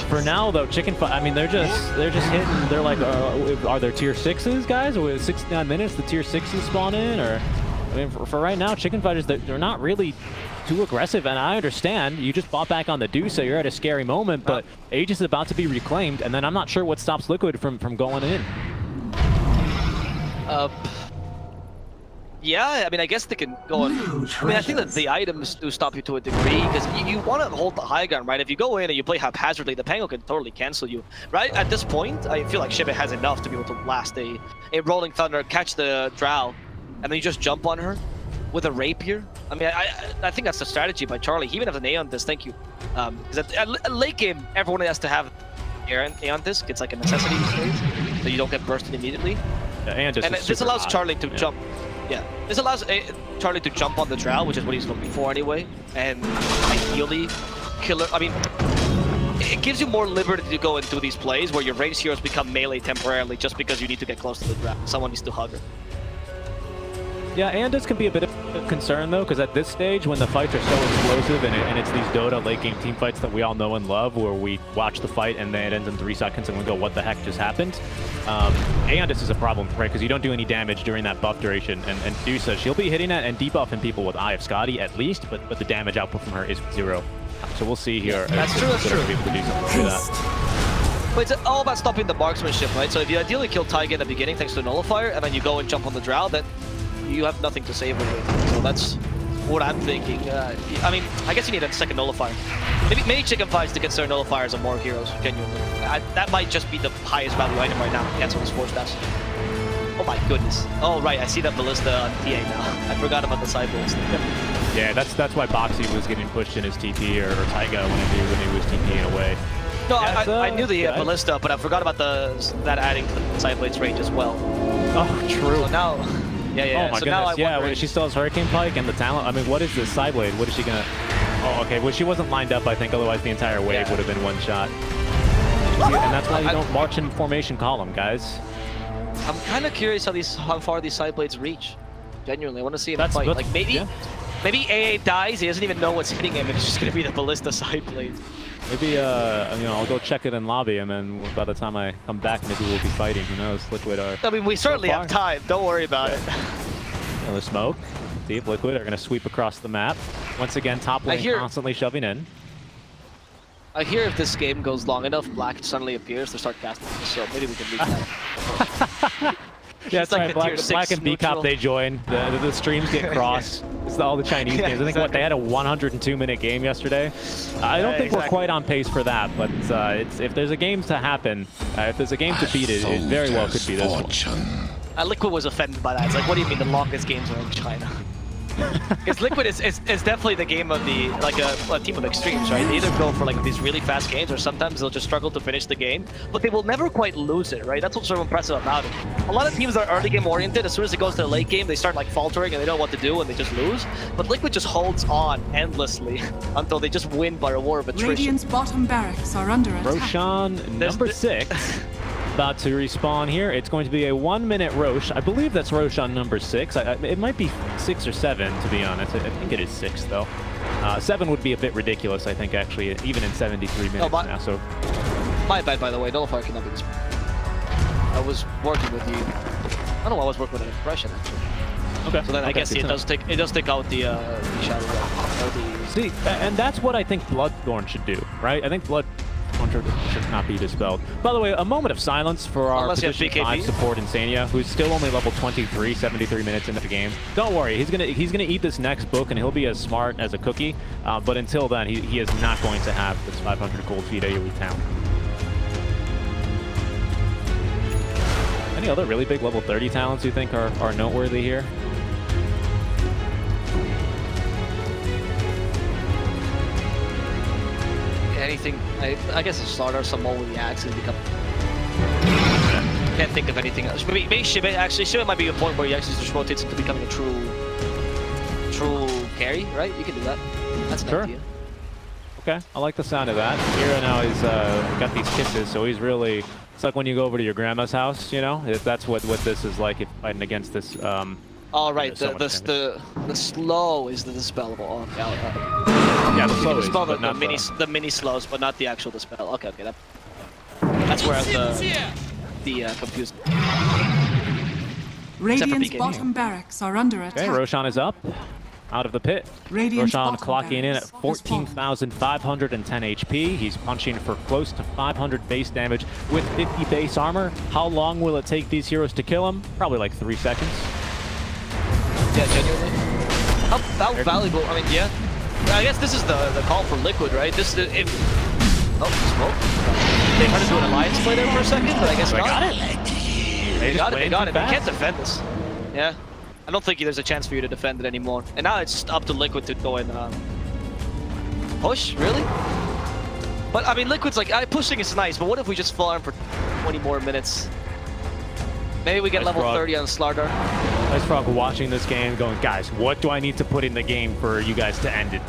For now, though, I mean, they're just hitting. They're like, are there tier 6s, guys? Or with 69 minutes, the tier 6s spawn in? Or, I mean, for right now, Chicken Fighters, they're not really too aggressive, and I understand. You just bought back on the Deuce, so you're at a scary moment, but Aegis is about to be reclaimed, and then I'm not sure what stops Liquid from going in. Yeah, I mean, I guess they can go on. I mean, I think that the items do stop you to a degree, because you want to hold the high ground, right? If you go in and you play haphazardly, the Pango can totally cancel you, right? At this point, I feel like Xibbe has enough to be able to last a Rolling Thunder, catch the Drow, and then you just jump on her with a Rapier. I mean, I think that's the strategy by Charlie. He even has an Aeon Disc, thank you. Because at late game, everyone has to have Aeon Disc. It's like a necessity these days, so you don't get bursted immediately. Yeah, and this allows Charlie to jump. Yeah, this allows Charlie to jump on the Drow, which is what he's looking for anyway, and ideally killer. I mean, it gives you more liberty to go and do these plays where your ranged heroes become melee temporarily just because you need to get close to the Drow. Someone needs to hug her. Yeah, Andis can be a bit of a concern, though, because at this stage, when the fights are so explosive, and it's these Dota late-game team fights that we all know and love, where we watch the fight and then it ends in 3 seconds and we go, what the heck just happened? Andis is a problem, right, because you don't do any damage during that buff duration, and Dusa, she'll be hitting that and debuffing people with Eye of Scotty at least, but the damage output from her is 0. So we'll see here. That's true, that's true. Be able to do something with that. But it's all about stopping the marksmanship, right? So if you ideally kill Taiga in the beginning thanks to Nullifier, and then you go and jump on the Drow, then you have nothing to save her with. So that's what I'm thinking. I mean, I guess you need a second Nullifier. Maybe Chicken Fights to consider Nullifiers on more heroes, genuinely. That might just be the highest value item right now. Cancel his 4 stats. Oh my goodness. Oh right, I see that Ballista on TA now. I forgot about the side Ballista. Yeah, that's why Boxi was getting pushed in his TP, or Taiga when he was TPing away. No, I knew the Ballista, but I forgot about that adding to the side blade's range as well. Oh, true. So now... Yeah. Oh my so goodness, yeah, she still has Hurricane Pike and the talent. I mean, what is this side blade? What is she gonna... Oh, okay, well, she wasn't lined up, I think, otherwise the entire wave would have been one shot. And that's why you don't march in formation column, guys. I'm kind of curious how far these side blades reach. Genuinely, I want to see him fight. Like, maybe AA dies, he doesn't even know what's hitting him, it's just gonna be the Ballista side blade. Maybe, you know, I'll go check it in lobby, and then by the time I come back, maybe we'll be fighting. Who knows? Liquid are... I mean, we certainly have time. Don't worry about it. And the smoke. Deep Liquid are going to sweep across the map. Once again, top lane constantly shoving in. I hear if this game goes long enough, Black suddenly appears to start casting this, so maybe we can reach that. Yeah, it's like Black and BCOP, they join. The streams get crossed. It's all the Chinese games. I think what they had a 102-minute game yesterday. I don't think we're quite on pace for that, but if there's a game to happen, if there's a game to beat it, it very well could be this one. Liquid was offended by that. It's like, what do you mean the longest games are in China? Because Liquid is definitely the game of the, like a team of extremes, right? They either go for like these really fast games, or sometimes they'll just struggle to finish the game, but they will never quite lose it, right? That's what's so impressive about it. A lot of teams are early game oriented. As soon as it goes to the late game, they start like faltering and they don't know what to do and they just lose. But Liquid just holds on endlessly until they just win by a war of attrition. Radiant's bottom barracks are under attack. Roshan, number 6. About to respawn here. It's going to be a 1-minute Rosh. I believe that's Roshan number 6. It might be 6 or 7, to be honest. I think it is 6, though. 7 would be a bit ridiculous, I think, actually, even in 73 minutes now. So, my bad, by the way. Nullifier cannot be this. I was working with the... I don't know. I was working with an impression, actually. Okay. So then I guess it does take out the shadow. See, and that's what I think Bloodthorn should do, right? I think Bloodthorn should not be dispelled. By the way, a moment of silence for our position 5 support iNSaNiA, who's still only level 23, 73 minutes into the game. Don't worry, he's gonna eat this next book and he'll be as smart as a cookie. But until then, he is not going to have this 500 gold feed AoE town. Any other really big level 30 talents you think are noteworthy here? Anything, I guess a starter, some more with the axes become. Can't think of anything else. Maybe Xibbe, actually. Xibbe might be a point where he actually just rotates into becoming a true carry, right? You can do that. That's an idea. Okay, I like the sound of that. Hero now he's got these kisses, so he's really. It's like when you go over to your grandma's house, you know. That's what this is like if fighting against this. All right, the slow is the dispellable. Oh, yeah, the slow is, dispel but not the mini slows, but not the actual dispel. Okay, that's where the confused. Radiant's bottom barracks are under attack. Okay, Roshan is up. Out of the pit. Roshan clocking in at 14,510 HP. He's punching for close to 500 base damage with 50 base armor. How long will it take these heroes to kill him? Probably like 3 seconds. Yeah, genuinely. How valuable? I mean, yeah. I guess this is the call for Liquid, right? This smoke. They tried to do an alliance play there for a second, but I guess not. Got it. They got it. They can't defend this. Yeah. I don't think there's a chance for you to defend it anymore. And now it's up to Liquid to go and push, really? But I mean, Liquid's like, pushing is nice, but what if we just farm for 20 more minutes? Maybe we get level 30 on Slardar. Nice Frog watching this game going, guys, what do I need to put in the game for you guys to end it?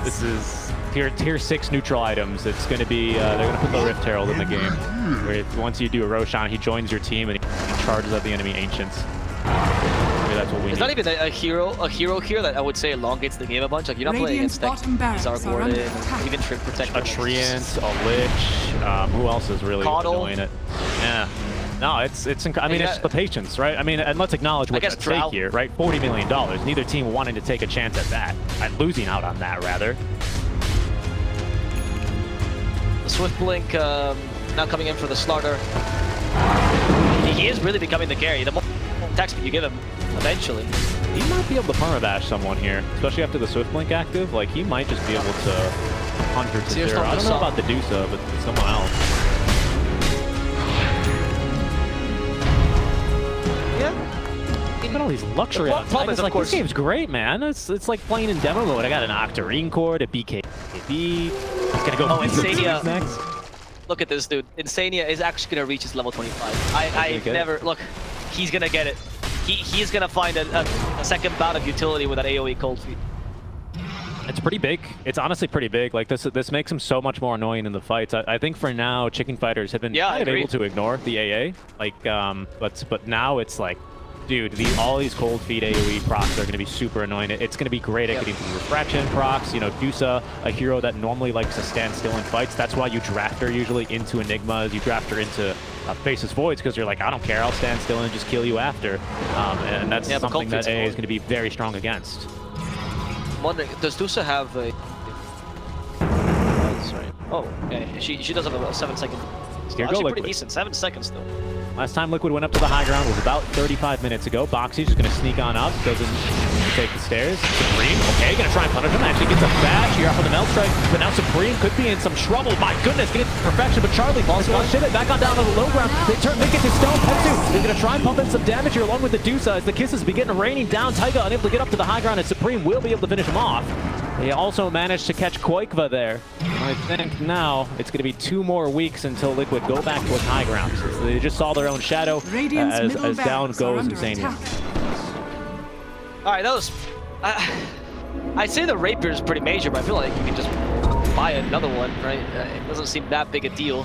This is tier 6 neutral items. It's going to be, they're going to put the Rift Herald in the game. Where once you do a Roshan, he joins your team and he charges at the enemy Ancients. That's what we need. Not even a hero here that I would say elongates the game a bunch. Like you're not playing against Zark Warden, even Trick Protector. A Treant, a Lich. Who else is really doing it? Yeah. No, it's I mean, it's the patience, right? I mean, and let's acknowledge what's at stake here, right? $40 million. Neither team wanting to take a chance at that, at losing out on that, rather. The Swift Blink now coming in for the Slardar. He is really becoming the carry. The more attack speed you give him, eventually. He might be able to permabash someone here, especially after the Swift Blink active. Like, he might just be able to 100 to 0. I don't know about the Dusa, but someone else. Yeah. Look at all these luxury items. Like, this game's great, man. It's like playing in demo mode. I got an Octarine core, a BKB. It's gonna go iNSaNiA next. Look at this dude. iNSaNiA is actually gonna reach his level 25. I never look. He's gonna get it. He's gonna find a second bout of utility with that AoE cold feet. It's pretty big. It's honestly pretty big. Like this makes him so much more annoying in the fights. I think for now, chicken fighters have been kind of able to ignore the AA. Like, but now it's like, dude, all these cold feet AoE procs are going to be super annoying. It's going to be great at getting through refraction procs. You know, Dusa, a hero that normally likes to stand still in fights. That's why you draft her usually into Enigmas. You draft her into Faceless Voids because you're like, I don't care, I'll stand still and just kill you after. And that's something that AA is going to be very strong against. I'm wondering, does Dusa have a... Sorry. Oh, okay. She does have a 7-second. Actually pretty decent. 7 seconds though. Last time Liquid went up to the high ground was about 35 minutes ago. Boxi just going to sneak on up. Doesn't take the stairs. Supream, okay, going to try and punish him. Actually gets a bash here off of the Melt Strike. But now Supream could be in some trouble. My goodness, getting perfection. But Charlie falls on Xibbe back on down to the low ground. They make it to stone. Peksu is going to try and pump in some damage here along with the Dusa as the kisses begin raining down. Taiga unable to get up to the high ground, and Supream will be able to finish him off. They also managed to catch qojqva there. I think now it's going to be 2 more weeks until Liquid go back to its high ground. So they just saw their own shadow as down goes iNSaNiA. Alright, that was... I'd say the Rapier is pretty major, but I feel like you can just buy another one, right? It doesn't seem that big a deal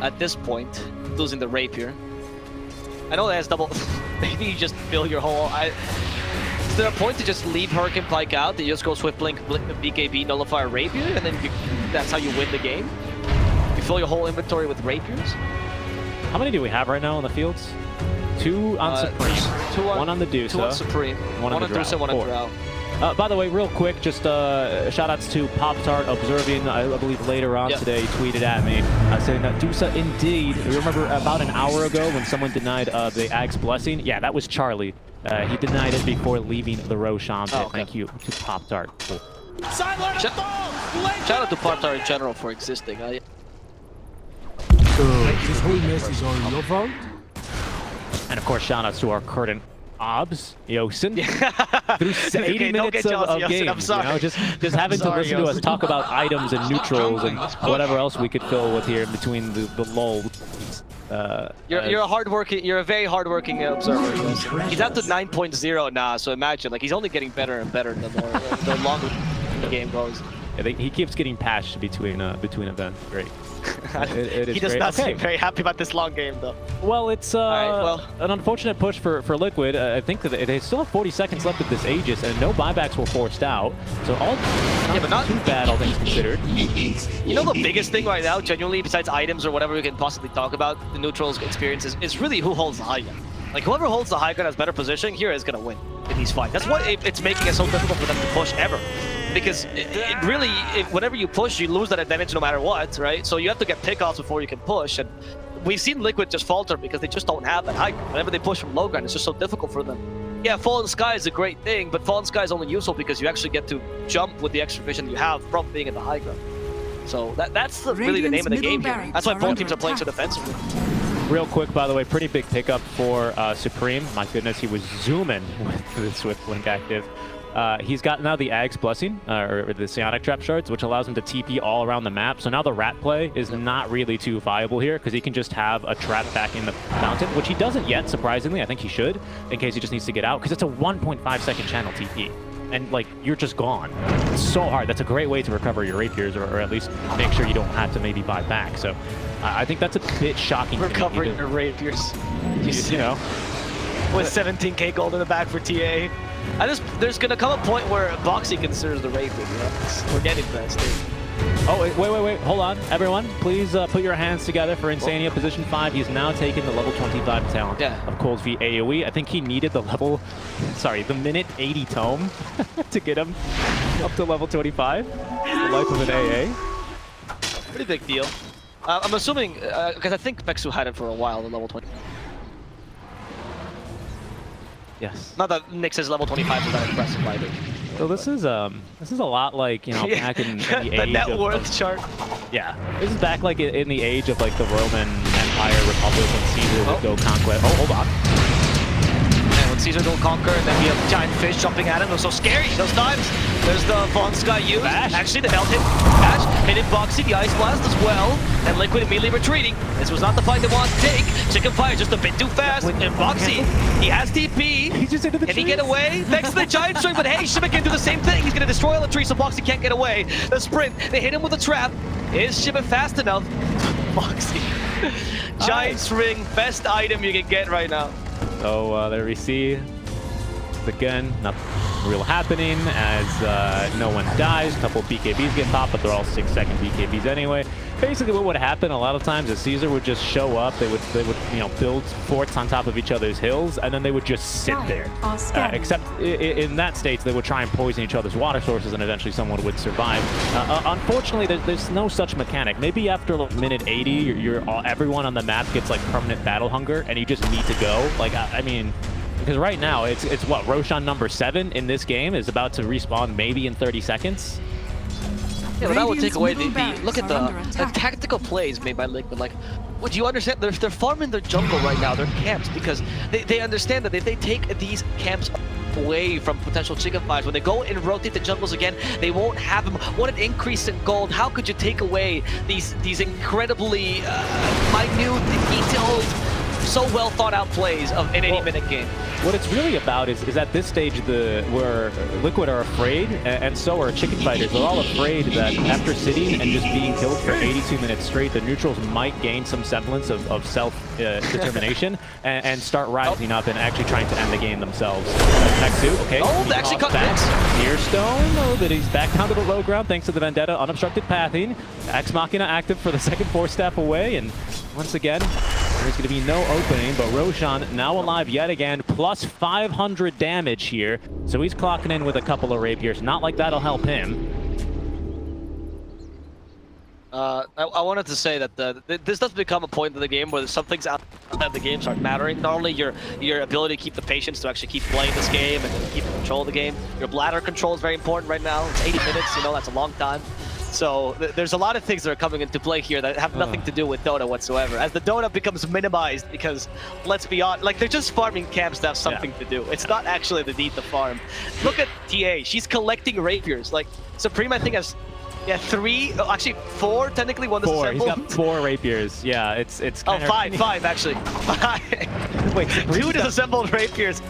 at this point, losing the Rapier. I know that has double... Maybe you just fill your whole... Is there a point to just leave Hurricane Pike out, that you just go Swift Blink, BKB, Nullify Rapier, and then that's how you win the game? You fill your whole inventory with Rapiers? How many do we have right now on the fields? 2 on Supream, 1 on the Dusa, 2 on Supreme, 1 on Dusa, 1 on Drow. By the way, real quick, just shout-outs to Pop-Tart observing, I believe later on today, he tweeted at me saying that Dusa indeed, remember about an hour ago when someone denied the Ag's Blessing? Yeah, that was Charlie. He denied it before leaving the Roshan. Thank you to Pop-Tart. Cool. Shout out to Pop-Tart in general for existing. This whole mess is on your fault? And of course, shout outs to our current obs, Yosin. Through 80 Okay, minutes of games, I'm sorry. you know, just having to listen to us talk about items and neutrals and whatever else we could fill with here in between the lull. You're a very hardworking observer. He's up to 9.0 now, so imagine, like, he's only getting better and better the longer the game goes. Yeah, he keeps getting patched between events. Great. It is he does great. not seem very happy about this long game, though. Well, it's an unfortunate push for Liquid. I think that they still have 40 seconds left of this Aegis, and no buybacks were forced out. So not too bad, all things considered. You know the biggest thing right now, genuinely, besides items or whatever we can possibly talk about, the neutrals experiences, is really who holds the high gun. Like, whoever holds the high gun has better positioning here is going to win in these fights. That's why it's making it so difficult for them to push ever. Because whenever you push, you lose that advantage no matter what, right? So you have to get pickoffs before you can push. And we've seen Liquid just falter because they just don't have that high ground. Whenever they push from low ground, it's just so difficult for them. Yeah, Fallen Sky is a great thing, but Fallen Sky is only useful because you actually get to jump with the extra vision you have from being in the high ground. So that's really the name of the game here. That's why both teams are playing so defensively. Real quick, by the way, pretty big pickup for Supream. My goodness, he was zooming with the Swift Blink active. He's got now the Ag's Blessing, or the Psionic Trap Shards, which allows him to TP all around the map. So now the rat play is not really too viable here, because he can just have a trap back in the fountain, which he doesn't yet, surprisingly. I think he should, in case he just needs to get out, because it's a 1.5 second channel TP. And, like, you're just gone. It's so hard. That's a great way to recover your Rapiers, or at least make sure you don't have to maybe buy back. So I think that's a bit shocking. Recovering your Rapiers. You know. With 17k gold in the back for TA. There's gonna come a point where Boxi considers the Rapier. We're getting to that stage. Oh, wait. Hold on. Everyone, please put your hands together for iNSaNiA position 5. He's now taken the level 25 talent of qojqva AoE. I think he needed the minute 80 tome to get him up to level 25. The life of an AA. Pretty big deal. I'm assuming, because I think Peksu had it for a while, the level 20. Yes. Not that Nyx's level 25 is that impressive either. So this is a lot like, you know, back in the age the net worth chart. Yeah, this is back like in the age of like the Roman Empire, Republic, when Caesar would go conquest. Oh, hold on. And when Caesar will conquer, and then we have giant fish jumping at him. It was so scary those times. There's the Fallen Sky use. Actually, the melt hit. Bash hitting Boxi, the Ice Blast as well. And Liquid immediately retreating. This was not the fight they wanted to take. Chicken Fire just a bit too fast. And Boxi, he has TP. He just into the Can he get away? Thanks to the giant string, but hey, Xibbe can do the same thing. He's going to destroy all the trees so Boxi can't get away. The sprint, they hit him with a trap. Is Xibbe fast enough? Boxi. Giant string, best item you can get right now. So there we see, again, nothing real happening as no one dies. A couple of BKBs get popped, but they're all 6-second BKBs anyway. Basically, what would happen a lot of times is Caesar would just show up. They would build forts on top of each other's hills, and then they would just sit there. Except in that state, they would try and poison each other's water sources, and eventually someone would survive. Unfortunately, there's no such mechanic. Maybe after like, minute 80, everyone on the map gets like permanent battle hunger, and you just need to go. Like I mean. Because right now, it's what, Roshan number 7 in this game is about to respawn maybe in 30 seconds. Yeah, but that would take away the look at the tactical plays made by Liquid. Like, what do you understand? They're farming their jungle right now, their camps, because they understand that if they take these camps away from potential chicken fires, when they go and rotate the jungles again, they won't have them. What an increase in gold. How could you take away these incredibly minute, detailed, so well thought out plays of an 80-minute game? What it's really about is at this stage where Liquid are afraid, and so are chicken fighters. They're all afraid that after sitting and just being killed for 82 minutes straight, the neutrals might gain some semblance of self-determination and start rising up and actually trying to end the game themselves. Peksu, okay. Oh, they actually cut back. Nearstone, but he's back down to the low ground thanks to the Vendetta unobstructed pathing. Ex Machina active for the second 4-step away, and once again, there's going to be no opening, but Roshan now alive yet again, plus 500 damage here. So he's clocking in with a couple of Rapiers. Not like that'll help him. I wanted to say that this does become a point of the game where some things outside the game start mattering. Not only your ability to keep the patience to actually keep playing this game and keep control of the game. Your bladder control is very important right now. It's 80 minutes, you know, that's a long time. So there's a lot of things that are coming into play here that have nothing to do with Dota whatsoever. As the Dota becomes minimized because, let's be honest, like they're just farming camps to have something to do. It's not actually the need to farm. Look at TA. She's collecting Rapiers. Like Supream, I think has 3, actually 4 technically. One Four. He's disassembled. got 4 Rapiers. Yeah, it's kind of... 5 actually. 5. Wait, 2 disassembled Rapiers.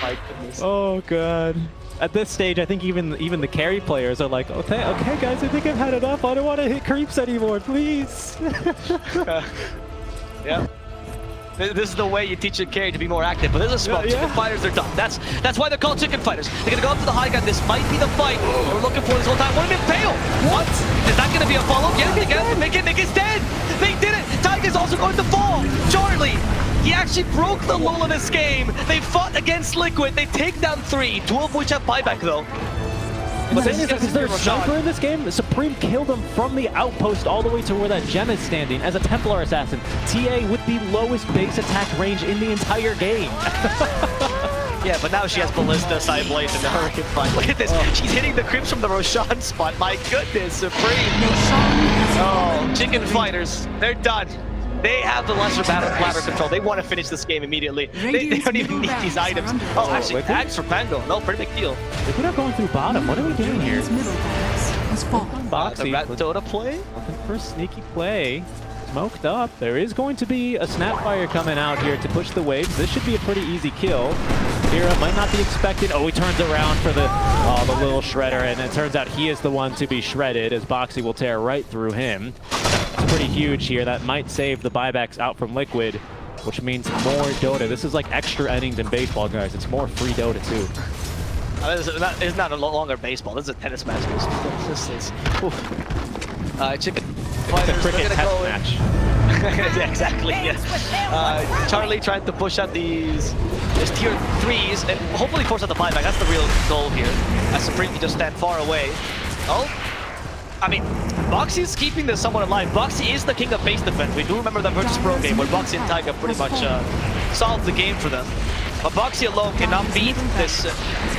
My goodness. Oh god. At this stage, I think even the carry players are like, okay, guys, I think I've had enough. I don't want to hit creeps anymore, please. Yeah. This is the way you teach a carry to be more active, but there's a smoke. Chicken fighters are done. That's why they're called chicken fighters. They're gonna go up to the high ground. This might be the fight we're looking for this whole time. What an impale! What? Is that gonna be a follow? Yeah, they got Mickey's dead! They did it! Taiga's also going to fall! Charlie! He actually broke the lull in this game. They fought against Liquid. They take down 3, 2 of which have buyback though. But the thing is, is there a sniper in this game? Supream killed him from the outpost all the way to where that gem is standing as a Templar assassin. TA with the lowest base attack range in the entire game. Yeah, but now she has Ballista, Side Blade, and the Hurricane Fight. Look at this. She's hitting the creeps from the Roshan spot. My goodness, Supreme. Oh, chicken fighters. They're done. They have the lesser bladder control. They want to finish this game immediately. They don't even need these items. Oh, actually, tags for Pango. No, pretty big deal. We're not going through bottom. What are we doing here? Boxi. The Rat Dota play? Looking for a sneaky play. Smoked up. There is going to be a Snapfire coming out here to push the waves. This should be a pretty easy kill. Hero might not be expected. Oh, he turns around for the little shredder, and it turns out he is the one to be shredded as Boxi will tear right through him. It's pretty huge here. That might save the buybacks out from Liquid, which means more Dota. This is like extra innings in baseball, guys. It's more free Dota, too. It's not a longer baseball. This is a tennis match. This is... Chicken fighters, it's a cricket test match. Yeah, exactly, yeah. Charlie trying to push out these tier 3s and hopefully force out the buyback. That's the real goal here. As Supreme can just stand far away. Oh, I mean, Boxi is keeping this somewhat alive. Boxi is the king of base defense. We do remember the Virtus Pro game where Boxi and Taiga pretty much solved the game for them. But Boxi alone cannot beat this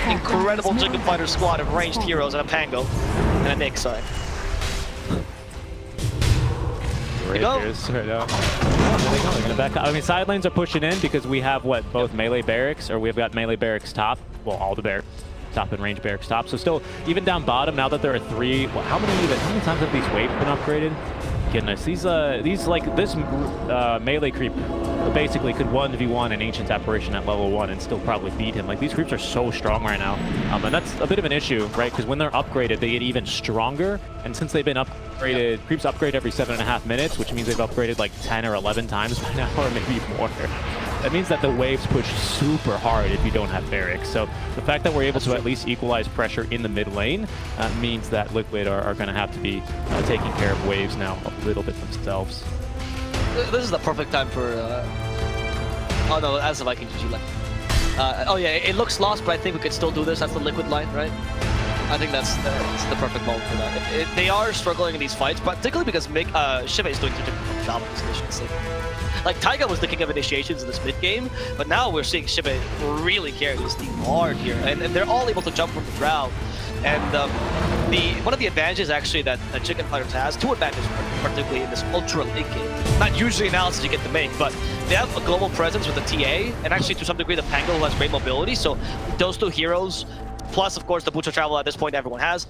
incredible Chicken Fighter squad of ranged heroes and a Pango and a Nick, sorry. Rapiers right now. They're gonna back up. I mean, side lanes are pushing in because we have what, both melee barracks, or we've got melee barracks top. Well, all the barracks top and range barracks top. So still, even down bottom, now that there are 3, well, how many times have these waves been upgraded? Goodness, these like this melee creep basically could 1v1 an Ancient's Apparition at level 1 and still probably beat him. Like, these creeps are so strong right now, and that's a bit of an issue, right? Because when they're upgraded, they get even stronger, and since they've been upgraded, creeps upgrade every 7.5 minutes, which means they've upgraded like 10 or 11 times by now, or maybe more. That means that the waves push super hard if you don't have barracks. So the fact that we're able to at least equalize pressure in the mid lane means that Liquid are going to have to be taking care of waves now a little bit themselves. This is the perfect time for... Oh no, as a Viking GG line. Oh yeah, it looks lost, but I think we could still do this. That's the Liquid line, right? I think that's the perfect moment for that. They are struggling in these fights, but particularly because Xibbe is doing such a job of this initiative. Like, Taiga was the king of initiations in this mid game, but now we're seeing Xibbe really carry this team hard here, and they're all able to jump from the drow. And one of the advantages actually that Chicken Fighters has, 2 advantages particularly in this ultra late game. Not usually analysis you get to make, but they have a global presence with the TA, and actually to some degree the Pango, who has great mobility. So those 2 heroes, plus of course the Butcher Travel at this point everyone has,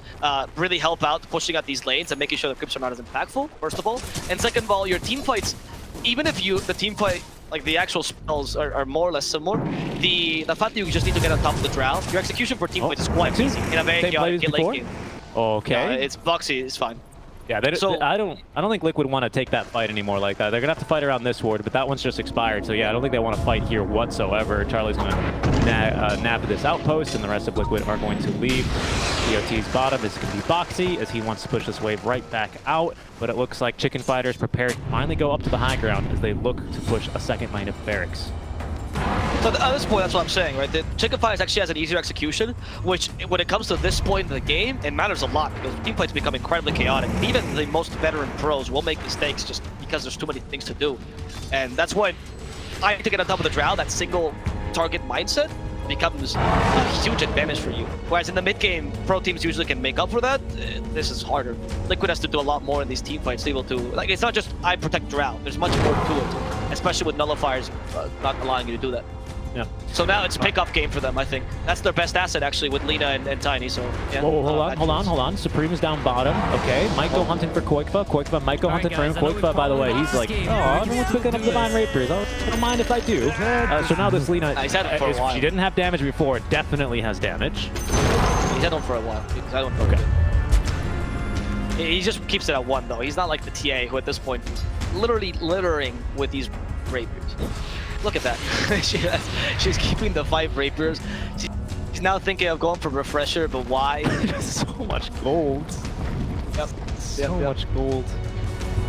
really help out pushing out these lanes and making sure the creeps are not as impactful, first of all. And second of all, your team fights, even if the team fight, like the actual spells are more or less similar, the fact that you just need to get on top of the drow, your execution for team fights is quite easy in a very chaotic late game. Okay. It's Boxi, it's fine. Yeah, I don't think Liquid want to take that fight anymore like that. They're gonna have to fight around this ward, but that one's just expired. So yeah, I don't think they want to fight here whatsoever. Charlie's gonna nab this outpost, and the rest of Liquid are going to leave. DOT's bottom is gonna be Boxi as he wants to push this wave right back out. But it looks like Chicken Fighters prepared to finally go up to the high ground as they look to push a second line of barracks. So at this point, that's what I'm saying, right? The Chicken Fighters actually has an easier execution, which when it comes to this point in the game, it matters a lot because team fights become incredibly chaotic. Even the most veteran pros will make mistakes just because there's too many things to do. And that's why I have to get on top of the drow, that single target mindset, becomes a huge advantage for you. Whereas in the mid game, pro teams usually can make up for that. This is harder. Liquid has to do a lot more in these team fights to be able to, like, it's not just I protect Drow. There's much more to it, especially with nullifiers not allowing you to do that. Yeah. So now it's pick-up game for them, I think. That's their best asset, actually, with Lina and Tiny, so yeah. Whoa, hold on. Supream is down bottom. Okay, might go hunting for qojqva. qojqva might go hunting for him. qojqva, by the way, he's like, oh, everyone's picking up Divine Rapiers. I don't mind if I do. So now this Lina, he's had it for a while. She didn't have damage before, definitely has damage. He's had them for a while. He's had them for a bit. He just keeps it at 1, though. He's not like the TA, who at this point is literally littering with these Rapiers. Look at that. She's keeping the 5 Rapiers. She's now thinking of going for Refresher, but why? So much gold. Yep. So much gold.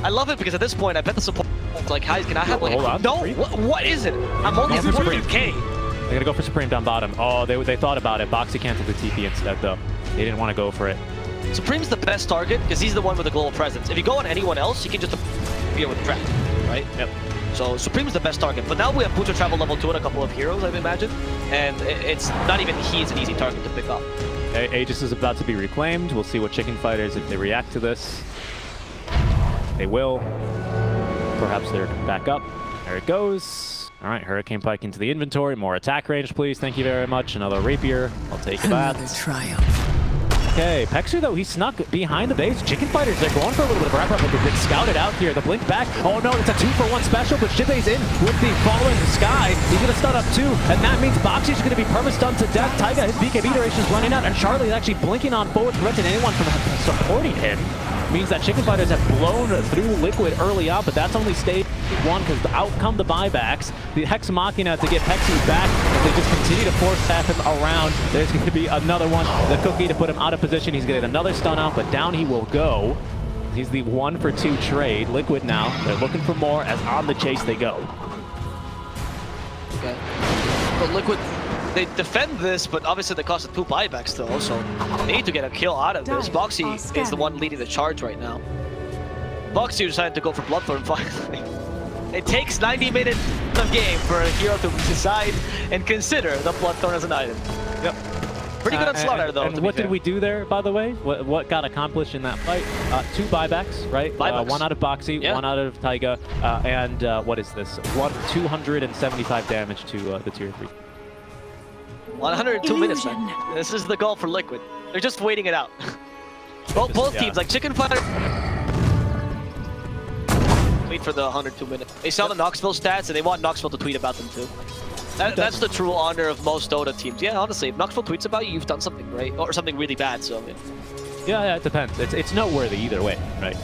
I love it because at this point, I bet the support like, guys, can I have like... Hold on. No, what is it? I'm only at 14k. They're gonna go for Supream down bottom. Oh, they thought about it. Boxi canceled the TP instead, though. They didn't want to go for it. Supreme's the best target because he's the one with the global presence. If you go on anyone else, you can just appear with trap, right? Yep. So Supreme's the best target, but now we have Butcher Travel level 2 and a couple of heroes, I imagine, and it's not even he's an easy target to pick up. Aegis is about to be reclaimed. We'll see what Chicken Fighters, if they react to this. They will. Perhaps they're back up. There it goes. All right, Hurricane Pike into the inventory. More attack range, please. Thank you very much. Another Rapier. I'll take that. Another triumph. Okay, Peksu, though, he snuck behind the base. Chicken Fighters, they're going for a little bit of wrap up, but they've been scouted out here. The blink back. Oh no, it's a 2-for-1 special, but Xibbe's in with the falling sky. He's going to stun up too, and that means Boxi's going to be perma-stunned to death. Taiga, his BKB duration is running out, and Charlie is actually blinking on forward, preventing anyone from supporting him. Means that Chicken Fighters have blown through Liquid early on, but that's only stage 1 because out come the buybacks. The Hex Machina to get Peksu back. If they just continue to force tap him around, there's going to be another one. The cookie to put him out of position. He's going to get another stun out, but down he will go. He's the 1-for-2 trade. Liquid now, they're looking for more as on the chase they go. Okay. But Liquid, they defend this, but obviously they cost 2 buybacks still, so they need to get a kill out of this. Boxi is the one leading the charge right now. Boxi decided to go for Bloodthorn finally. It takes 90 minutes of game for a hero to decide and consider the Bloodthorn as an item. Yep. Pretty good on Slaughter, though. And what did we do there, by the way? What got accomplished in that fight? 2 buybacks, right? Buybacks. 1 out of Boxi, yeah. 1 out of Taiga, and what is this? 275 damage to the tier 3. 102 minutes, man. This is the goal for Liquid. They're just waiting it out. Both teams, like Chicken Fighter, wait for the 102 minutes. They saw the Knoxville stats, and they want Knoxville to tweet about them too. That's the true honor of most Dota teams. Yeah, honestly, if Knoxville tweets about you, you've done something great or something really bad. So, I mean. Yeah, it depends. It's noteworthy either way, right?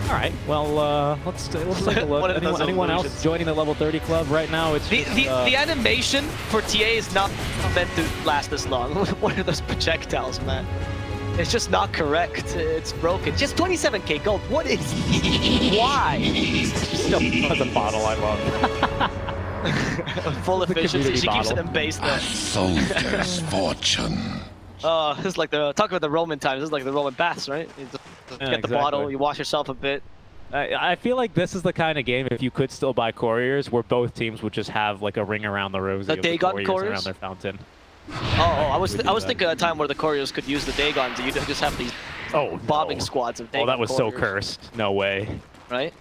All right. Well, let's take a look. Anyone else joining the level 30 club right now? It's the animation for TA is not meant to last this long. What are those projectiles, man? It's just not correct. It's broken. Just 27k gold. What is? Why? Still has a bottle I love. Full efficiency. She keeps it in base there. A soldier's fortune. This is like talk about the Roman times. This is like the Roman baths, right? You just get the bottle, you wash yourself a bit. I feel like this is the kind of game, if you could still buy couriers, where both teams would just have like a ring around the rosy of the couriers around their fountain. I was thinking of a time where the couriers could use the Dagons, and you just have these bombing squads of Dagon. Oh, that was couriers. so cursed. No way. Right?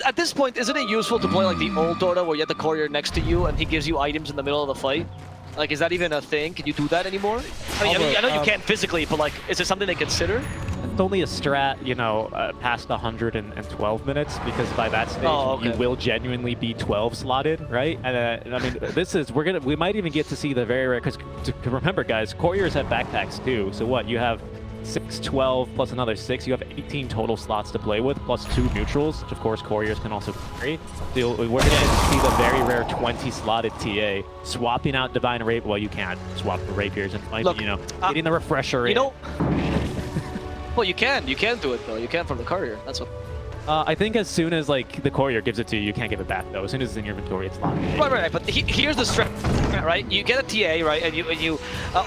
At this point, isn't it useful to play like the old Dota where you have the courier next to you and he gives you items in the middle of the fight? Like, is that even a thing? Can you do that anymore? I mean, I know you can't physically, but like, is it something they consider? It's only a strat, you know, past 112 minutes, because by that stage you will genuinely be 12 slotted, right? And I mean, we might even get to see the very rare, because remember, guys, couriers have backpacks too. So what? You have 6, 12 plus another 6. You have 18 total slots to play with, plus 2 neutrals, which of course couriers can also carry. So we're going to see the very rare 20 slotted TA swapping out Divine Rape. Well, you can't swap the Rapiers and find, you know, getting the refresher in. Well, you can do it though. You can from the courier. That's what. I think as soon as like the courier gives it to you, you can't give it back though. As soon as it's in your inventory, it's locked. Right. But here's the strat, right? You get a TA, right, and you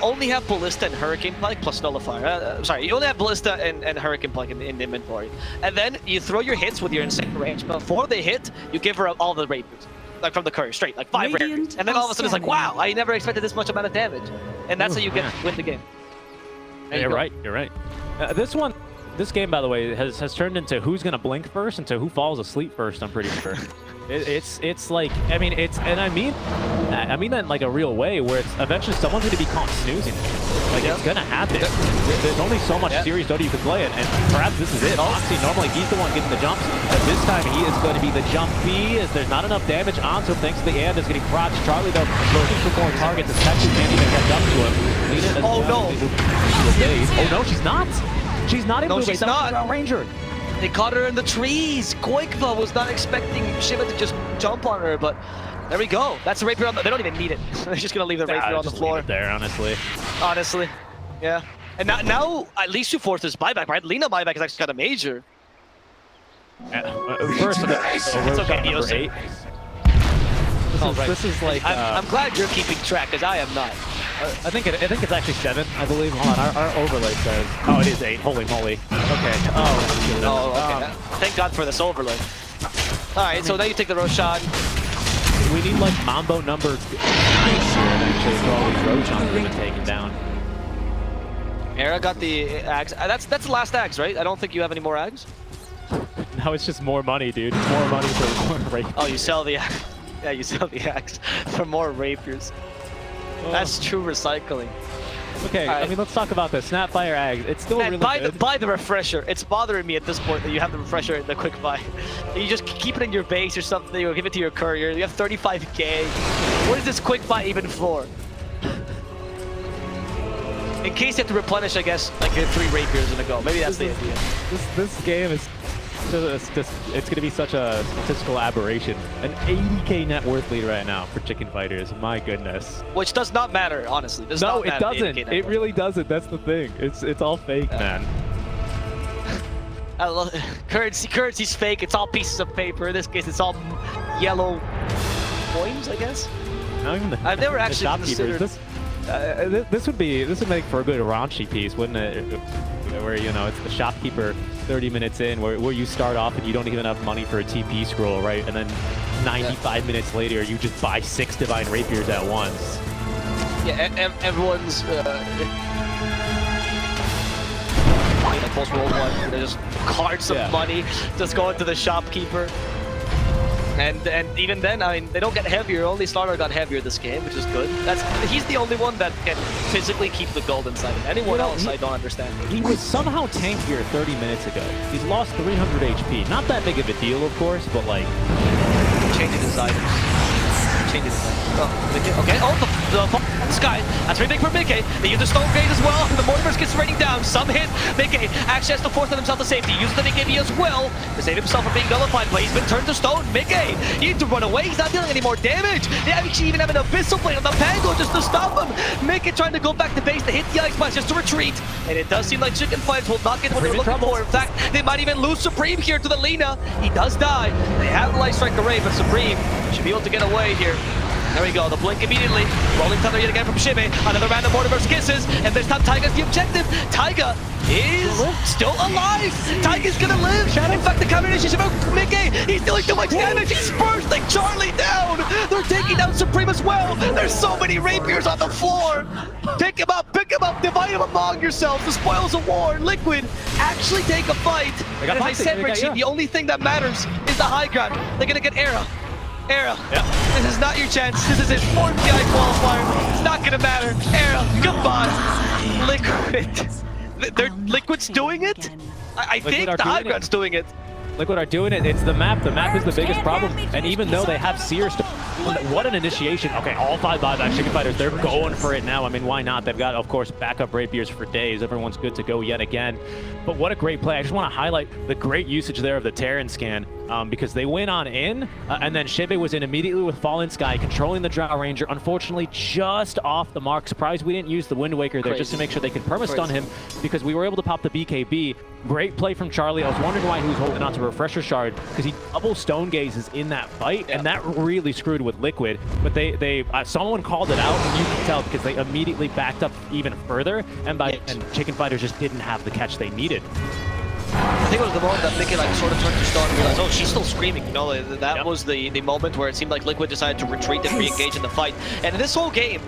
only have Ballista and Hurricane Pike plus Nullifier. Sorry, you only have Ballista and Hurricane Pike in the inventory, and then you throw your hits with your insane range. Before they hit, you give her all the Rapiers. like from the courier, straight, like 5 rapiers. And then all of a sudden it's like, wow, I never expected this much amount of damage. And that's how you get win the game. You're right. You're right. This game, by the way, has turned into who's gonna blink first into who falls asleep first. I'm pretty sure. It's like, I mean I mean that in like a real way, where it's eventually someone's gonna be caught snoozing. Like it's gonna happen. There's only so much serious Dota you can play, and perhaps this is it. Boxi, normally he's the one getting the jumps, but this time he is going to be the jump B, as there's not enough damage onto him thanks to the and is getting crotched. Charlie though looking for more targets, as Peksu can't even catch up to him. Oh no! Oh no, she's not. She's not able to she's not. Ranger. They caught her in the trees. qojqva was not expecting Xibbe to just jump on her, but there we go. That's the rapier on the... They don't even need it. They're just going to leave the rapier on the floor. Leave it there, honestly. Honestly. Yeah. And now at least you force this buyback, right? Lina buyback is actually kind of major. First, it's okay, number 8. This is like... I'm glad you're keeping track, because I am not. I think it's actually 7, I believe. Hold on, our overlay says... Oh, it is 8. Holy moly. Okay. Oh, okay. Thank God for this overlay. Alright, so now you take the Roshan. We need like Mambo number 9 here, actually, for all these Roshans that have been taken down. Era got the axe. That's the last axe, right? I don't think you have any more axe. Now it's just more money, dude. More money for more rapiers. Oh, you sell the axe. Yeah, you sell the axe for more rapiers. That's true recycling. Okay, I mean, let's talk about this. Snapfire Ag, it's still really good. Buy the refresher. It's bothering me at this point that you have the refresher in the quick buy. You just keep it in your base or something, or give it to your courier. You have 35k. What is this quick buy even for? In case you have to replenish, I guess, like 3 rapiers in a go. Maybe that's the idea. This game is... It's going to be such a statistical aberration. An 80k net worth lead right now for Chicken Fighters. My goodness. Which does not matter, honestly. No, it doesn't. It really doesn't. That's the thing. It's all fake, man. I love currency's fake. It's all pieces of paper. In this case, it's all yellow coins, I guess. Not even I've never actually considered this would make for a good raunchy piece, wouldn't it? Where, you know, it's the shopkeeper 30 minutes in, where you start off and you don't even have money for a TP scroll, right? And then 95 minutes later, you just buy 6 Divine Rapiers at once. Yeah, everyone's Pulse World 1, they're just carts of money just going to the shopkeeper. And even then, I mean, they don't get heavier. Only Starter got heavier this game, which is good. He's the only one that can physically keep the gold inside him. Anyone else, I don't understand. He was somehow tankier 30 minutes ago. He's lost 300 HP. Not that big of a deal, of course, but like... Changing his items. Changing his items. Oh, okay, the sky. That's very big for miCKe. They use the Stone Grade as well. The Mortimer's gets raining down. Some hit. miCKe actually has to force himself to safety. Uses the BKB as well to save himself from being nullified, but he's been turned to stone. miCKe, you need to run away. He's not dealing any more damage. They actually even have an Abyssal Blade on the Pango just to stop him. miCKe trying to go back to base to hit the Ice Blast just to retreat. And it does seem like Chicken Fighters will not get what they're looking for. In fact, they might even lose Supream here to the Lina. He does die. They have the Light Strike Array, but Supream should be able to get away here. There we go, the blink immediately. Rolling Thunder yet again from Xibbe. Another round of Mortimer's Kisses, and this time Taiga's the objective. Taiga is still alive. Taiga's gonna live. In fact, the counter initiation from miCKe, he's dealing too much damage. He's bursting Charlie down. They're taking down Supream as well. There's so many rapiers on the floor. Pick him up, divide him among yourselves. The spoils of war. Liquid actually take a fight. And as I said, Richie, the only thing that matters is the high ground. They're gonna get Era. This is not your chance. This is his 4th TI qualifier. It's not gonna matter. Era, goodbye. Liquid. Liquid's doing it? I think the high ground's doing it. Liquid are doing it. It's the map. The map is the biggest problem. And even though they have Sears, what an initiation. Okay, all 5 buybacks. Chicken Fighters, they're going for it now. I mean, why not? They've got, of course, backup rapiers for days. Everyone's good to go yet again. But what a great play. I just want to highlight the great usage there of the Terran scan. Because they went on in, and then Xibbe was in immediately with Fallen Sky, controlling the Drow Ranger, unfortunately just off the mark. Surprised we didn't use the Wind Waker there just to make sure they could perma-stun him, because we were able to pop the BKB. Great play from Charlie. I was wondering why he was holding on to Refresher Shard, because he double Stone Gazes in that fight, and that really screwed with Liquid. But someone called it out, and you can tell, because they immediately backed up even further, and Chicken Fighters just didn't have the catch they needed. I think it was the moment that miCKe like sort of turned to stone and realized, oh, she's still screaming. You know, that was the moment where it seemed like Liquid decided to retreat and re-engage in the fight. And in this whole game,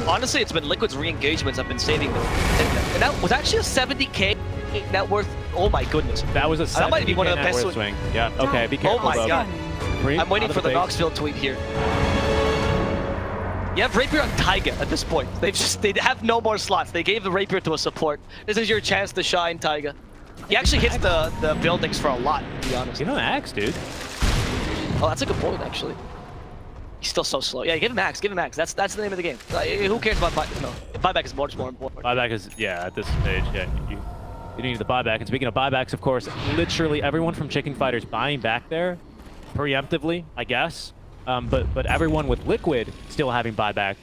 honestly, it's been Liquid's re-engagements have been saving them. And that was actually a 70k net worth. Oh my goodness. That was a 70k that might be one of the best swing. Yeah. Okay. Be careful. Oh my god. I'm waiting for the base. Knoxville tweet here. You have Rapier on Taiga at this point. They have no more slots. They gave the Rapier to a support. This is your chance to shine, Taiga. He actually hits the buildings for a lot, to be honest. Give him an axe, dude. Oh, that's a good point, actually. He's still so slow. Yeah, give him axe. Give him axe. That's the name of the game. Who cares about buyback? No, buyback is much more important. Buyback is, yeah, at this stage, yeah. You need the buyback. And speaking of buybacks, of course, literally everyone from Chicken Fighters buying back there preemptively, I guess. But everyone with Liquid still having buyback.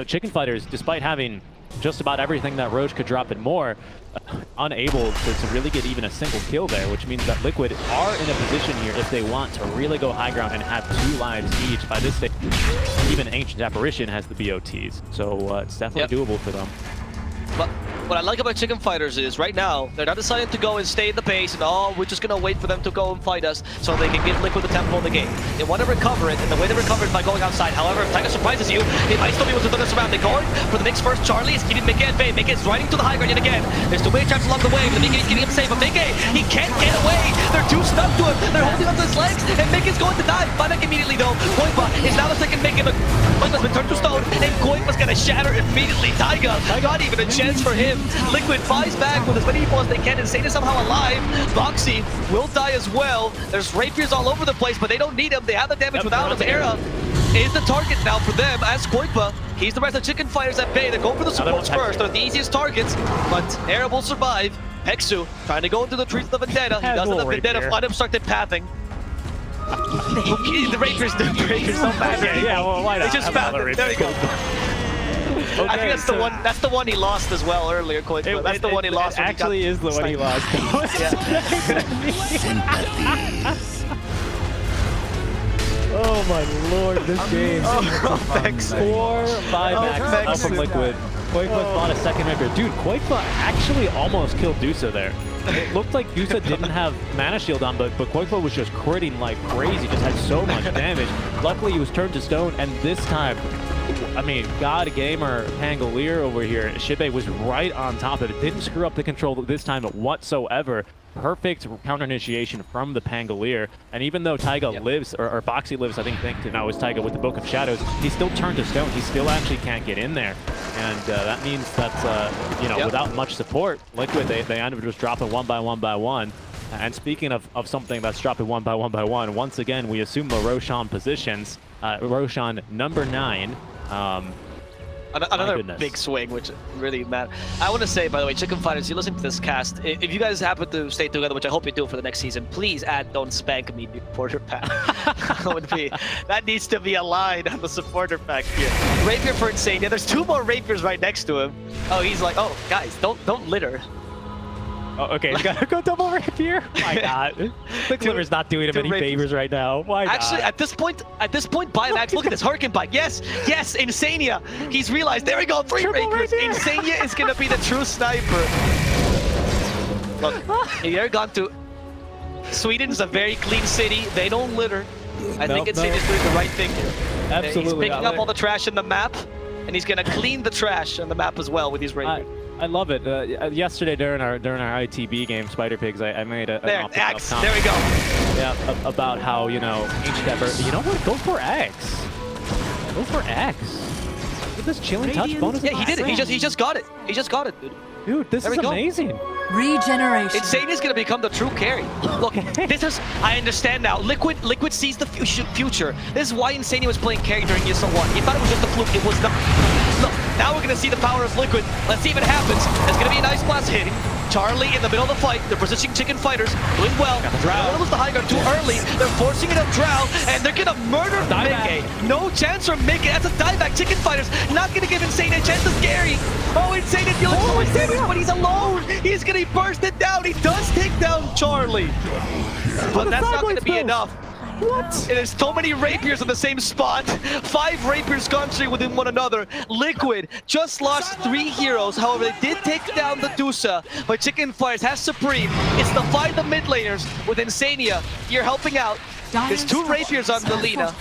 Chicken Fighters, despite having just about everything that Roche could drop and more, unable to really get even a single kill there, which means that Liquid are in a position here if they want to really go high ground and have 2 lives each. By this stage, even Ancient Apparition has the BOTs, so it's definitely doable for them. But what I like about Chicken Fighters is right now they're not deciding to go and stay in the base and oh, we're just gonna wait for them to go and fight us so they can get Liquid the tempo in the game. They want to recover it, and the way they recover it is by going outside. However, if Taiga surprises you, they might still be able to turn us around. They're going for the mix first. Charlie is keeping miCKe at bay. miCKe is riding to the high ground yet again. There's 2 wave traps along the way, but miCKe is getting him safe. But miCKe, he can't get away. They're too stuck to him. They're holding onto his legs, and miCKe is going to die. Buyback immediately though. qojqva is now the second miCKe. qojqva's been turned to stone, and qojqva's gonna shatter immediately. Taiga, not even a chance for him. Liquid buys back with as many people as they can. iNSaNiA somehow alive. Boxi will die as well. There's Rapiers all over the place, but they don't need him. They have the damage without him. Era is the target now for them as qojqva. He's the rest of Chicken Fighters at bay. They're going for the supports first. They're the easiest targets, but Era will survive. Peksu trying to go into the trees of the Vendetta. He doesn't have Vendetta unobstructed pathing. The Rapiers don't matter. Yeah, well, why not? They just found it. There you go. Okay, I think that's the one. That's the one he lost as well earlier, qojqva. That's the one he lost. It actually is the one he lost. Oh my lord, this game. Peksu. 4 buybacks up from Liquid. qojqva bought a second Rapier. Dude, qojqva actually almost killed Dusa there. It looked like Dusa didn't have mana shield on, but qojqva was just critting like crazy, just had so much damage. Luckily, he was turned to stone, and this time, I mean, God Gamer Pangolier over here, Xibbe was right on top of it. Didn't screw up the control this time whatsoever. Perfect counter initiation from the Pangolier. And even though Taiga lives, or Boxi lives, I think now is Taiga with the Book of Shadows, he's still turned to stone. He still actually can't get in there. And that means that, you know, without much support, Liquid, they end up just dropping 1 by 1 by 1. And speaking of something that's dropping 1 by 1 by 1, once again, we assume the Roshan positions. Roshan number 9. Another big swing, which really matters. I want to say, by the way, Chicken Fighters, you listen to this cast. If you guys happen to stay together, which I hope you do for the next season, please add "Don't Spank Me" supporter pack. That needs to be a line on the supporter pack here. Rapier for iNSaNiA. There's 2 more Rapiers right next to him. Oh, he's like, oh, guys, don't litter. Oh, okay, he's gotta go double Rapier. My God, the Clipper's not doing him any favors right now. Why not? Actually, at this point, buybacks. Look at this Hurricane bike. Yes, iNSaNiA. He's realized. There we go. 3 Rapiers. iNSaNiA is gonna be the true sniper. Look, they're gone to. Sweden's a very clean city. They don't litter. I think iNSaNiA's doing the right thing here. Absolutely. He's picking up all the trash in the map, and he's gonna clean the trash on the map as well with these Rapiers. I love it. Yesterday during our ITB game, Spider Pigs, I made a Axe. There we go. Yeah, about how, you know, you know what? Go for X. Go for X. Look at this chilling touch bonus. Yeah, he did it. He just got it. He just got it, dude. Dude, this is amazing. Regeneration. iNSaNiA's gonna become the true carry. Look, this is. I understand now. Liquid sees the future. This is why iNSaNiA was playing carry during ESL 1. He thought it was just a fluke. It was not. Look, now we're gonna see the power of Liquid. Let's see if it happens. There's gonna be a nice blast hitting. Charlie in the middle of the fight. They're positioning Chicken Fighters, doing well. Drow was the high ground too early. They're forcing it up Drow, and they're gonna murder miCKe. No chance for miCKe. That's a dieback. Chicken Fighters not gonna give iNSaNiA a chance to scary. Oh, iNSaNiA dealing so much damage, but he's alone. He's gonna burst it down. He does take down Charlie, but that's not gonna be enough. What? There's so many Rapiers in the same spot. 5 Rapiers concentrating within one another. Liquid just lost 3 heroes. However, they did take down the Dusa. But Chicken Fires has Supream. It's the 5 the mid laners with iNSaNiA. You're helping out. There's 2 Rapiers on the Lina.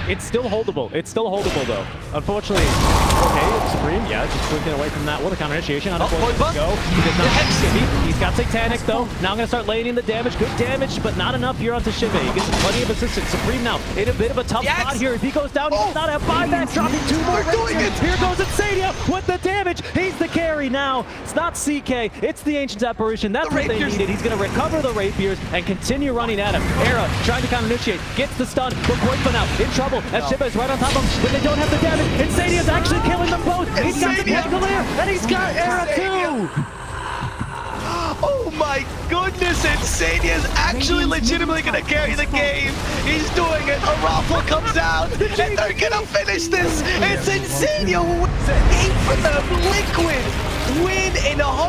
It's still holdable. It's still holdable, though. Unfortunately, okay, Supream, yeah, just blinking away from that. What a counter initiation. Unfortunately, go. He does not have He's got Satanic, though. Now going to start laying in the damage. Good damage, but not enough here onto Xibbe. He gets plenty of assistance. Supream now in a bit of a tough spot here. If he goes down, he does not have buyback. Dropping 2 more. Here goes iNSaNiA with the damage. He's the carry now. It's not CK. It's the Ancient Apparition. That's what they needed. He's going to recover the Rapiers and continue running at him. Era trying to counter initiate. Gets the stun. But qojqva now in trouble as Xibbe is right on top of him, but they don't have the damage. iNSaNiA is actually killing them both. He's got the Cavalier, and he's got Era too. Oh my goodness, iNSaNiA is actually legitimately gonna carry the game. He's doing it. A raffle comes out, and they're gonna finish this. It's iNSaNiaia who wins 8 for them. Liquid win in